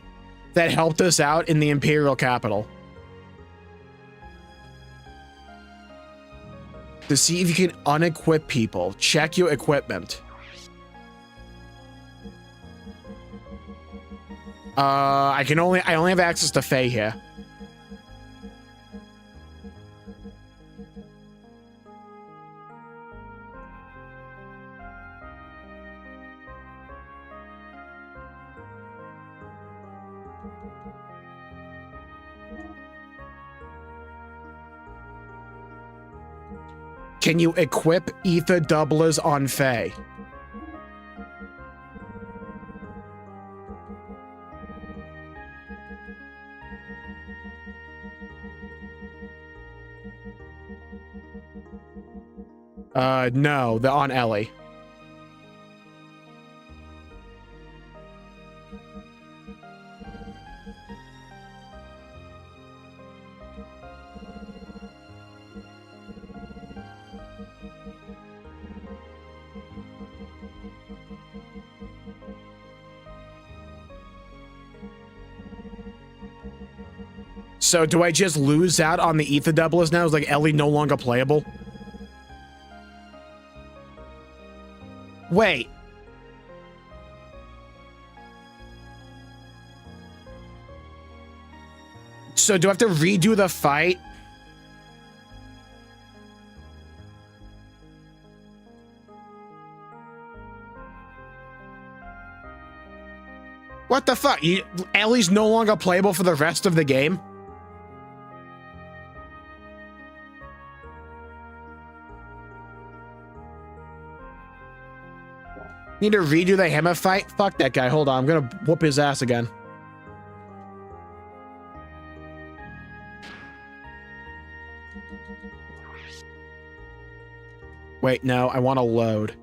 that helped us out in the Imperial capital. To see if you can unequip people, check your equipment. I only have access to Faye here. Can you equip ether doublers on Faye? No, they're on Ellie. So do I just lose out on the ether doublers now? Is like Ellie no longer playable? Wait. So do I have to redo the fight? What the fuck? Ellie's no longer playable for the rest of the game? Need to redo the hammer fight? Fuck that guy. Hold on. I'm gonna whoop his ass again. Wait, no. I want to load.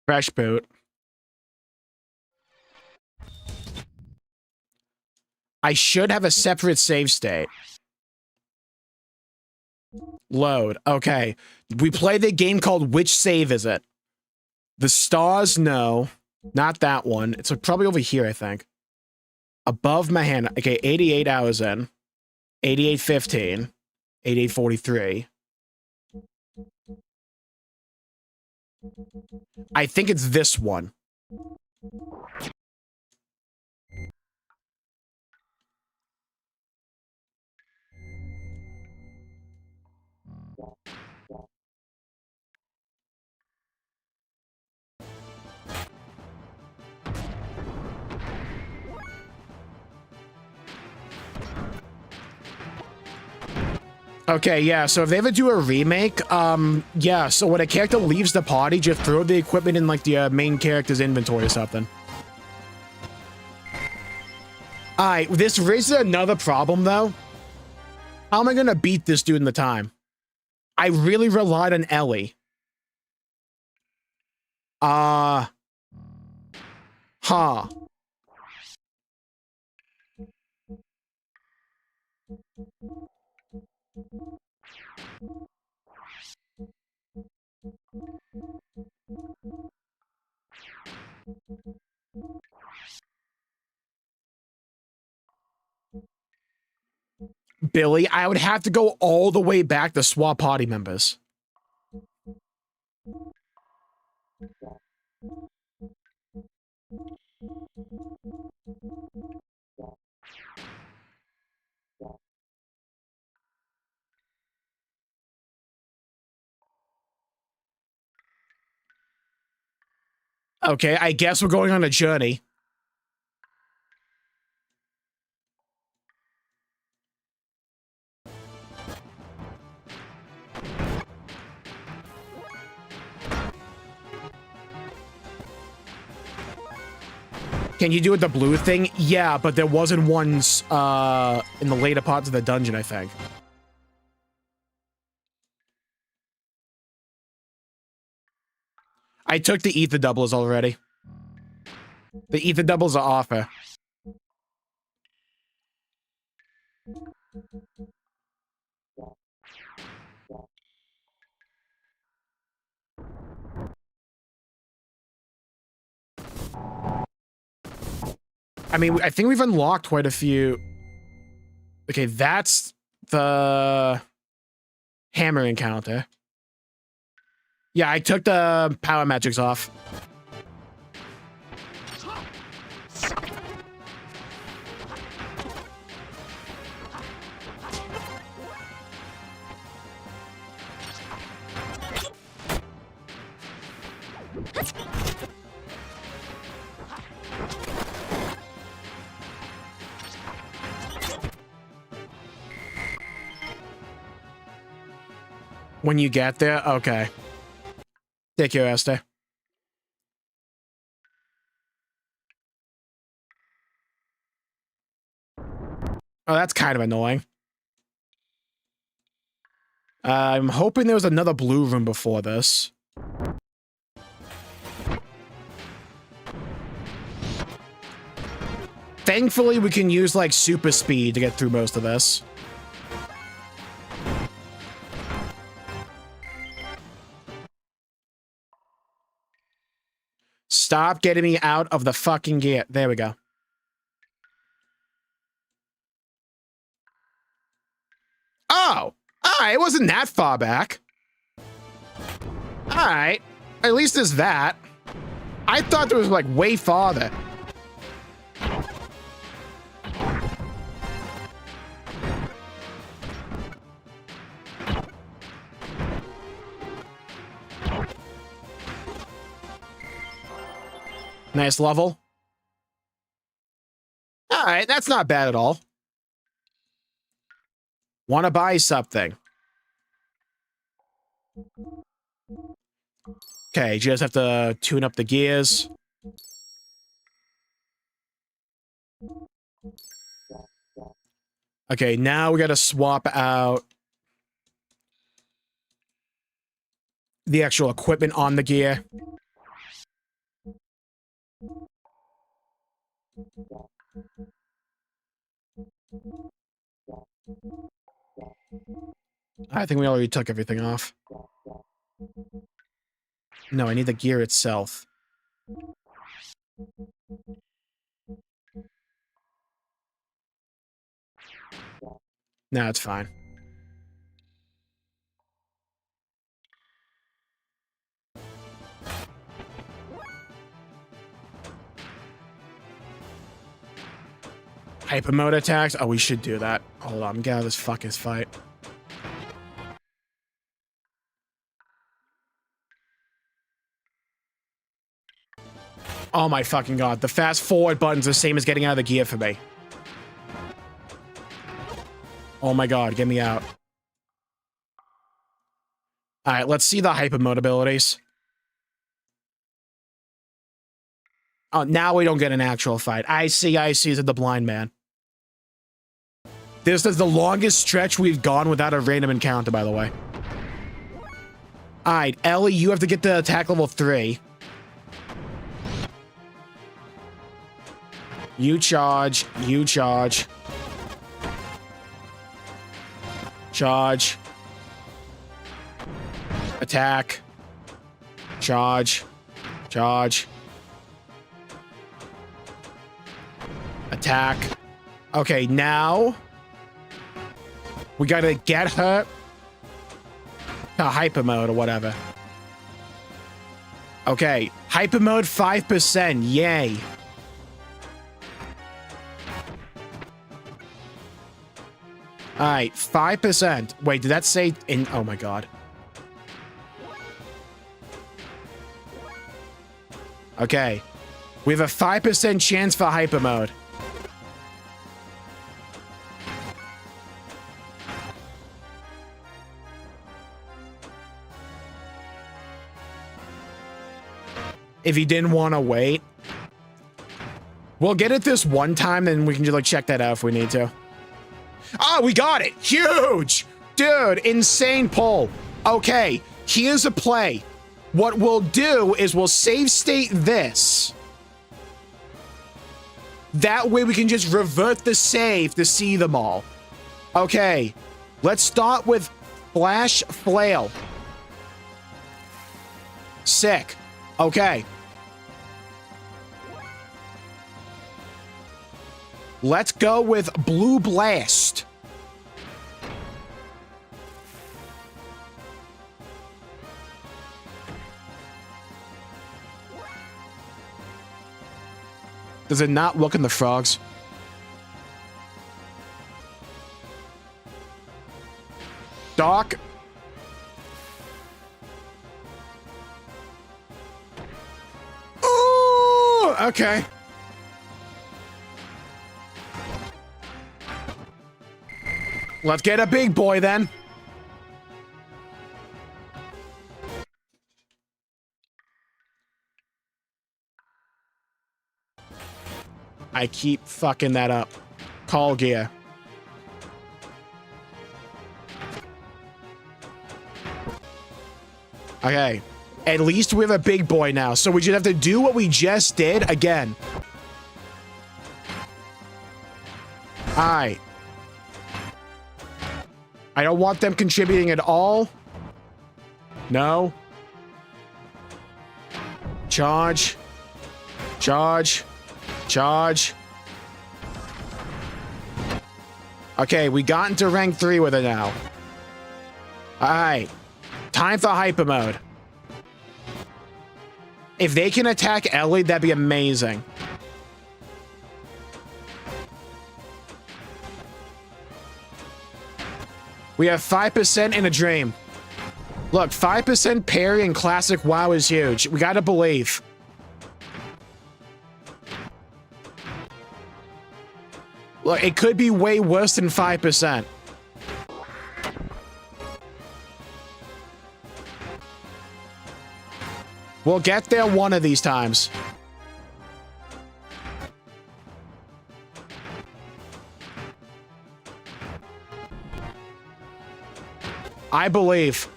Fresh boot. I should have a separate save state. Load. Okay. We play the game called Which Save Is It? The stars? No. Not that one. It's probably over here, I think. Above my hand. Okay, 88 hours in. 88:15. 88:43. I think it's this one. Okay, yeah, so if they ever do a remake, yeah, so when a character leaves the party, just throw the equipment in, like, the main character's inventory or something. Alright, this raises another problem, though. How am I gonna beat this dude in the time? I really relied on Ellie. Huh. Billy, I would have to go all the way back to swap party members. Okay, I guess we're going on a journey. Can you do it the blue thing? Yeah, but there wasn't one in the later parts of the dungeon, I think. I took the ether doubles already. The ether doubles are offer. I mean, I think we've unlocked quite a few. Okay, that's the hammer encounter. Yeah, I took the power magics off. When you get there? Okay. Take care, Esther. Oh, that's kind of annoying. I'm hoping there was another blue room before this. Thankfully, we can use, like, super speed to get through most of this. Stop getting me out of the fucking gear. There we go. Oh! Alright, it wasn't that far back. Alright. At least there's that. I thought there was, like, way farther. Nice level. Alright, that's not bad at all. Want to buy something. Okay, just have to tune up the gears. Okay, now we gotta swap out the actual equipment on the gear. I think we already took everything off. No, I need the gear itself. No, it's fine. Hyper mode attacks? Oh, we should do that. Hold on, get out of this fucking fight. Oh my fucking god, the fast forward button's the same as getting out of the gear for me. Oh my god, get me out. Alright, let's see the hyper mode abilities. Oh, now we don't get an actual fight. I see, said the blind man. This is the longest stretch we've gone without a random encounter, by the way. Alright, Ellie, you have to get to attack level 3. You charge. You charge. Charge. Attack. Charge. Charge. Attack. Okay, now we gotta get her to hyper mode or whatever. Okay, hyper mode 5%. Yay. Alright, 5%. Wait, did that say in? Oh my god. Okay. We have a 5% chance for hyper mode. If you didn't want to wait. We'll get it this one time, then we can just like check that out if we need to. Oh, we got it! Huge! Dude, insane pull. Okay, here's a play. What we'll do is we'll save state this. That way we can just revert the save to see them all. Okay, let's start with Flash Flail. Sick. Okay. Let's go with Blue Blast. Does it not look in the frogs? Doc. Ooh, okay. Let's get a big boy then. I keep fucking that up. Call gear. Okay. At least we have a big boy now, so we just have to do what we just did again. Alright. I don't want them contributing at all. No. Charge. Charge. Charge. Okay, we got into rank 3 with it now. Alright. Time for hyper mode. If they can attack Ellie, that'd be amazing. We have 5% in a dream. Look, 5% parry in classic WoW is huge. We gotta believe. Look, it could be way worse than 5%. We'll get there one of these times. I believe.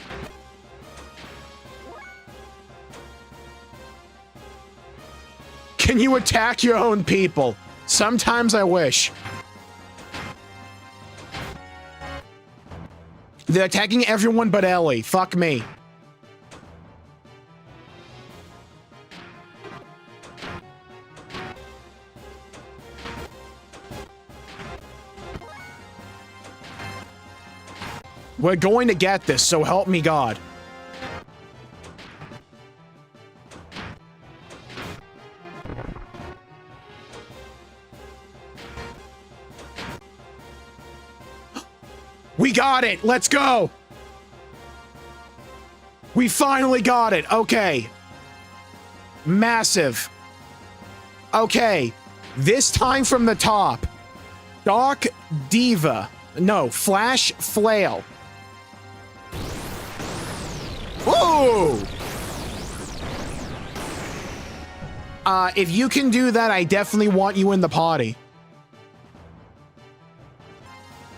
Can you attack your own people? Sometimes I wish. They're attacking everyone but Ellie. Fuck me. We're going to get this, so help me God. We got it! Let's go! We finally got it! Okay. Massive. Okay. This time from the top. Dark Diva. No, Flash Flail. Whoa! If you can do that, I definitely want you in the party.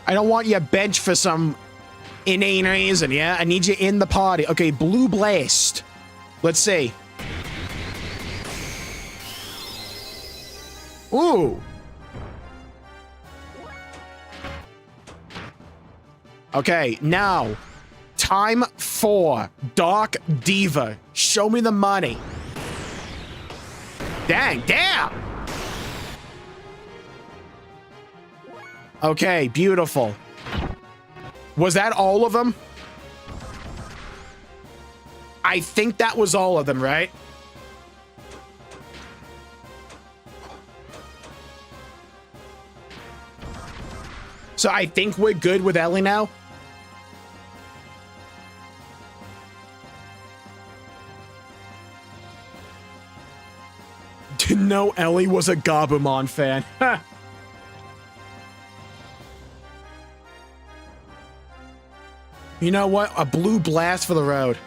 I don't want you bench for some inane reason, yeah? I need you in the party. Okay, Blue Blast. Let's see. Ooh. Okay, now. Time for Dark Diva. Show me the money. Dang, damn! Okay, beautiful. Was that all of them? I think that was all of them, right? So I think we're good with Ellie now. Didn't know Ellie was a Gabumon fan. You know what? A blue blast for the road.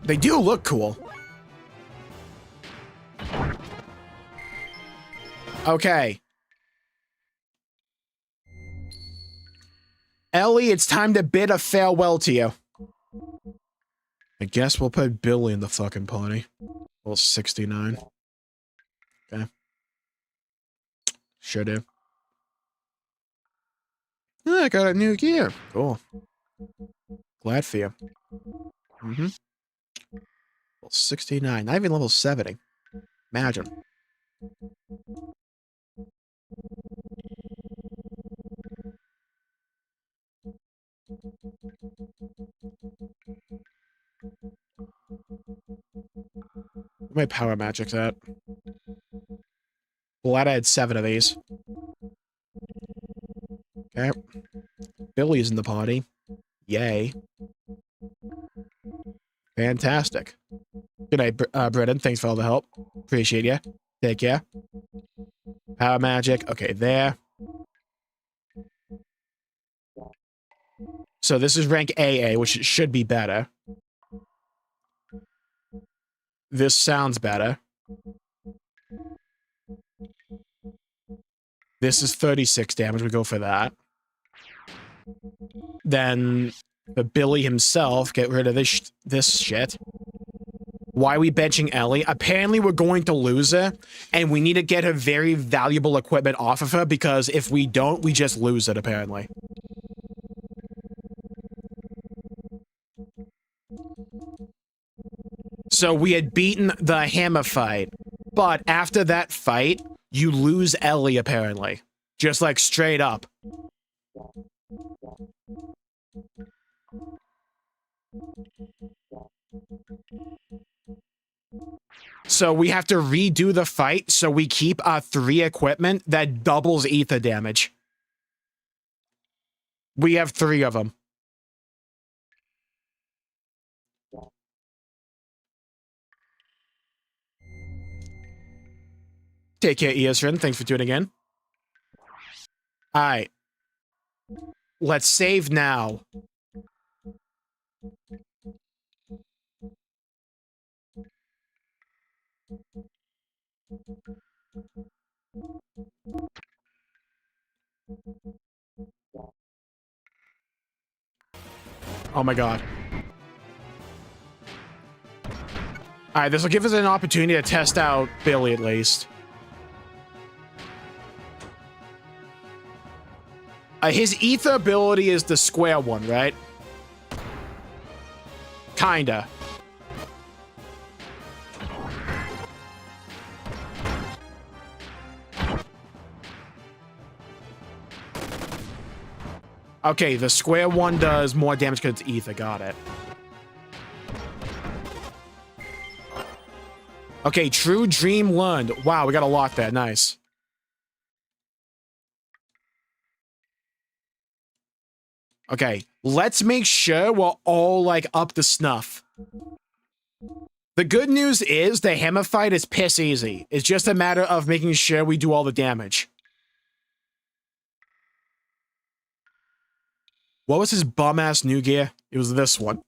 They do look cool. Okay. Ellie, it's time to bid a farewell to you. I guess we'll put Billy in the fucking party. Well, 69. Okay. Sure do. Oh, I got a new gear. Cool. Glad for you. Mm-hmm. Well, 69. Not even level 70. Imagine. Where my power magic's at? Glad I had 7 of these. Okay. Billy's in the party. Yay. Fantastic. Good night, Brennan. Thanks for all the help. Appreciate ya. Take care. Power magic. Okay, there. So this is rank AA, which should be better. This sounds better. This is 36 damage. We go for that. Then the Billy himself, get rid of this shit. Why are we benching Ellie? Apparently we're going to lose her, and we need to get her very valuable equipment off of her, because if we don't, we just lose it, apparently. So we had beaten the hammer fight, but after that fight, you lose Ellie apparently. Just like straight up. So we have to redo the fight so we keep our 3 equipment that doubles ether damage. We have 3 of them. Take care, Eosrin. Thanks for tuning in. Alright. Let's save now. Oh my god. Alright, this will give us an opportunity to test out Billy at least. His ether ability is the square one, right? Kinda. Okay, the square one does more damage because it's ether. Got it. Okay, True Dream learned. Wow, we got a lot there. Nice. Okay, let's make sure we're all, like, up to snuff. The good news is the hammer fight is piss easy. It's just a matter of making sure we do all the damage. What was his bum-ass new gear? It was this one.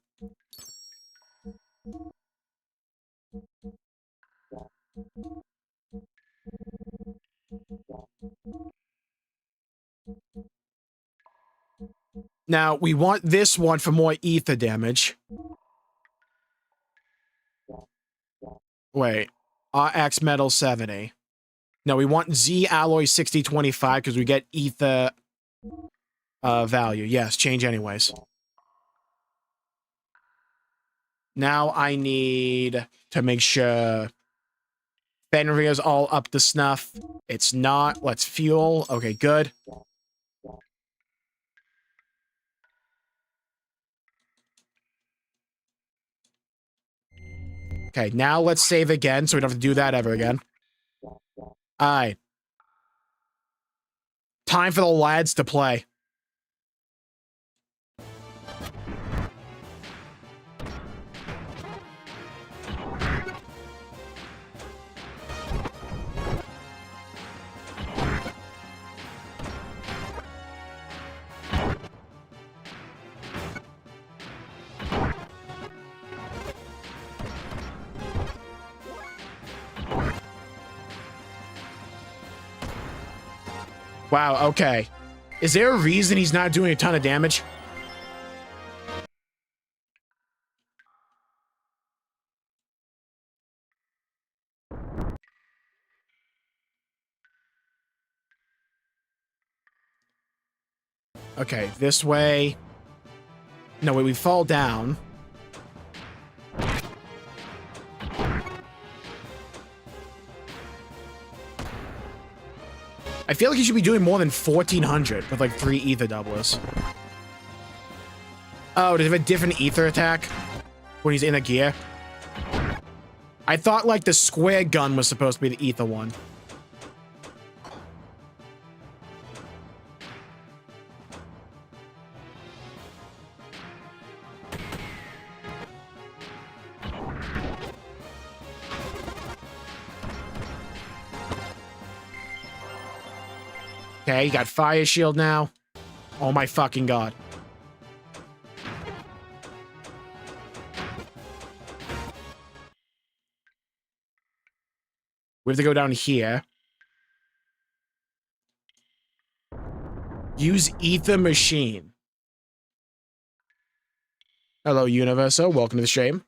Now, we want this one for more ether damage. Wait. RX Metal 70. No, we want Z Alloy 6025 because we get ether value. Yes, change anyways. Now I need to make sure Fenrir's all up to snuff. It's not. Let's fuel. Okay, good. Okay, now let's save again so we don't have to do that ever again. Alright. Time for the lads to play. Wow, okay. Is there a reason he's not doing a ton of damage? Okay, this way. No, wait, we fall down. I feel like he should be doing more than 1,400 with like 3 ether doublers. Oh, does he have a different ether attack when he's in a gear? I thought like the square gun was supposed to be the ether one. Okay, you got fire shield now. Oh my fucking god. We have to go down here. Use ether machine. Hello, Universo. Welcome to the stream.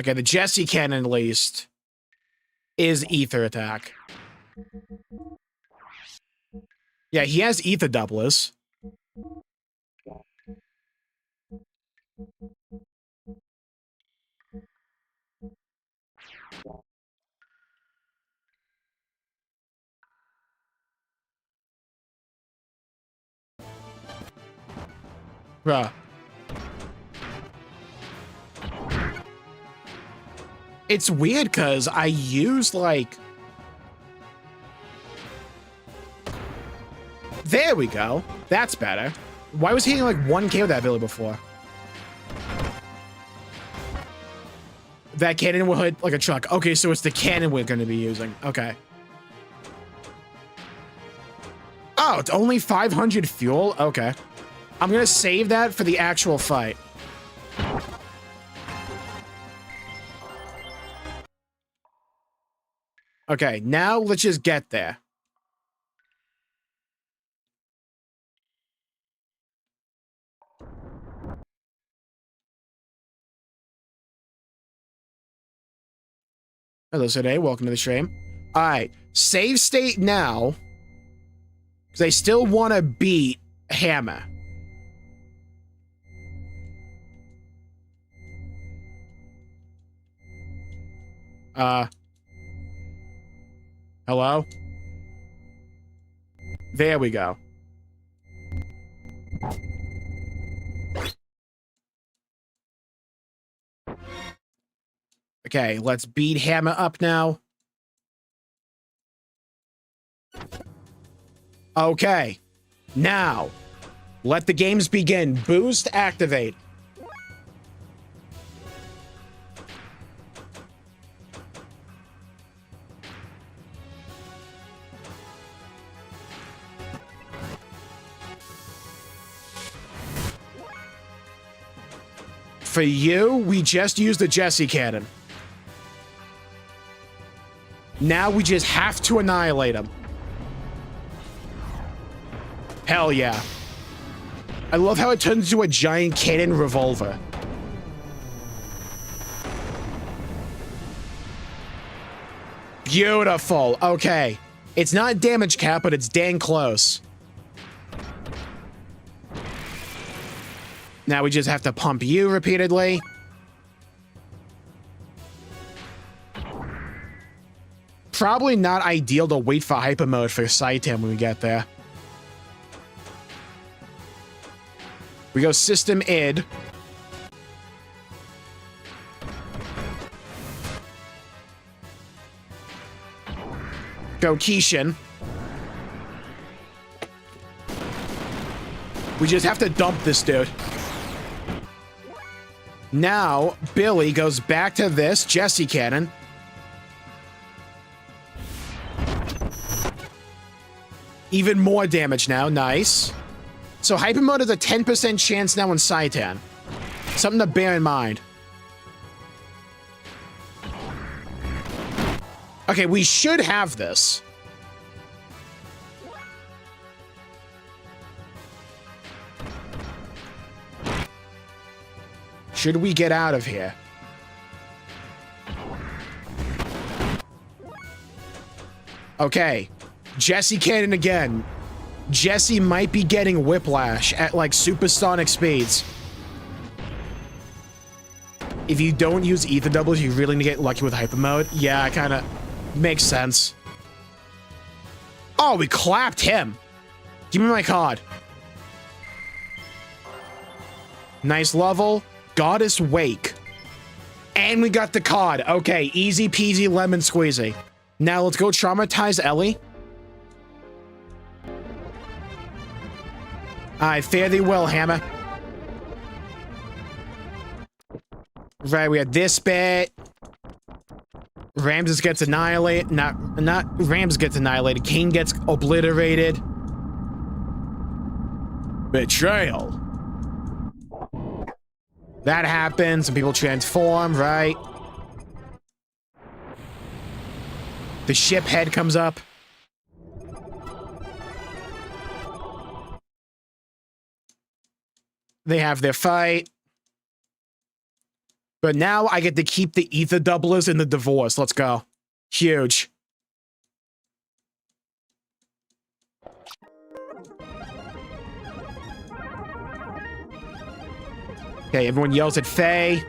Okay, the Jesse cannon, at least, is ether attack. Yeah, he has ether doublers. Bruh. It's weird because I used, like... There we go. That's better. Why was he hitting, like, 1k with that ability before? That cannon will hit like a truck. Okay, so it's the cannon we're going to be using. Okay. Oh, it's only 500 fuel? Okay. I'm going to save that for the actual fight. Okay, now let's just get there. Hello, today. Welcome to the stream. All right, save state now. Because I still want to beat Hammer. Hello? There we go. Okay, let's beat Hammer up now. Okay. Now, let the games begin. Boost, activate. For you, we just used the Jesse cannon. Now we just have to annihilate him. Hell yeah. I love how it turns into a giant cannon revolver. Beautiful. Okay. It's not damage cap, but it's dang close. Now we just have to pump you repeatedly. Probably not ideal to wait for hyper mode for Saitan when we get there. We go system id. Go Kishin. We just have to dump this dude. Now, Billy goes back to this Jesse cannon. Even more damage now. Nice. So hyper mode is a 10% chance now on Saitan. Something to bear in mind. Okay, we should have this. Should we get out of here? Okay. Jesse cannon again. Jesse might be getting whiplash at like supersonic speeds. If you don't use ether doubles, you really need to get lucky with hyper mode. Yeah, it kind of makes sense. Oh, we clapped him. Give me my card. Nice level. Goddess Wake. And we got the card. Okay, easy peasy lemon squeezy. Now let's go traumatize Ellie. Alright, fare thee well, Hammer. Right, we had this bit. Ramses gets annihilated. Not Rams gets annihilated. King gets obliterated. Betrayal. That happens. Some people transform, right? The ship head comes up. They have their fight. But now I get to keep the ether doublers in the divorce. Let's go. Huge. Okay, everyone yells at Faye.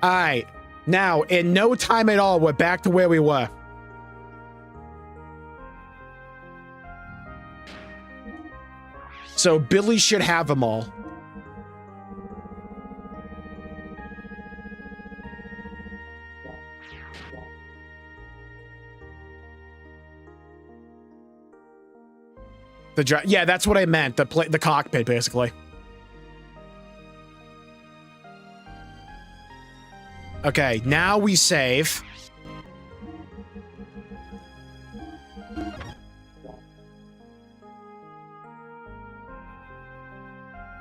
Alright. Now, in no time at all, we're back to where we were. So Billy should have them all. Yeah, that's what I meant. The cockpit, basically. Okay, now we save.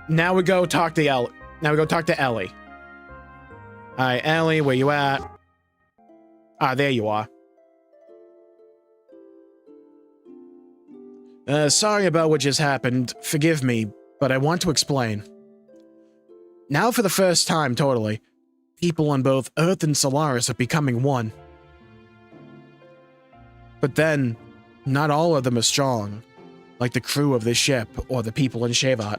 Now we go talk to Ellie. Now we go talk to Ellie. Alright, Ellie, where you at? Ah, there you are. Sorry about what just happened. Forgive me, but I want to explain. Now for the first time, totally, people on both Earth and Solaris are becoming one. But then, not all of them are strong, like the crew of this ship or the people in Shevat.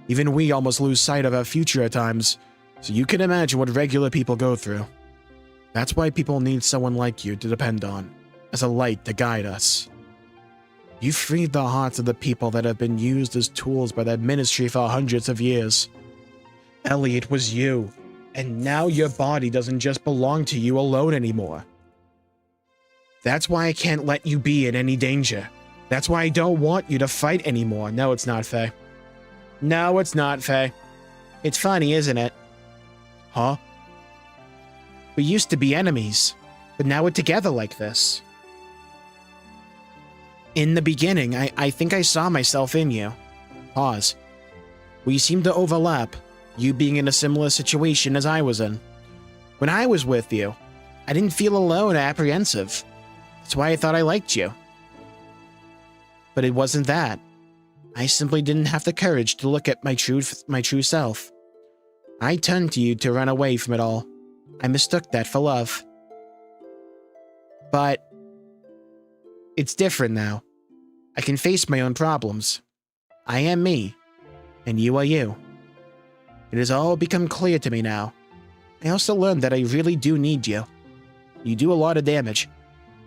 Even we almost lose sight of our future at times, so you can imagine what regular people go through. That's why people need someone like you to depend on, as a light to guide us. You freed the hearts of the people that have been used as tools by that ministry for hundreds of years. Ellie, it was you. And now your body doesn't just belong to you alone anymore. That's why I can't let you be in any danger. That's why I don't want you to fight anymore. No, it's not, Faye. No, it's not, Faye. It's funny, isn't it? Huh? We used to be enemies, but now we're together like this. In the beginning, I think I saw myself in you. Pause. We seemed to overlap, you being in a similar situation as I was in. When I was with you, I didn't feel alone or apprehensive. That's why I thought I liked you. But it wasn't that. I simply didn't have the courage to look at my true self. I turned to you to run away from it all. I mistook that for love. But it's different now. I can face my own problems. I am me, and you are you. It has all become clear to me now. I also learned that I really do need you. You do a lot of damage.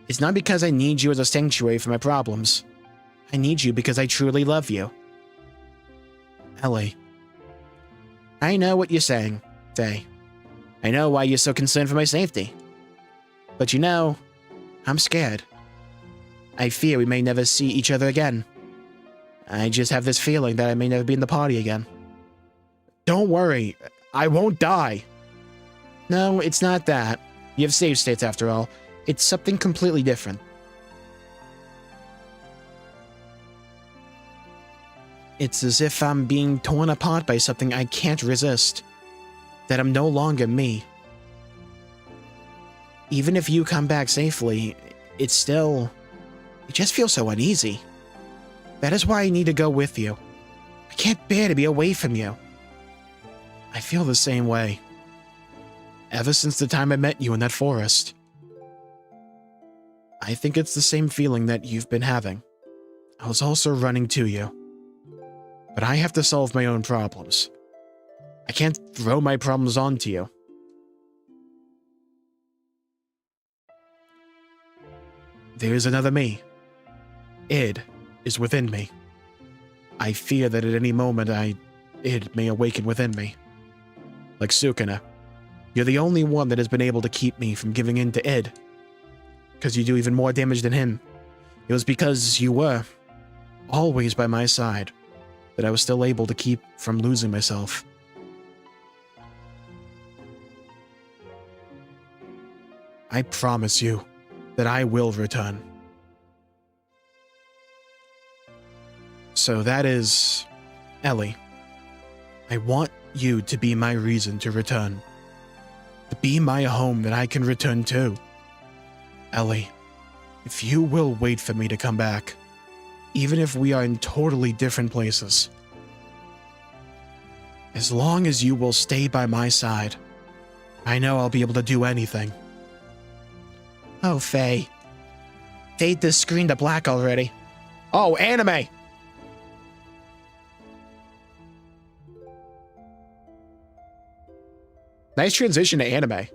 It's not because I need you as a sanctuary for my problems. I need you because I truly love you. Ellie. I know what you're saying, Faye. I know why you're so concerned for my safety. But you know, I'm scared. I fear we may never see each other again. I just have this feeling that I may never be in the party again. Don't worry, I won't die. No, it's not that. You have save states after all. It's something completely different. It's as if I'm being torn apart by something I can't resist. That I'm no longer me. Even if you come back safely, it's still... It just feels so uneasy. That is why I need to go with you. I can't bear to be away from you. I feel the same way. Ever since the time I met you in that forest. I think it's the same feeling that you've been having. I was also running to you. But I have to solve my own problems. I can't throw my problems onto you. There is another me. Id is within me. I fear that at any moment Id may awaken within me. Like Sukuna, you're the only one that has been able to keep me from giving in to Id. Because you do even more damage than him. It was because you were always by my side that I was still able to keep from losing myself. I promise you that I will return. So that is... Ellie. I want you to be my reason to return. To be my home that I can return to. Ellie, if you will wait for me to come back, even if we are in totally different places. As long as you will stay by my side, I know I'll be able to do anything. Oh, Faye. Fade this screen to black already. Oh, anime! Nice transition to anime.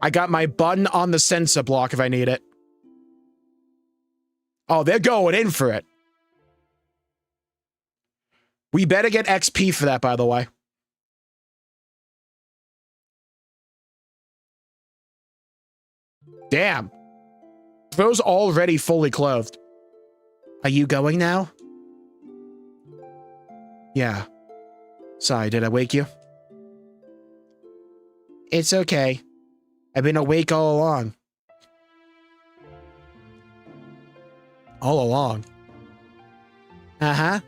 I got my button on the sensor block if I need it. Oh, they're going in for it. We better get XP for that, by the way. Damn. Bro's already fully clothed. Are you going now? Yeah. Sorry, did I wake you? It's okay. I've been awake all along. All along? Uh-huh.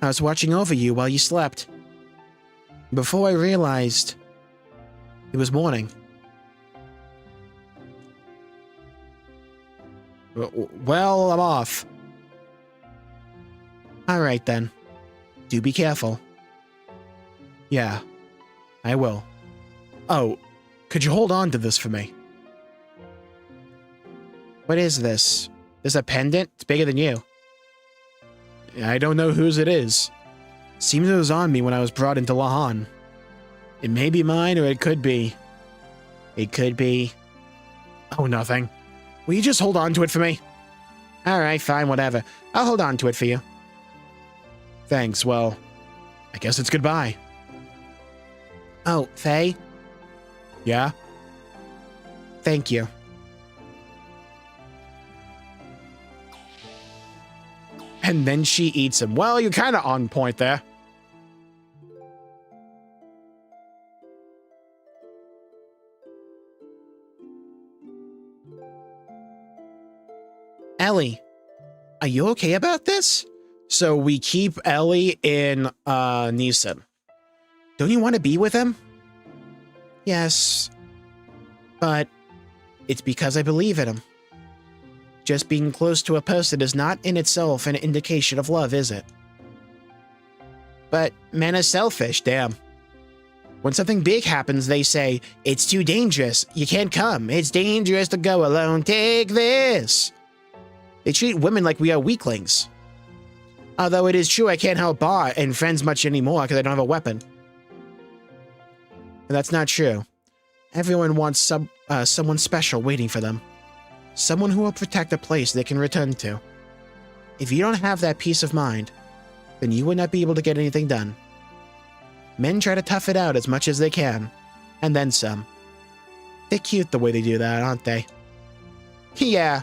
I was watching over you while you slept. Before I realized it was morning. Well, I'm off. All right, then. Do be careful. Yeah, I will. Oh, could you hold on to this for me? What is this? This a pendant? It's bigger than you. I don't know whose it is. Seems it was on me when I was brought into Lahan. It may be mine, or it could be. It could be. Oh, nothing. Will you just hold on to it for me? Alright, fine, whatever. I'll hold on to it for you. Thanks, well, I guess it's goodbye. Oh, Faye? Yeah? Thank you. And then she eats him. Well, you're kind of on point there. Ellie, are you okay about this? So we keep Ellie in Neeson. Don't you want to be with him? Yes, but it's because I believe in him. Just being close to a person is not in itself an indication of love, is it? But men are selfish, damn. When something big happens, they say, it's too dangerous, you can't come, it's dangerous to go alone, take this. They treat women like we are weaklings. Although it is true I can't help Bar and friends much anymore because I don't have a weapon. And that's not true. Everyone wants someone special waiting for them. Someone who will protect a place they can return to. If you don't have that peace of mind, then you would not be able to get anything done. Men try to tough it out as much as they can, and then some. They're cute the way they do that, aren't they? Yeah,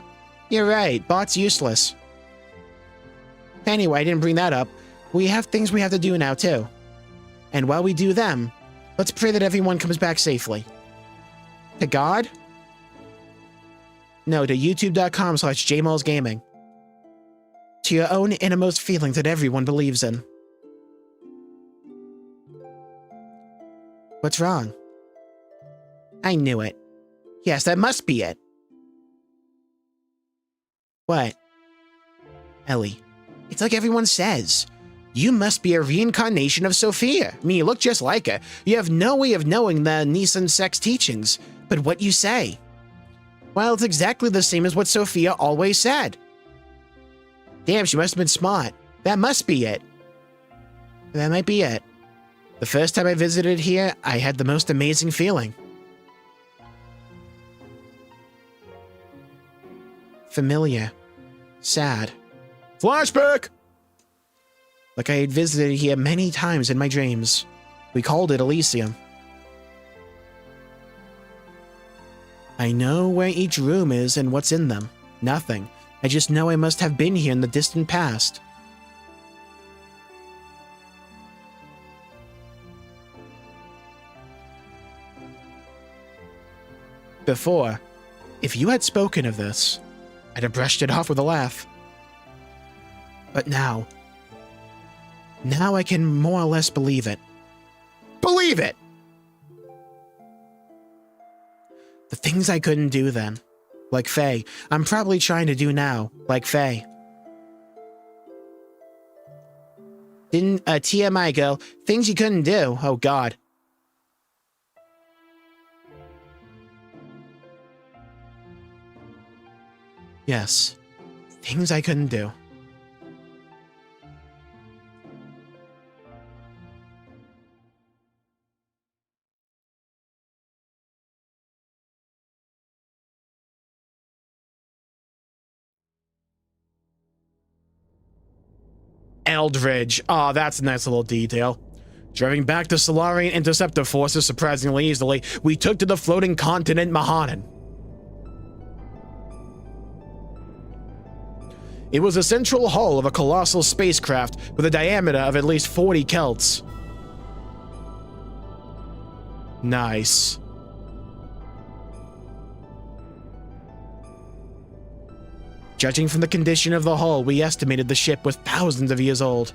you're right, Bart's useless. Anyway, I didn't bring that up. We have things we have to do now, too. And while we do them, let's pray that everyone comes back safely. To God? No, to youtube.com/Jmulls Gaming. To your own innermost feelings that everyone believes in. What's wrong? I knew it. Yes, that must be it. What? Ellie, it's like everyone says. You must be a reincarnation of Sophia. I mean, you look just like her. You have no way of knowing the Neeson sex teachings, but what you say. Well, it's exactly the same as what Sophia always said. Damn, she must have been smart. That must be it. That might be it. The first time I visited here, I had the most amazing feeling. Familiar. Sad. Flashback! Like I had visited here many times in my dreams. We called it Elysium. I know where each room is and what's in them. Nothing. I just know I must have been here in the distant past. Before, if you had spoken of this, I'd have brushed it off with a laugh. But now I can more or less believe it. Believe it! The things I couldn't do then, like Faye, I'm probably trying to do now, like Faye. Didn't, TMI girl. Things you couldn't do. Oh, God. Yes. Things I couldn't do. Eldridge. Oh, that's a nice little detail. Driving back to Solarian Interceptor forces surprisingly easily, we took to the floating continent Mahanan. It was the central hull of a colossal spacecraft with a diameter of at least 40 kelts. Nice. Judging from the condition of the hull, we estimated the ship was thousands of years old.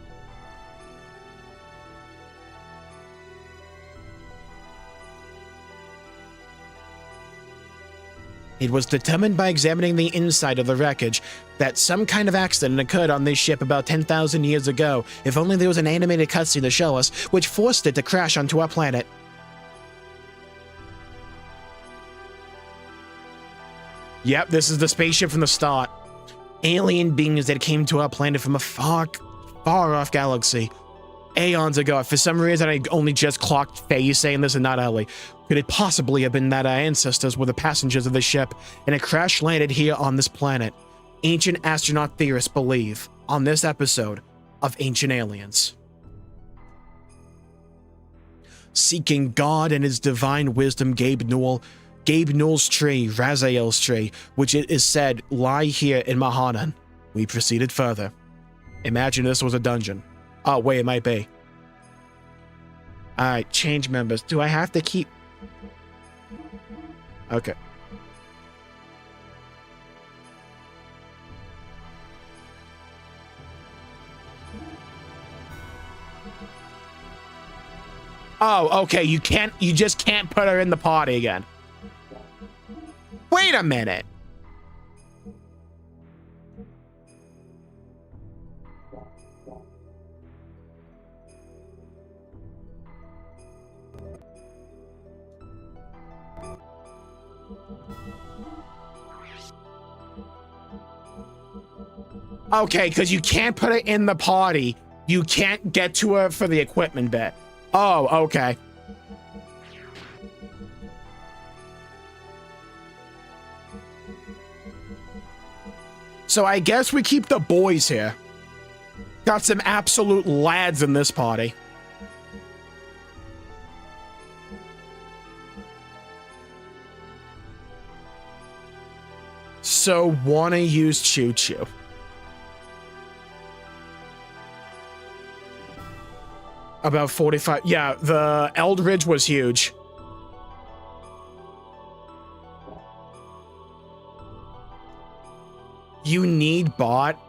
It was determined by examining the inside of the wreckage that some kind of accident occurred on this ship about 10,000 years ago, if only there was an animated cutscene to show us, which forced it to crash onto our planet. Yep, this is the spaceship from the start. Alien beings that came to our planet from a far off galaxy. Aeons ago. For some reason, I only just clocked Faye saying this and not Ellie. Could it possibly have been that our ancestors were the passengers of the ship and it crash landed here on this planet? Ancient astronaut theorists believe on this episode of Ancient Aliens. Seeking God and his divine wisdom, Gabe Newell's tree, Raziel's tree, which it is said lie here in Mahanan. We proceeded further. Imagine this was a dungeon. Oh, wait, it might be. Alright, change members. Do I have to keep... Okay. Oh, okay, you just can't put her in the party again. Wait a minute. Okay, because you can't put it in the party. You can't get to her for the equipment bit. Oh, okay. So I guess we keep the boys here. Got some absolute lads in this party. So wanna use Choo Choo. About 45. Yeah, the Eldridge was huge. You need bot.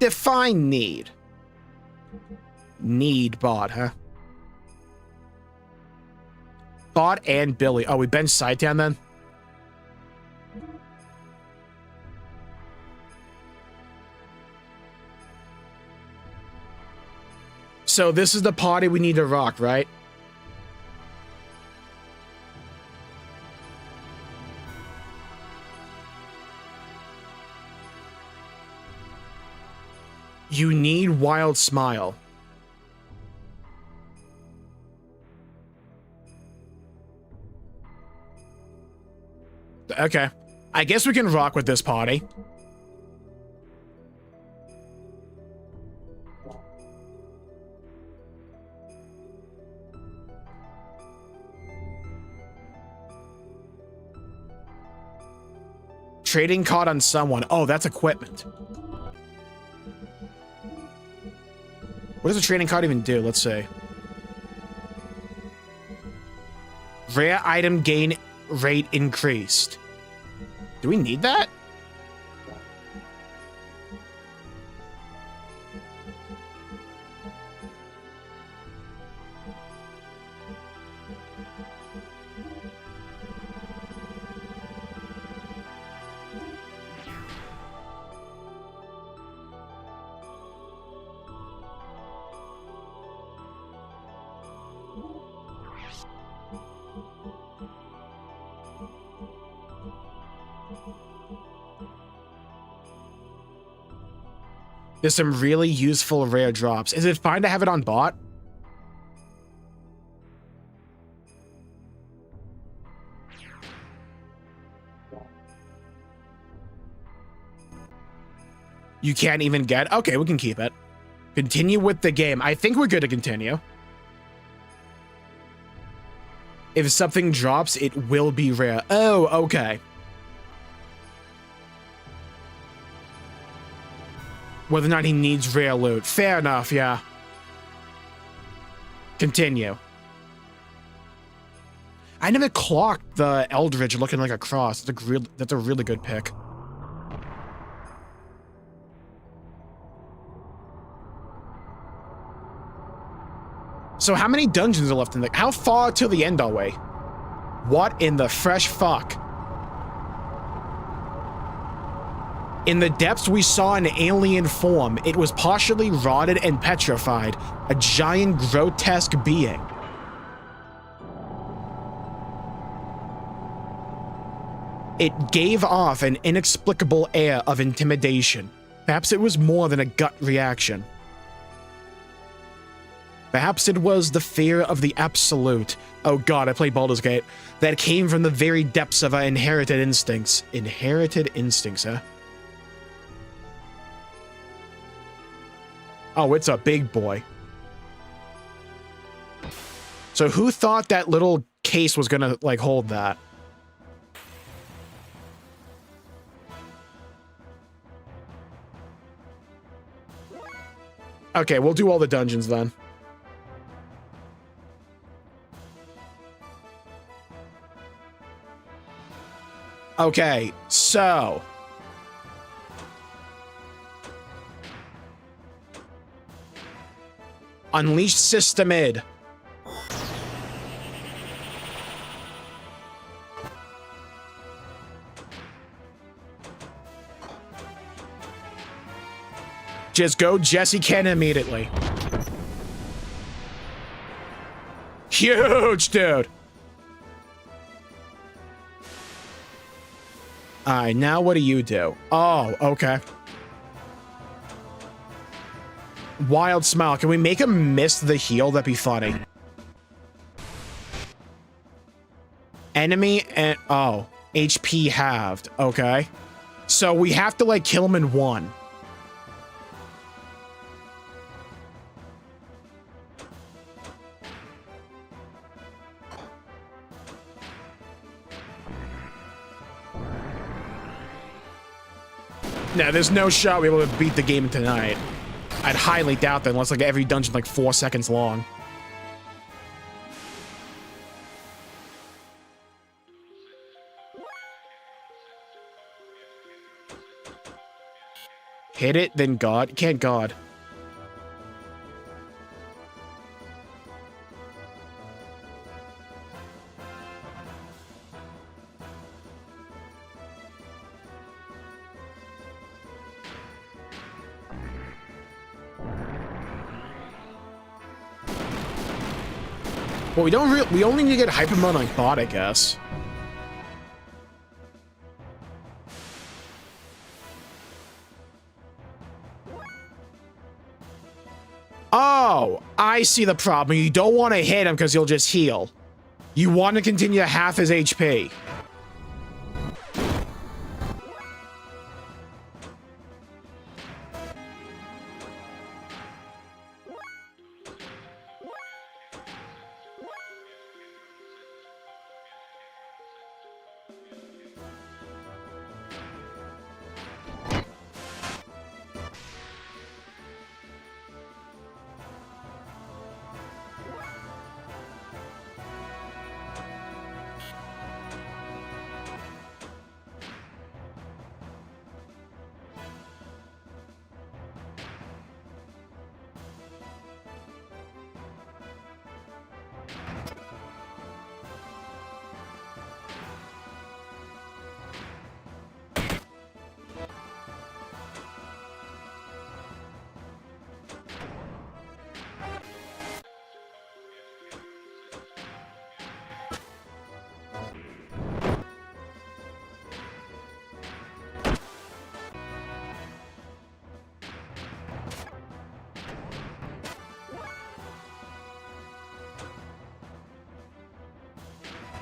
Define need. Need bot, huh? Bot and Billy. Oh, we bench Saitan then? So this is the party we need to rock, right? You need Wild Smile. Okay. I guess we can rock with this party. Trading card on someone. Oh, that's equipment. What does a trading card even do? Let's see. Rare item gain rate increased. Do we need that? There's some really useful rare drops. Is it fine to have it on bot? You can't even get... Okay, we can keep it. Continue with the game. I think we're good to continue. If something drops, it will be rare. Oh, okay. Whether or not he needs rare loot. Fair enough, yeah. Continue. I never clocked the Eldritch looking like a cross. That's a really good pick. So how many dungeons are left in the... How far till the end are we? What in the fresh fuck? In the depths, we saw an alien form. It was partially rotted and petrified. A giant, grotesque being. It gave off an inexplicable air of intimidation. Perhaps it was more than a gut reaction. Perhaps it was the fear of the absolute. Oh god, I played Baldur's Gate. That came from the very depths of our inherited instincts. Inherited instincts, huh? Oh, it's a big boy. So who thought that little case was gonna, like, hold that? Okay, we'll do all the dungeons then. Okay, so... Unleash System Id. Just go Jesse Ken immediately. Huge, dude. Alright, now what do you do? Oh, okay. Wild Smile. Can we make him miss the heal? That'd be funny. Enemy and... Oh. HP halved. Okay. So we have to, like, kill him in one. No, there's no shot we're able to beat the game tonight. I'd highly doubt that unless like every dungeon's like 4 seconds long. Hit it, then God. Can't God. Well, we only need to get hyper mode on bot, I guess. Oh, I see the problem. You don't want to hit him because he'll just heal. You want to continue to half his HP.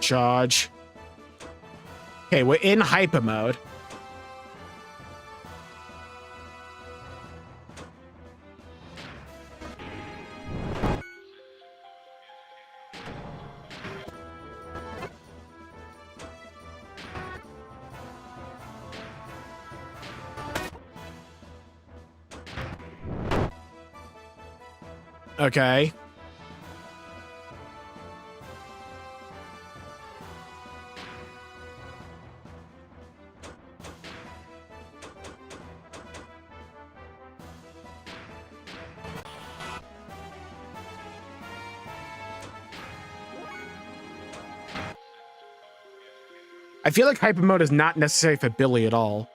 Charge. Okay, we're in hyper mode. Okay. I feel like hyper mode is not necessary for Billy at all.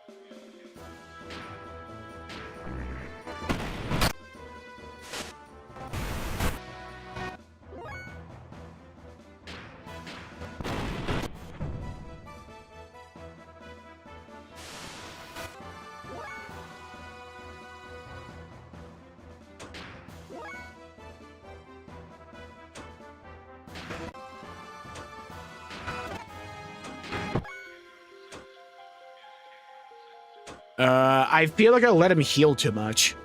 I feel like I let him heal too much.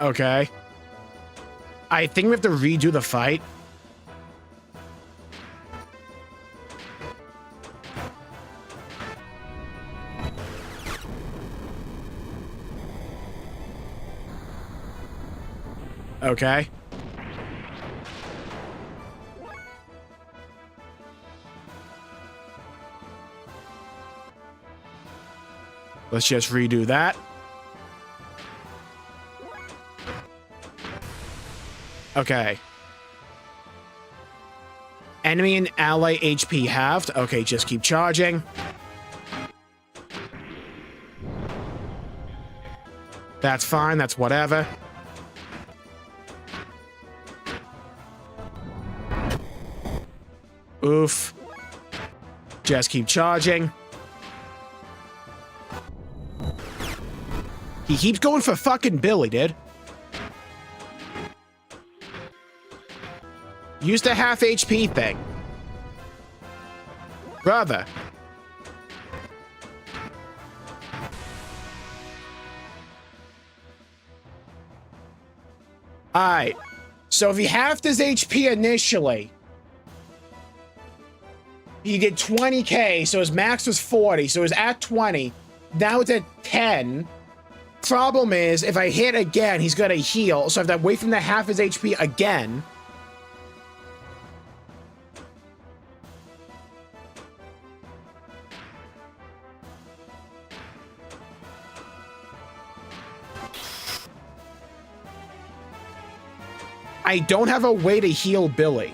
Okay. I think we have to redo the fight. Okay. Let's just redo that. Okay. Enemy and ally HP halved. Okay, just keep charging. That's fine. That's whatever. Oof. Just keep charging. He keeps going for fucking Billy, dude. Use the half HP thing. Brother. Alright. So if he halved his HP initially, he did 20k, so his max was 40, so it was at 20. Now it's at 10. Problem is, if I hit again, he's gonna heal, so I have to wait for him to half his HP again. I don't have a way to heal Billy.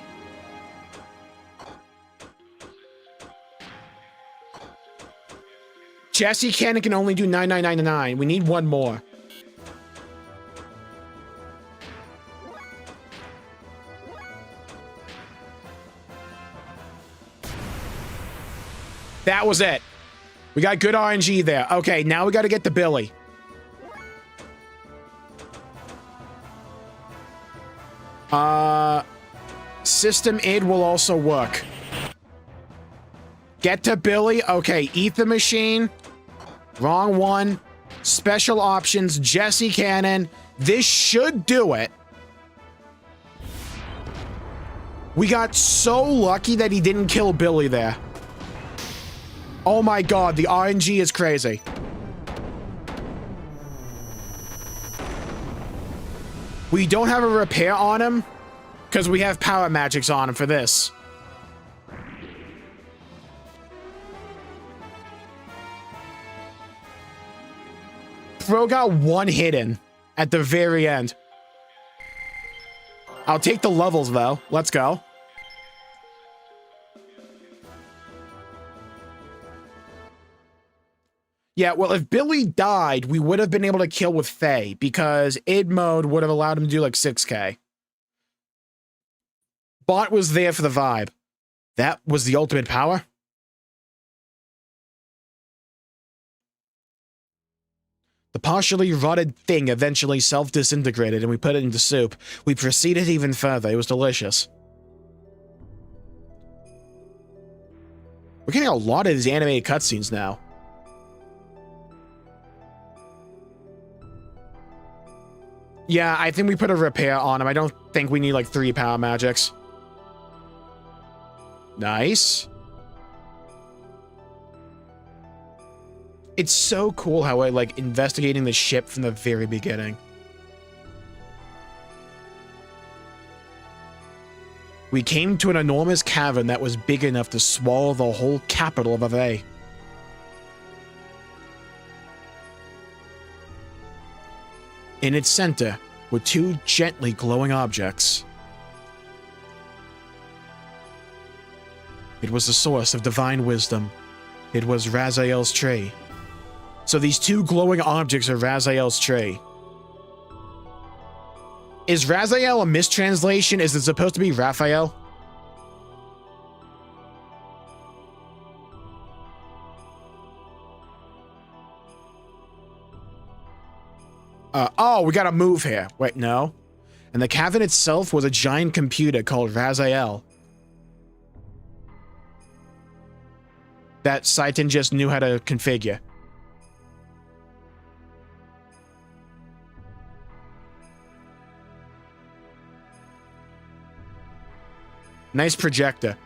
Jesse Cannon can only do 99999. We need one more. That was it. We got good RNG there. Okay, now we got to get the Billy. System aid will also work. Get to Billy. Okay, Ether Machine. Wrong one. Special options. Jesse Cannon. This should do it. We got so lucky that he didn't kill Billy there. Oh my god, the RNG is crazy. We don't have a repair on him because we have power magics on him for this. Bro got one hidden at the very end. I'll take the levels though. Let's go. Yeah, well, if Billy died, we would have been able to kill with Faye because id mode would have allowed him to do like 6K. Bot was there for the vibe. That was the ultimate power. The partially rotted thing eventually self-disintegrated and we put it into soup. We proceeded even further. It was delicious. We're getting a lot of these animated cutscenes now. Yeah, I think we put a repair on him. I don't think we need like 3 power magics. Nice. It's so cool how I like investigating the ship from the very beginning. We came to an enormous cavern that was big enough to swallow the whole capital of Ave. In its center were 2 gently glowing objects. It was the source of divine wisdom. It was Raziel's tree. So these 2 glowing objects are Raziel's tree. Is Raziel a mistranslation? Is it supposed to be Raphael? Oh, we gotta move here. Wait, no. And the cavern itself was a giant computer called Raziel. That Saitan just knew how to configure. Nice projector.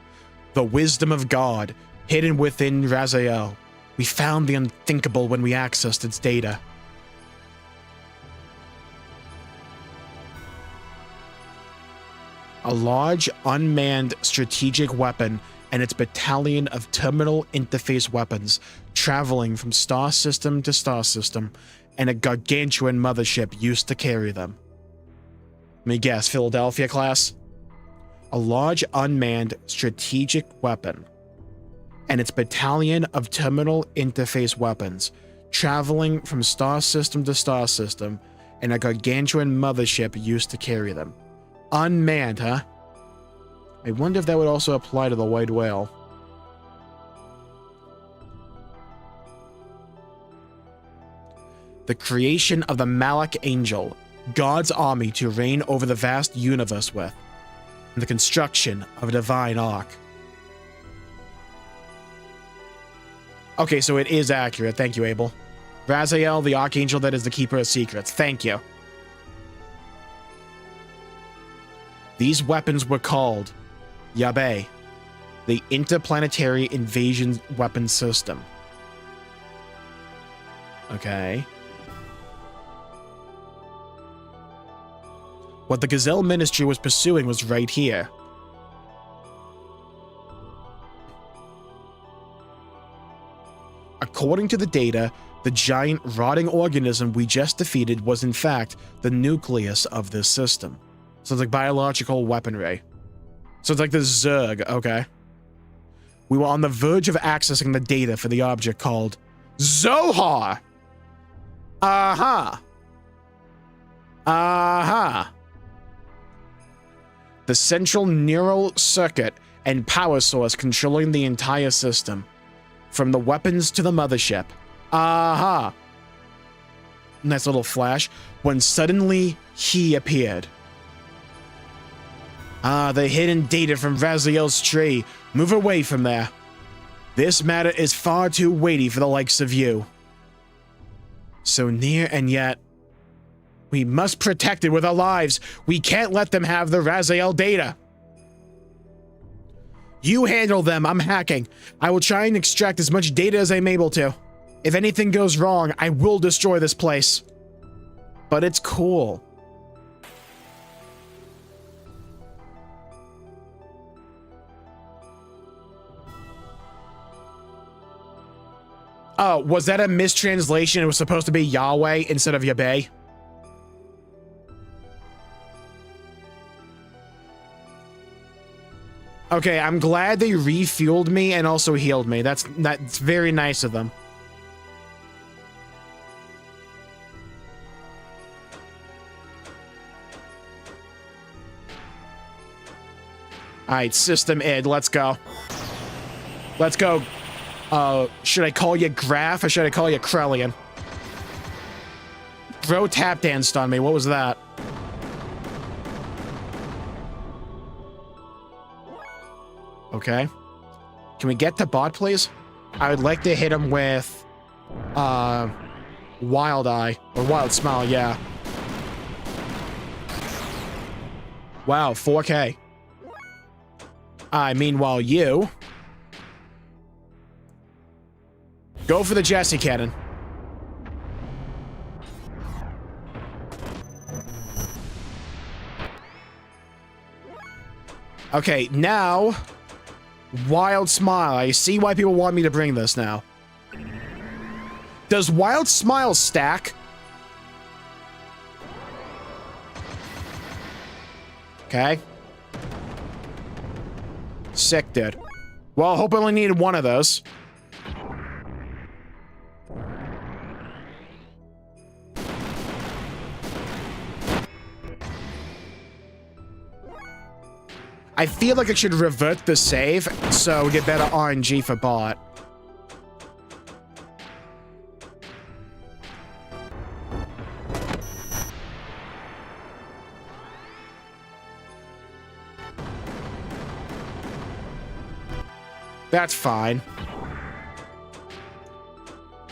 The wisdom of God, hidden within Raziel. We found the unthinkable when we accessed its data. A large, unmanned strategic weapon and its battalion of terminal interface weapons traveling from star system to star system, and a gargantuan mothership used to carry them. Let me guess, Philadelphia class? A large unmanned strategic weapon and its battalion of terminal interface weapons traveling from star system to star system, and a gargantuan mothership used to carry them. Unmanned, huh? I wonder if that would also apply to the white whale. The creation of the Malak Angel, God's army to reign over the vast universe with, and the construction of a divine ark. Okay, so it is accurate. Thank you, Abel. Raziel, the archangel that is the keeper of secrets. Thank you. These weapons were called Yabe, the Interplanetary Invasion Weapon System. Okay. What the Gazelle Ministry was pursuing was right here. According to the data, the giant rotting organism we just defeated was in fact the nucleus of this system. So it's like biological weaponry. So it's like the Zerg, okay. We were on the verge of accessing the data for the object called Zohar! Uh-huh. Uh-huh. The central neural circuit and power source controlling the entire system. From the weapons to the mothership. Uh-huh. Nice little flash. When suddenly he appeared. Ah, the hidden data from Raziel's tree. Move away from there. This matter is far too weighty for the likes of you. So near and yet... we must protect it with our lives. We can't let them have the Raziel data. You handle them. I'm hacking. I will try and extract as much data as I'm able to. If anything goes wrong, I will destroy this place. But it's cool. Oh, was that a mistranslation? It was supposed to be Yahweh instead of Yahweh? Okay, I'm glad they refueled me and also healed me. That's very nice of them. Alright, System id, let's go. Let's go. Should I call you Graph or should I call you Krellian? Bro tap danced on me. What was that? Okay. Can we get to bot, please? I would like to hit him with Wild Eye or Wild Smile, yeah. Wow, 4K. Meanwhile, you go for the Jesse cannon. Okay, now Wild Smile. I see why people want me to bring this now. Does Wild Smile stack? Okay. Sick, dude. Well, I hope I only needed one of those. I feel like it should revert the save, so we get better RNG for bot. That's fine.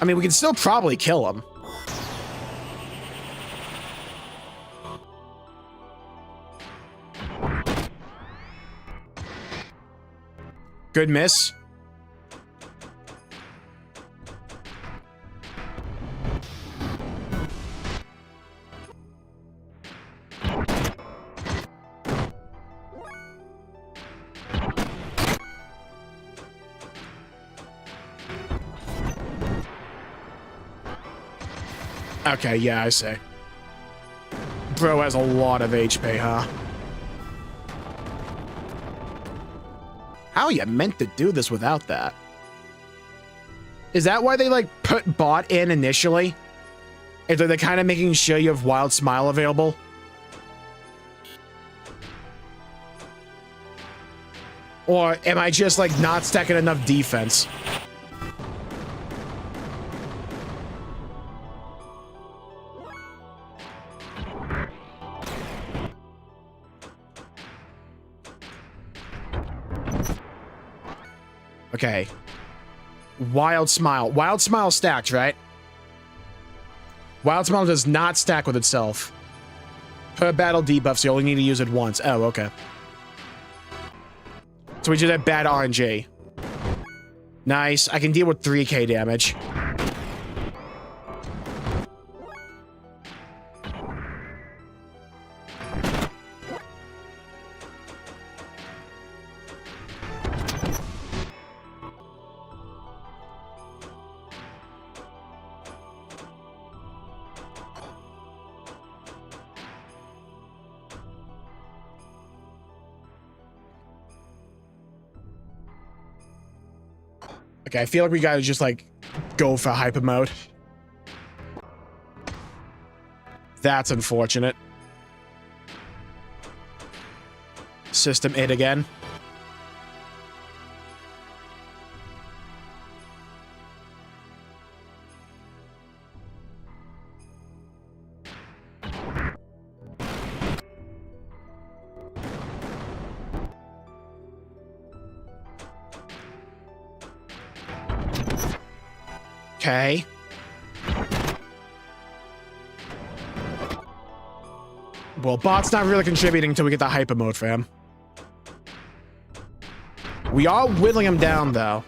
I mean, we can still probably kill him. Good miss. Okay, yeah, I see. Bro has a lot of HP, huh? How are you meant to do this without that? Is that why they, like, put bot in initially? If they're kind of making sure you have Wild Smile available? Or am I just, like, not stacking enough defense? Okay. Wild Smile. Wild Smile stacked, right? Wild Smile does not stack with itself. Per battle debuff, so you only need to use it once. Oh, okay. So we just have bad RNG. Nice. I can deal with 3k damage. Okay, I feel like we gotta just, like, go for hyper mode. That's unfortunate. System id again. Okay. Well, bot's not really contributing until we get the hyper mode for him. We are whittling him down, though.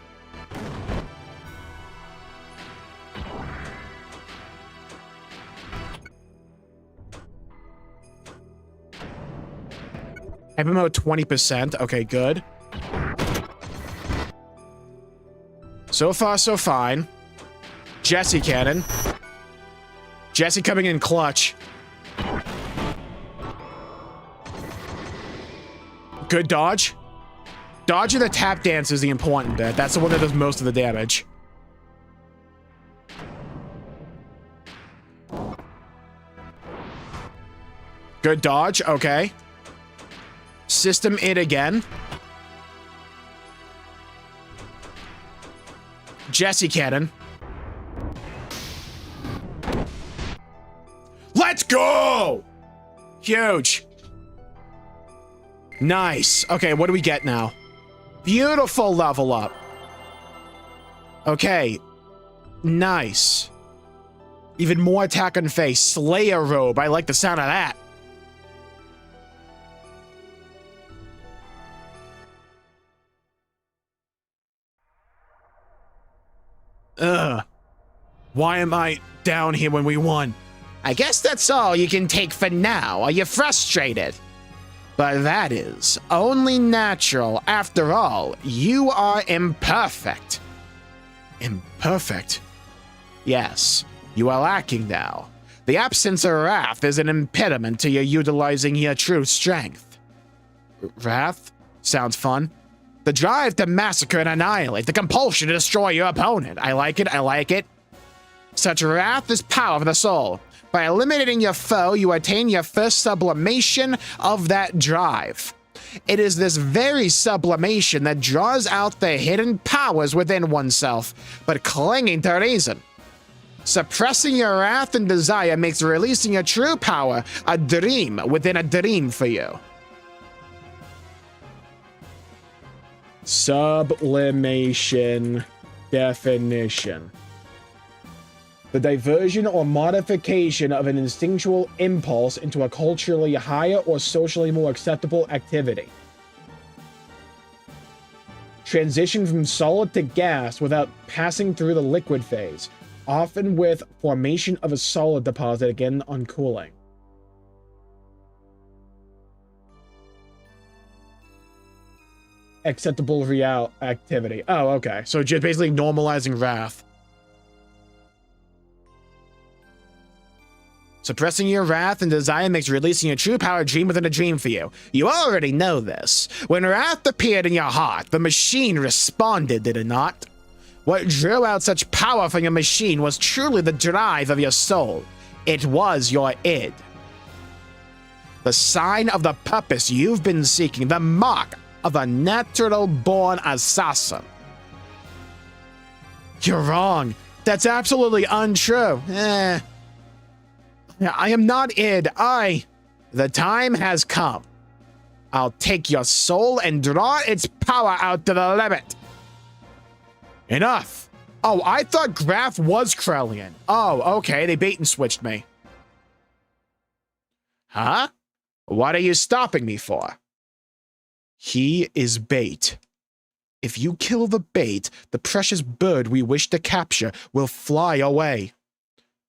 Hyper mode 20%. Okay, good. So far, so fine. Jesse cannon. Jesse coming in clutch. Good dodge. Dodging the tap dance is the important bit. That's the one that does most of the damage. Good dodge. Okay. System it again. Jesse cannon. Let's go! Huge. Nice. Okay, what do we get now? Beautiful level up. Okay. Nice. Even more attack on face. Slayer robe. I like the sound of that. Ugh. Why am I down here when we won? I guess that's all you can take for now. Are you frustrated? But that is only natural. After all, you are imperfect. Imperfect? Yes, you are lacking now. The absence of wrath is an impediment to your utilizing your true strength. Wrath? Sounds fun. The drive to massacre and annihilate, the compulsion to destroy your opponent. I like it, I like it. Such wrath is power for the soul. By eliminating your foe, you attain your first sublimation of that drive. It is this very sublimation that draws out the hidden powers within oneself, but clinging to reason. Suppressing your wrath and desire makes releasing your true power a dream within a dream for you. Sublimation definition. The diversion or modification of an instinctual impulse into a culturally higher or socially more acceptable activity. Transition from solid to gas without passing through the liquid phase, often with formation of a solid deposit again on cooling. Acceptable real activity. Oh, okay. So just basically normalizing wrath. Suppressing your wrath and desire makes releasing your true power a dream within a dream for you. You already know this. When wrath appeared in your heart, the machine responded, did it not? What drew out such power from your machine was truly the drive of your soul. It was your id. The sign of the purpose you've been seeking, the mark of a natural-born assassin. You're wrong. That's absolutely untrue. I am not id. The time has come. I'll take your soul and draw its power out to the limit. Enough. Oh, I thought Graf was Krellian. Oh, okay. They bait and switched me. Huh? What are you stopping me for? He is bait. If you kill the bait, the precious bird we wish to capture will fly away.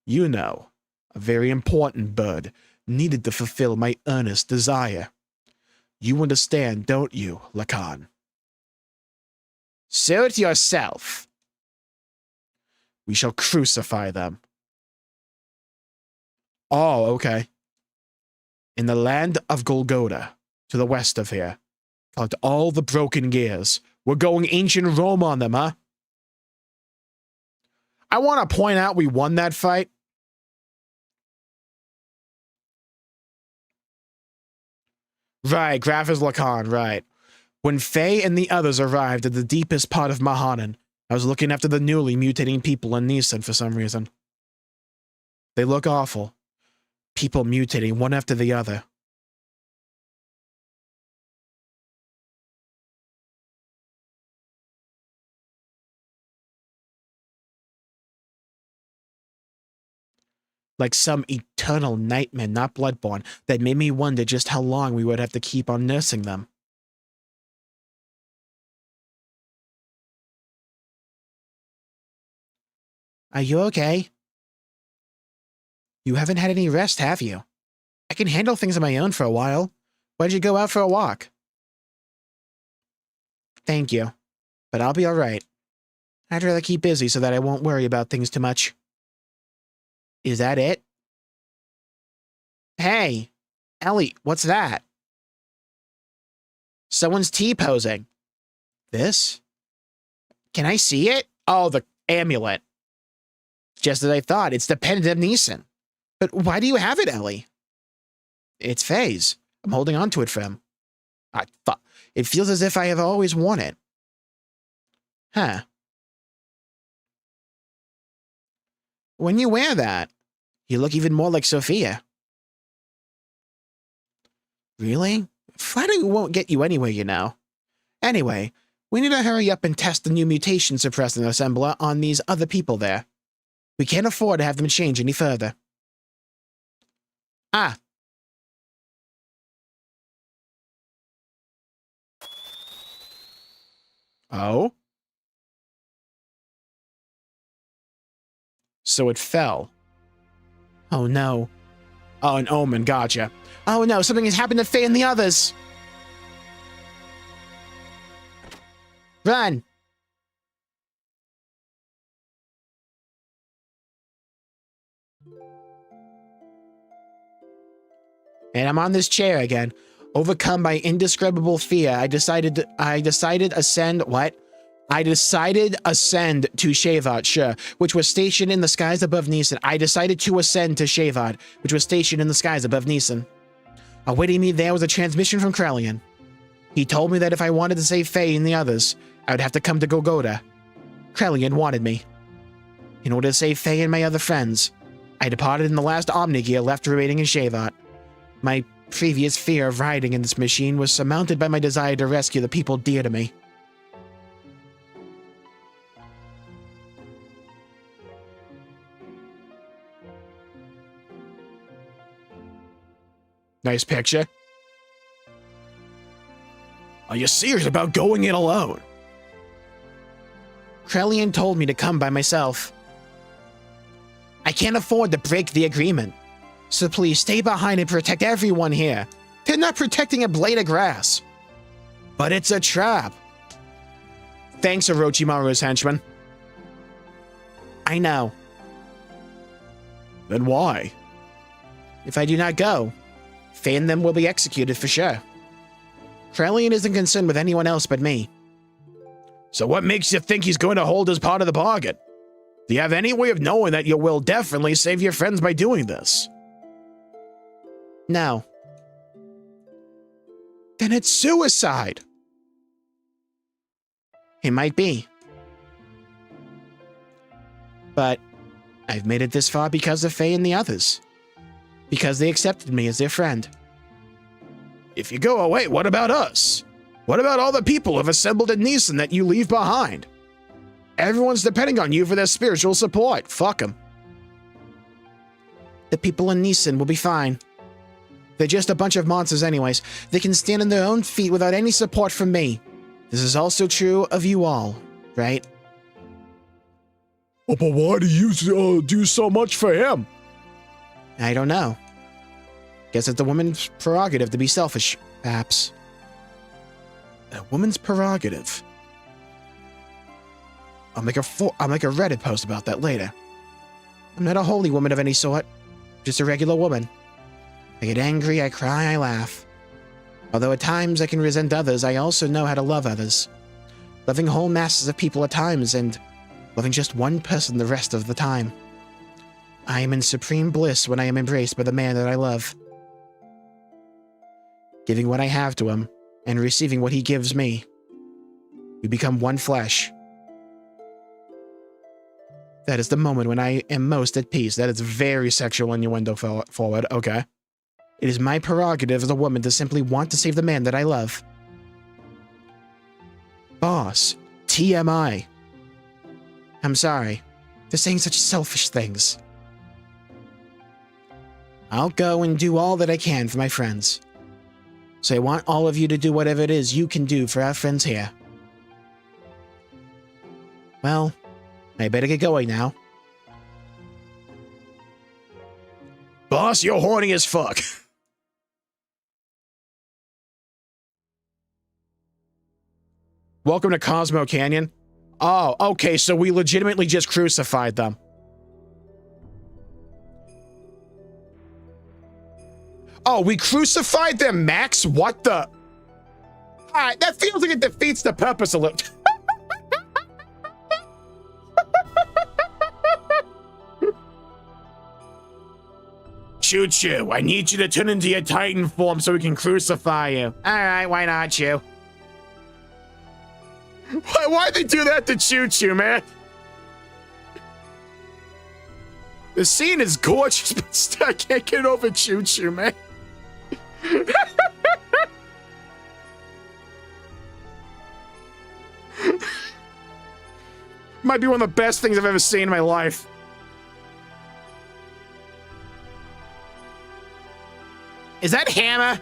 You know, a very important bird needed to fulfill my earnest desire. You understand, don't you, Lacan? Suit yourself. We shall crucify them. Oh, okay. In the land of Golgotha, to the west of here. Collect all the broken gears. We're going ancient Rome on them, huh? I want to point out we won that fight. Right, Graf is Lacan, right. When Faye and the others arrived at the deepest part of Mahanan, I was looking after the newly mutating people in Nisan for some reason. They look awful. People mutating one after the other. Like some eternal nightmare, not bloodborne, that made me wonder just how long we would have to keep on nursing them. Are you okay? You haven't had any rest, have you? I can handle things on my own for a while. Why'd you go out for a walk? Thank you, but I'll be all right. I'd rather keep busy so that I won't worry about things too much. Is that it? Hey, Ellie, what's that? Someone's T-posing. This? Can I see it? Oh, the amulet. Just as I thought, it's the pendant of Neeson. But why do you have it, Ellie? It's Faye's. I'm holding on to it for him. It feels as if I have always worn it. Huh. When you wear that, you look even more like Sophia. Really? Fighting won't get you anywhere, you know. Anyway, we need to hurry up and test the new mutation suppressing assembler on these other people there. We can't afford to have them change any further. Ah. Oh? So it fell. Oh no. Oh, an omen, gotcha. Oh no, something has happened to Faye and the others! Run! And I'm on this chair again. Overcome by indescribable fear, I decided ascend to Shavot, sure, which was stationed in the skies above Neeson. I decided to ascend to Shavot, which was stationed in the skies above Neeson. Awaiting me there was a transmission from Krelian. He told me that if I wanted to save Faye and the others, I would have to come to Golgotha. Krelian wanted me. In order to save Faye and my other friends, I departed in the last Omnigear left remaining in Shavot. My previous fear of riding in this machine was surmounted by my desire to rescue the people dear to me. Nice picture. Are you serious about going in alone? Krelian told me to come by myself. I can't afford to break the agreement, so please stay behind and protect everyone here. They're not protecting a blade of grass. But it's a trap. Thanks, Orochimaru's henchman. I know. Then why? If I do not go, Faye and them will be executed for sure. Krelian isn't concerned with anyone else but me. So what makes you think he's going to hold as part of the bargain? Do you have any way of knowing that you will definitely save your friends by doing this? No. Then it's suicide. It might be. But I've made it this far because of Faye and the others. Because they accepted me as their friend. If you go away, what about us? What about all the people who have assembled in Neeson that you leave behind? Everyone's depending on you for their spiritual support. Fuck them. The people in Neeson will be fine. They're just a bunch of monsters anyways. They can stand on their own feet without any support from me. This is also true of you all, right? Oh, but why do you do so much for him? I don't know. Guess it's a woman's prerogative to be selfish, perhaps. A woman's prerogative. I'll make a Reddit post about that later. I'm not a holy woman of any sort, just a regular woman. I get angry, I cry, I laugh. Although at times I can resent others, I also know how to love others. Loving whole masses of people at times, and loving just one person the rest of the time. I am in supreme bliss when I am embraced by the man that I love. Giving what I have to him, and receiving what he gives me. We become one flesh. That is the moment when I am most at peace. That is very sexual innuendo forward. Okay. It is my prerogative as a woman to simply want to save the man that I love. Boss, TMI. I'm sorry for saying such selfish things. I'll go and do all that I can for my friends. So I want all of you to do whatever it is you can do for our friends here. Well, I better get going now. Boss, you're horny as fuck. Welcome to Cosmo Canyon. Oh, okay, so we legitimately just crucified them. Oh, we crucified them, Max? What the? Alright, that feels like it defeats the purpose a little. Choo-choo, I need you to turn into your Titan form so we can crucify you. Alright, why not, Choo? Why'd they do that to Choo-choo, man? The scene is gorgeous, but still, I can't get over Choo-choo, man. Might be one of the best things I've ever seen in my life. Is that Hammer?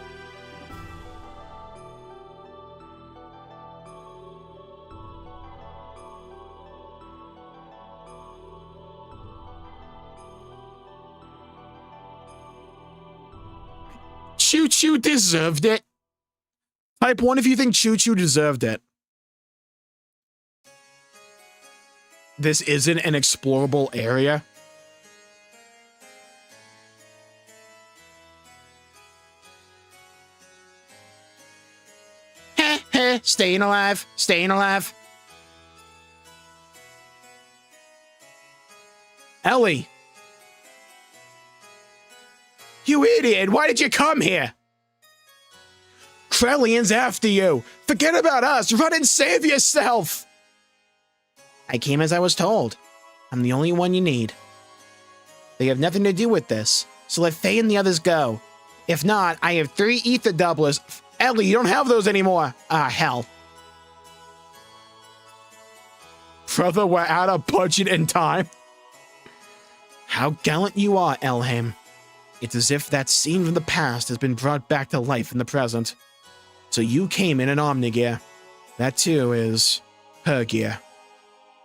Choo-choo deserved it. Type 1 if you think Choo-choo deserved it. This isn't an explorable area. Heh heh, staying alive, staying alive. Ellie! You idiot! Why did you come here? Krellian's after you! Forget about us! Run and save yourself! I came as I was told. I'm the only one you need. They have nothing to do with this, so let Faye and the others go. If not, I have 3 ether doublers. Ellie, you don't have those anymore. Ah, hell. Brother, we're out of budget and time. How gallant you are, Elham. It's as if that scene from the past has been brought back to life in the present. So you came in an Omnigear. That too is her gear.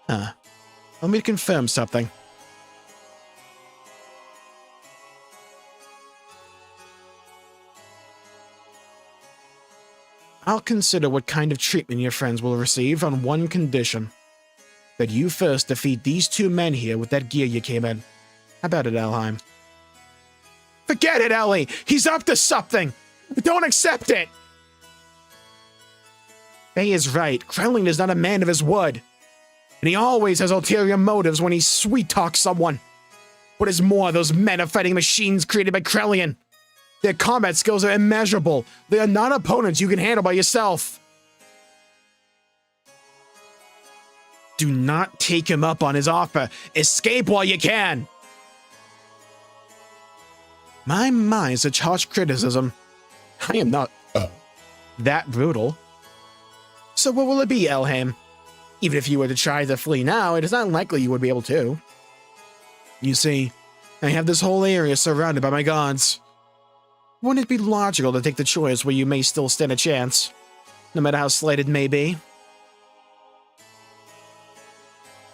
Huh. Let me confirm something. I'll consider what kind of treatment your friends will receive on one condition. That you first defeat these 2 men here with that gear you came in. How about it, Elheim? Forget it, Ellie! He's up to something! Don't accept it! Faye is right. Krellian is not a man of his word. And he always has ulterior motives when he sweet-talks someone. What is more, those men are fighting machines created by Krellian. Their combat skills are immeasurable. They are not opponents you can handle by yourself. Do not take him up on his offer. Escape while you can. My, such harsh criticism. I am not that brutal. So what will it be, Elham? Even if you were to try to flee now, it is not likely you would be able to. You see, I have this whole area surrounded by my gods. Wouldn't it be logical to take the choice where you may still stand a chance, no matter how slight it may be?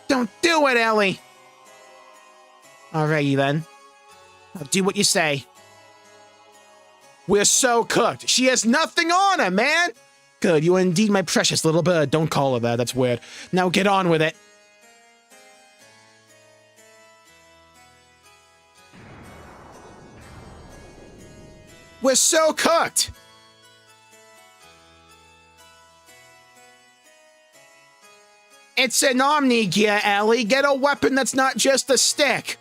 Don't do it, Ellie! Alrighty then. I'll do what you say. We're so cooked. She has nothing on her, man! Good, you are indeed my precious little bird. Don't call her that, that's weird. Now get on with it. We're so cooked! It's an Omnigear, Ellie. Get a weapon that's not just a stick.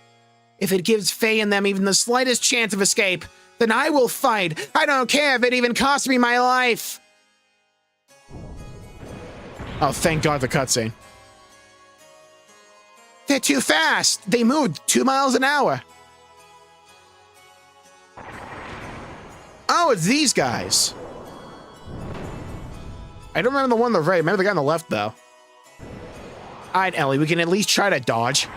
If it gives Faye and them even the slightest chance of escape, then I will fight. I don't care if it even costs me my life. Oh, thank God the cutscene. They're too fast. They moved 2 miles an hour. Oh, it's these guys. I don't remember the one on the right. I remember the guy on the left, though. All right, Ellie, we can at least try to dodge.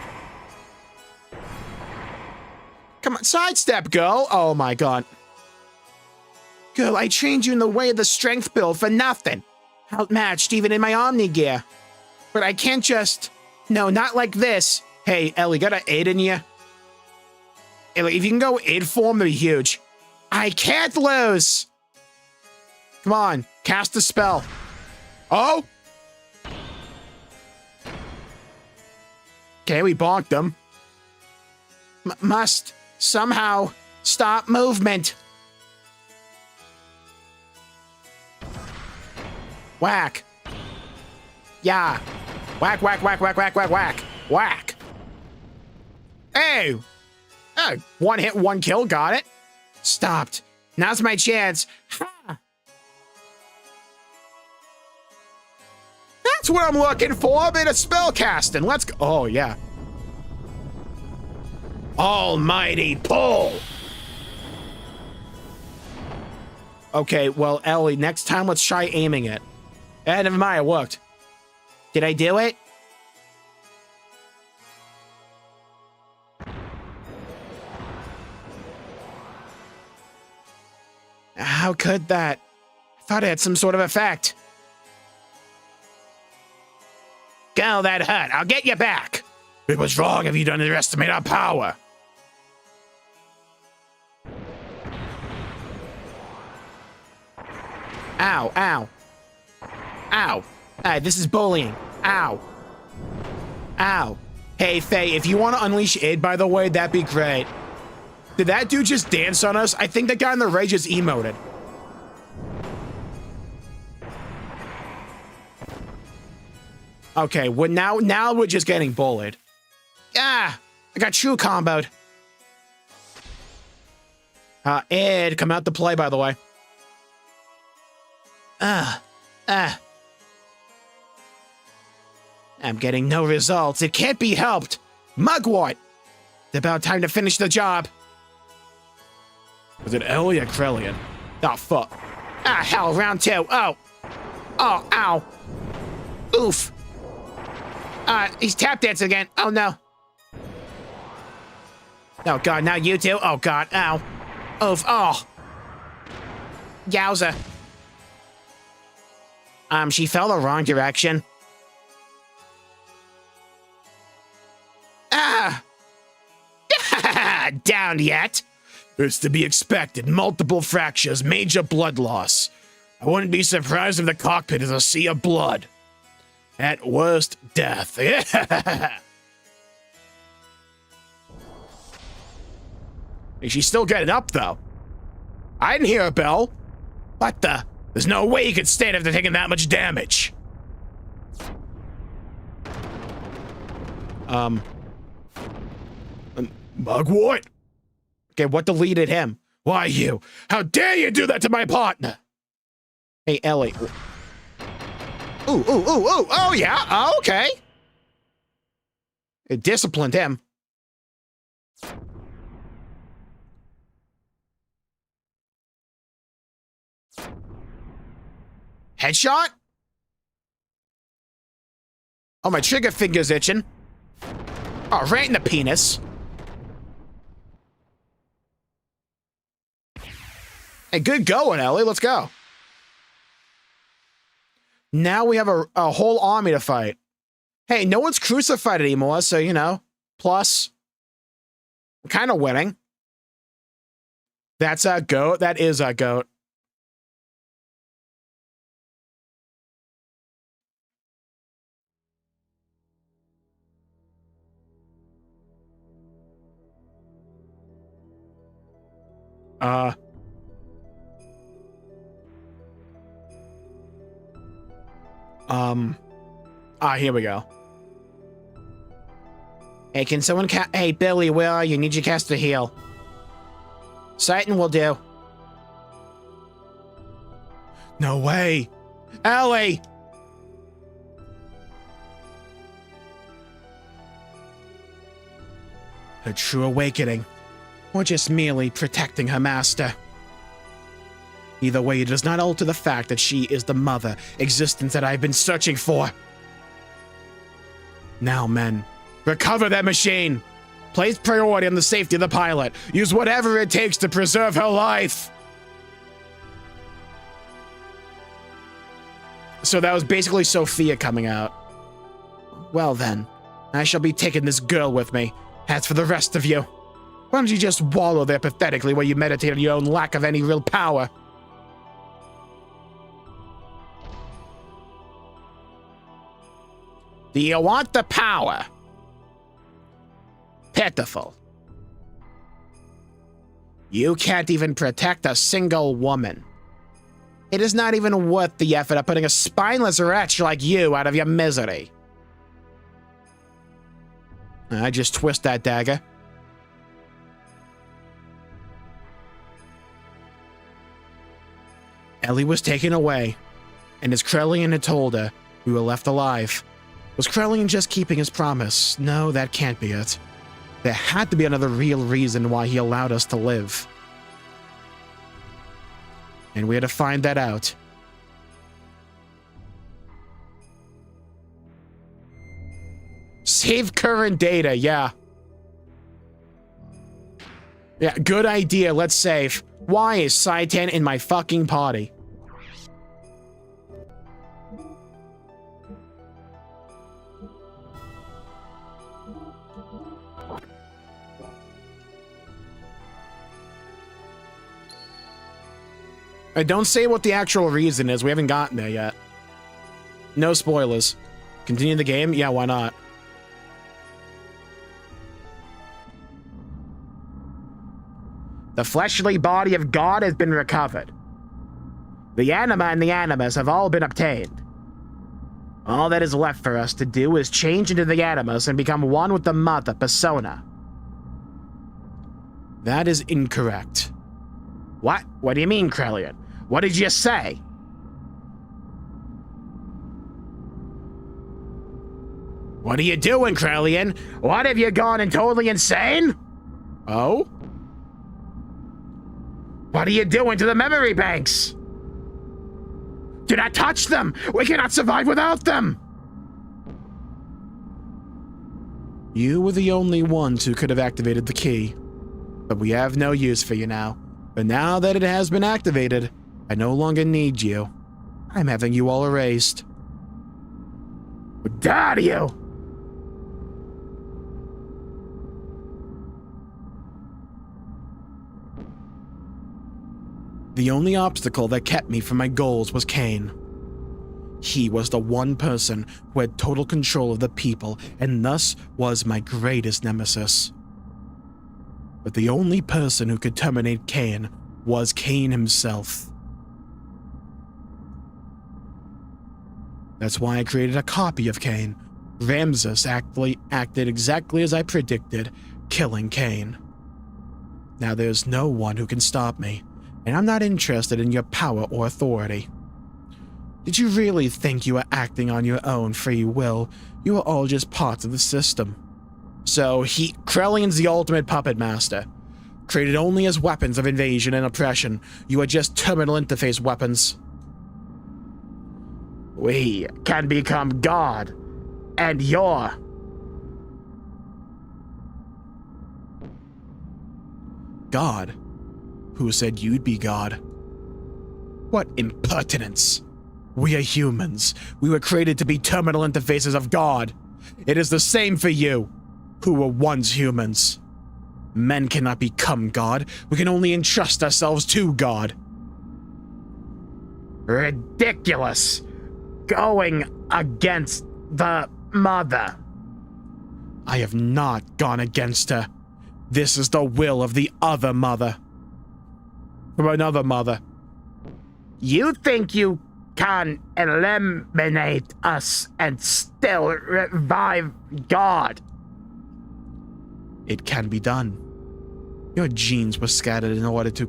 Come on, sidestep, girl. Oh, my God. Girl, I trained you in the way of the strength build for nothing. Outmatched even in my Omnigear. But I can't just... No, not like this. Hey, Ellie, got an 8 in you? if you can go id form, that'd be huge. I can't lose. Come on, cast a spell. Oh. Okay, we bonked them. Must somehow stop movement. Whack. Yeah. Whack, whack, whack, whack, whack, whack, whack. Whack. Hey. One hit, one kill. Got it. Stopped. Now's my chance. Ha. That's what I'm looking for. I'm in a spell casting. Let's go. Oh, yeah. Almighty pull. Okay, well, Ellie, next time let's try aiming it. Never mind, it worked. Did I do it? How could that? I thought it had some sort of effect. Go, that hurt. I'll get you back. It was wrong if you don't underestimate our power. Ow, ow. Ow. This is bullying. Ow. Ow. Hey, Faye, if you want to unleash id, by the way, that'd be great. Did that dude just dance on us? I think the guy in the rage just emoted. Okay, well, now we're just getting bullied. Ah, I got true comboed. Id, come out to play, by the way. I'm getting no results. It can't be helped. Mugwort. It's about time to finish the job. Was it Ellie or Krellian? Oh, fuck. Ah, hell, round two. Oh. Oh, ow. Oof. He's tap dancing again. Oh, no. Oh, God, now you too? Oh, God, ow. Oof, oh. Yowza. She fell the wrong direction. Ah! Down yet? It's to be expected. Multiple fractures, major blood loss. I wouldn't be surprised if the cockpit is a sea of blood. At worst, death. She's still getting up, though. I didn't hear a bell. What the? There's no way you could stand after taking that much damage. Mugwort? Okay, what deleted him? Why you? How dare you do that to my partner? Hey, Ellie. Ooh, ooh, ooh, ooh. Oh, yeah. Oh, okay. It disciplined him. Headshot? Oh, my trigger finger's itching. Oh, right in the penis. Hey, good going, Ellie. Let's go. Now we have a whole army to fight. Hey, no one's crucified anymore, so, you know, plus, we're kind of winning. That's a goat. That is a goat. Here we go. Hey, can someone hey, Billy, where are you? Need you cast a heal. Sighton will do. No way. Ellie! Her true awakening. Or just merely protecting her master. Either way, it does not alter the fact that she is the mother existence that I've been searching for. Now, men, recover that machine. Place priority on the safety of the pilot. Use whatever it takes to preserve her life. So that was basically Sophia coming out. Well then, I shall be taking this girl with me. As for the rest of you, Why don't you just wallow there pathetically while you meditate on your own lack of any real power? Do you want the power? Pitiful. You can't even protect a single woman. It is not even worth the effort of putting a spineless wretch like you out of your misery. I just twist that dagger. Ellie was taken away, and as Krellian had told her, we were left alive. Was Krellian just keeping his promise? No, that can't be it. There had to be another real reason why he allowed us to live. And we had to find that out. Save current data, yeah. Yeah, good idea, let's save. Why is Saitan in my fucking party? Don't say what the actual reason is. We haven't gotten there yet. No spoilers. Continue the game? Yeah, why not? The fleshly body of God has been recovered. The anima and the animus have all been obtained. All that is left for us to do is change into the animus and become one with the mother persona. That is incorrect. What? What do you mean, Krellian? What did you say? What are you doing, Krellian? What, have you gone and totally insane? Oh? What are you doing to the memory banks? Do not touch them! We cannot survive without them! You were the only ones who could have activated the key. But we have no use for you now. But now that it has been activated, I no longer need you. I'm having you all erased. What dare you? The only obstacle that kept me from my goals was Cain. He was the one person who had total control of the people and thus was my greatest nemesis. But the only person who could terminate Cain was Cain himself. That's why I created a copy of Cain. Ramses acted exactly as I predicted, killing Cain. Now there's no one who can stop me, and I'm not interested in your power or authority. Did you really think you were acting on your own free will? You were all just parts of the system. So Krellian's the ultimate puppet master. Created only as weapons of invasion and oppression. You are just terminal interface weapons. We can become God, and you're... God? Who said you'd be God? What impertinence! We are humans. We were created to be terminal interfaces of God. It is the same for you, who were once humans. Men cannot become God. We can only entrust ourselves to God. Ridiculous! Going against the mother. I have not gone against her. This is the will of the other mother. From another mother. You think you can eliminate us and still revive God? It can be done. Your genes were scattered in order to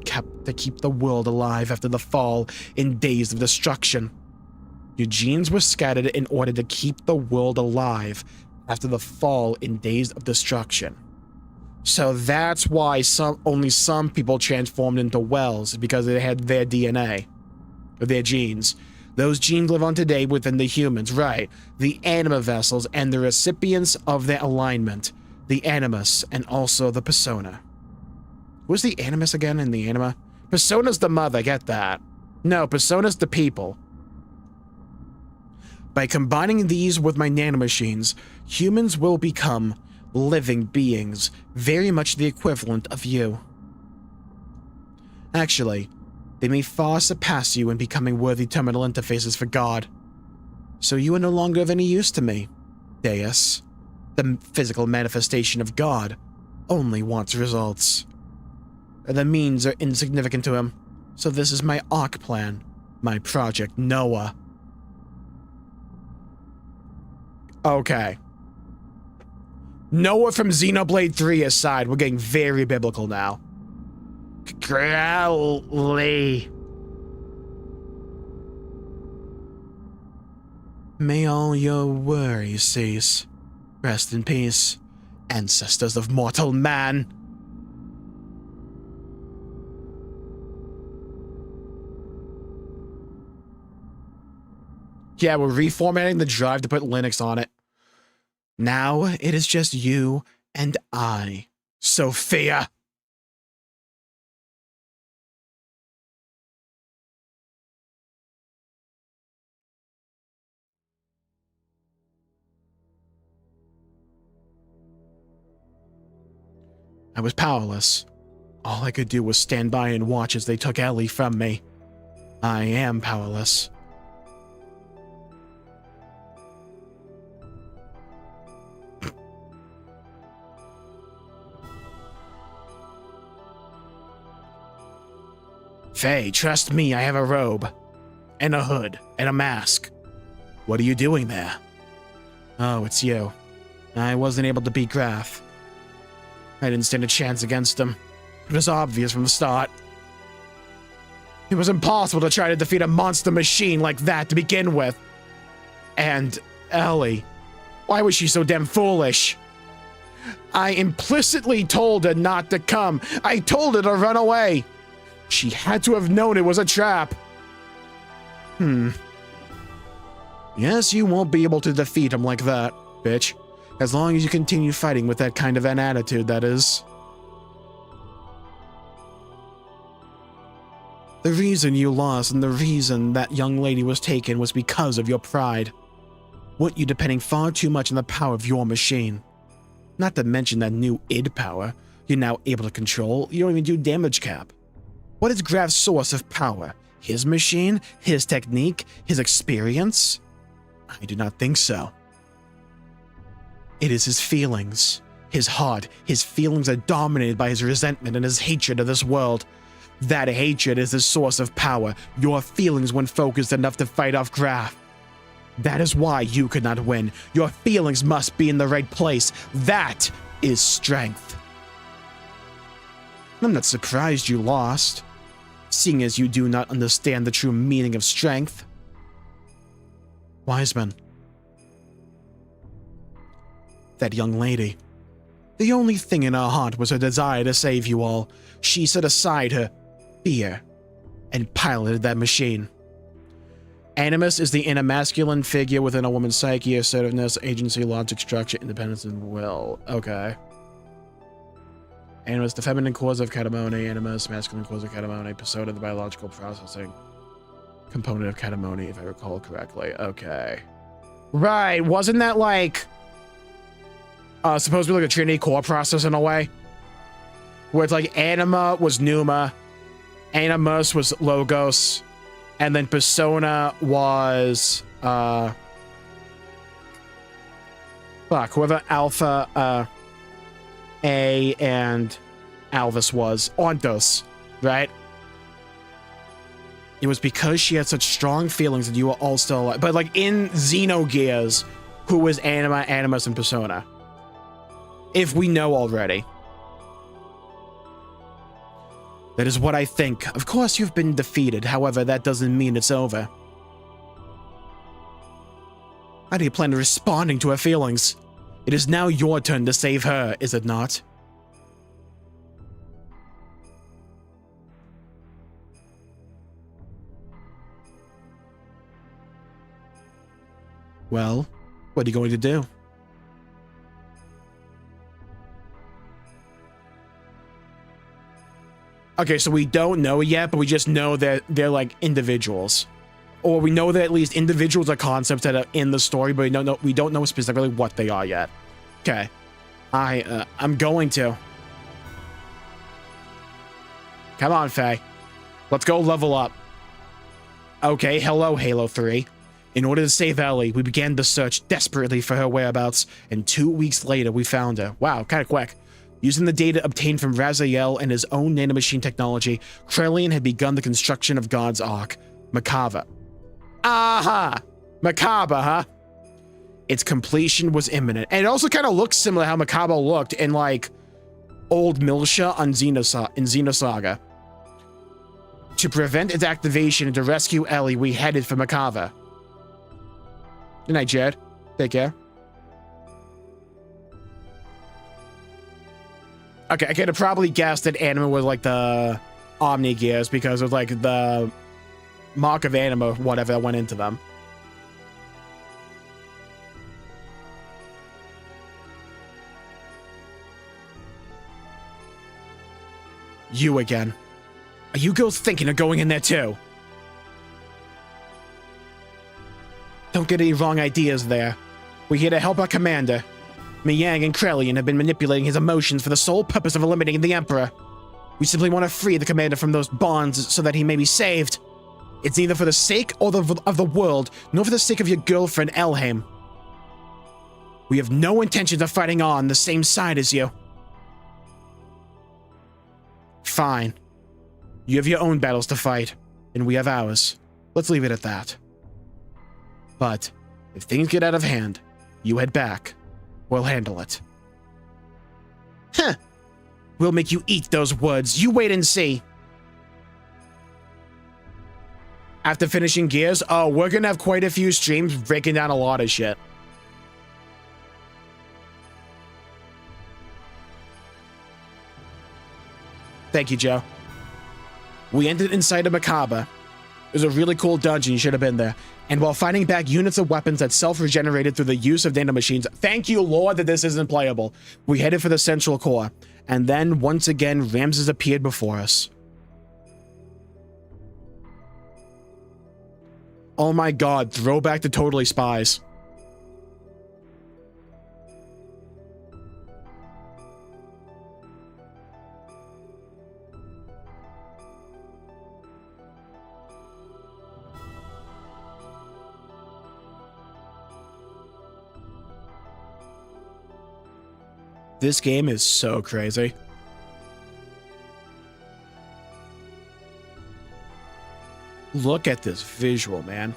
keep the world alive after the fall in days of destruction. Your genes were scattered in order to keep the world alive after the fall in days of destruction. So that's why only some people transformed into wells, because they had their DNA, or their genes. Those genes live on today within the humans, right? The anima vessels and the recipients of their alignment, the animus and also the persona. Who's the animus again in the anima? Persona's the mother, get that. No, persona's the people. By combining these with my nanomachines, humans will become living beings, very much the equivalent of you. Actually, they may far surpass you in becoming worthy terminal interfaces for God. So you are no longer of any use to me, Deus. The physical manifestation of God only wants results. The means are insignificant to him, so this is my Ark plan, my Project Noah. Okay. Noah from Xenoblade 3 aside, we're getting very biblical now. Growly. May all your worries cease. Rest in peace, ancestors of mortal man. Yeah, we're reformatting the drive to put Linux on it. Now it is just you and I, Sophia. I was powerless. All I could do was stand by and watch as they took Ellie from me. I am powerless. Faye, trust me, I have a robe, and a hood, and a mask. What are you doing there? Oh, it's you. I wasn't able to beat Graf. I didn't stand a chance against him. It was obvious from the start. It was impossible to try to defeat a monster machine like that to begin with. And Ellie, why was she so damn foolish? I implicitly told her not to come. I told her to run away. She had to have known it was a trap. Yes, you won't be able to defeat him like that, bitch. As long as you continue fighting with that kind of an attitude, that is. The reason you lost and the reason that young lady was taken was because of your pride. Weren't you depending far too much on the power of your machine? Not to mention that new id power you're now able to control. You don't even do damage cap. What is Graf's source of power? His machine? His technique? His experience? I do not think so. It is his feelings. His heart. His feelings are dominated by his resentment and his hatred of this world. That hatred is the source of power. Your feelings weren't focused enough to fight off Graf. That is why you could not win. Your feelings must be in the right place. That is strength. I'm not surprised you lost, seeing as you do not understand the true meaning of strength. Wiseman. That young lady. The only thing in her heart was her desire to save you all. She set aside her fear and piloted that machine. Animus is the inner masculine figure within a woman's psyche, assertiveness, agency, logic, structure, independence, and will. Okay. Animus, the feminine cause of catamony. Animus, masculine cause of catamony. Persona, the biological processing component of catamony, if I recall correctly. Okay. Right, wasn't that like supposed to be like a Trinity core process in a way? Where it's like Anima was Pneuma, Animus was Logos, and then Persona was whoever Alpha A and Alvis was. Ontos, right? It was because she had such strong feelings that you were all still alive. But like in Xenogears, who was Anima, Animus, and Persona? If we know already. That is what I think. Of course you've been defeated, however, that doesn't mean it's over. How do you plan on responding to her feelings? It is now your turn to save her, is it not? Well, what are you going to do? Okay, so we don't know yet, but we just know that they're like individuals. Or we know that at least individuals are concepts that are in the story, but we don't know specifically what they are yet. Okay. I'm going to. Come on, Faye. Let's go level up. Okay, hello, Halo 3. In order to save Ellie, we began the search desperately for her whereabouts, and 2 weeks later, we found her. Wow, kind of quick. Using the data obtained from Raziel and his own nanomachine technology, Krelian had begun the construction of God's Ark, Makava. Aha! Makaba, huh? Its completion was imminent. And it also kind of looks similar how Makaba looked in, like, old Milsha on Xenosaga. To prevent its activation and to rescue Ellie, we headed for Makava. Good night, Jed. Take care. Okay, I could have probably guessed that Anima was like the Omni Gears because of like the mark of Anima, whatever that went into them. You again. Are you girls thinking of going in there too? Don't get any wrong ideas there. We're here to help our commander. Miyang and Krelian have been manipulating his emotions for the sole purpose of eliminating the Emperor. We simply want to free the commander from those bonds so that he may be saved. It's neither for the sake of the world, nor for the sake of your girlfriend, Elhaim. We have no intentions of fighting on the same side as you. Fine. You have your own battles to fight, and we have ours. Let's leave it at that. But if things get out of hand, you head back. We'll handle it. Huh. We'll make you eat those words. You wait and see. After finishing Gears, oh, we're gonna have quite a few streams breaking down a lot of shit. Thank you, Joe. We ended inside of Makaba. It was a really cool dungeon, you should have been there. And while fighting back units of weapons that self-regenerated through the use of nanomachines, thank you, Lord, that this isn't playable. We headed for the central core. And then, once again, Ramses appeared before us. Oh my god, throwback to Totally Spies. This game is so crazy. Look at this visual, man.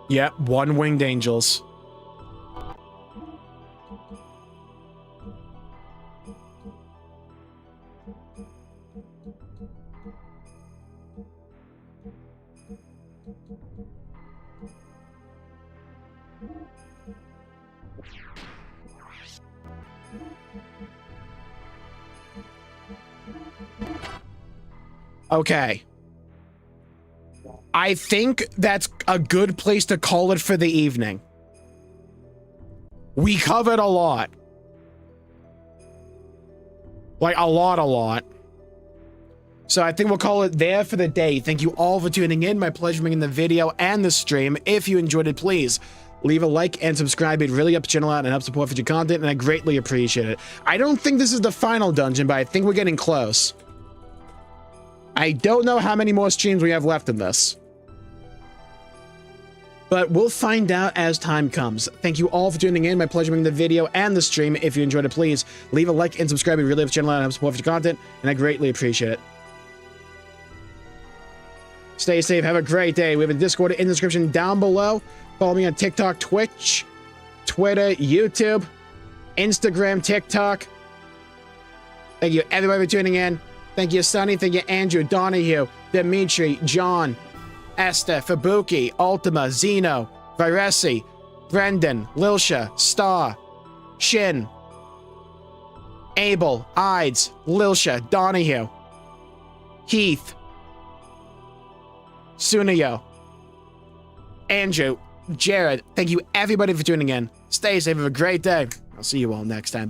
Yep, one-winged angels. Okay. I think that's a good place to call it for the evening. We covered a lot. Like, a lot. So I think we'll call it there for the day. Thank you all for tuning in. My pleasure making the video and the stream. If you enjoyed it, please leave a like and subscribe. It really helps the channel out and helps support future content, and I greatly appreciate it. I don't think this is the final dungeon, but I think we're getting close. I don't know how many more streams we have left in this. But we'll find out as time comes. Thank you all for tuning in. My pleasure making the video and the stream. If you enjoyed it, please leave a like and subscribe. It really helps the channel out and helps support future content, and I greatly appreciate it. Stay safe. Have a great day. We have a Discord in the description down below. Follow me on TikTok, Twitch, Twitter, YouTube, Instagram, TikTok. Thank you, everybody, for tuning in. Thank you, Sonny. Thank you, Andrew, Donahue, Dimitri, John, Esther, Fabuki, Ultima, Zeno, Viresi, Brendan, Lilsha, Star, Shin, Abel, Ides, Lilsha, Donahue, Heath, Sunayo, Andrew, Jared. Thank you everybody for tuning in. Stay safe. Have a great day. I'll see you all next time.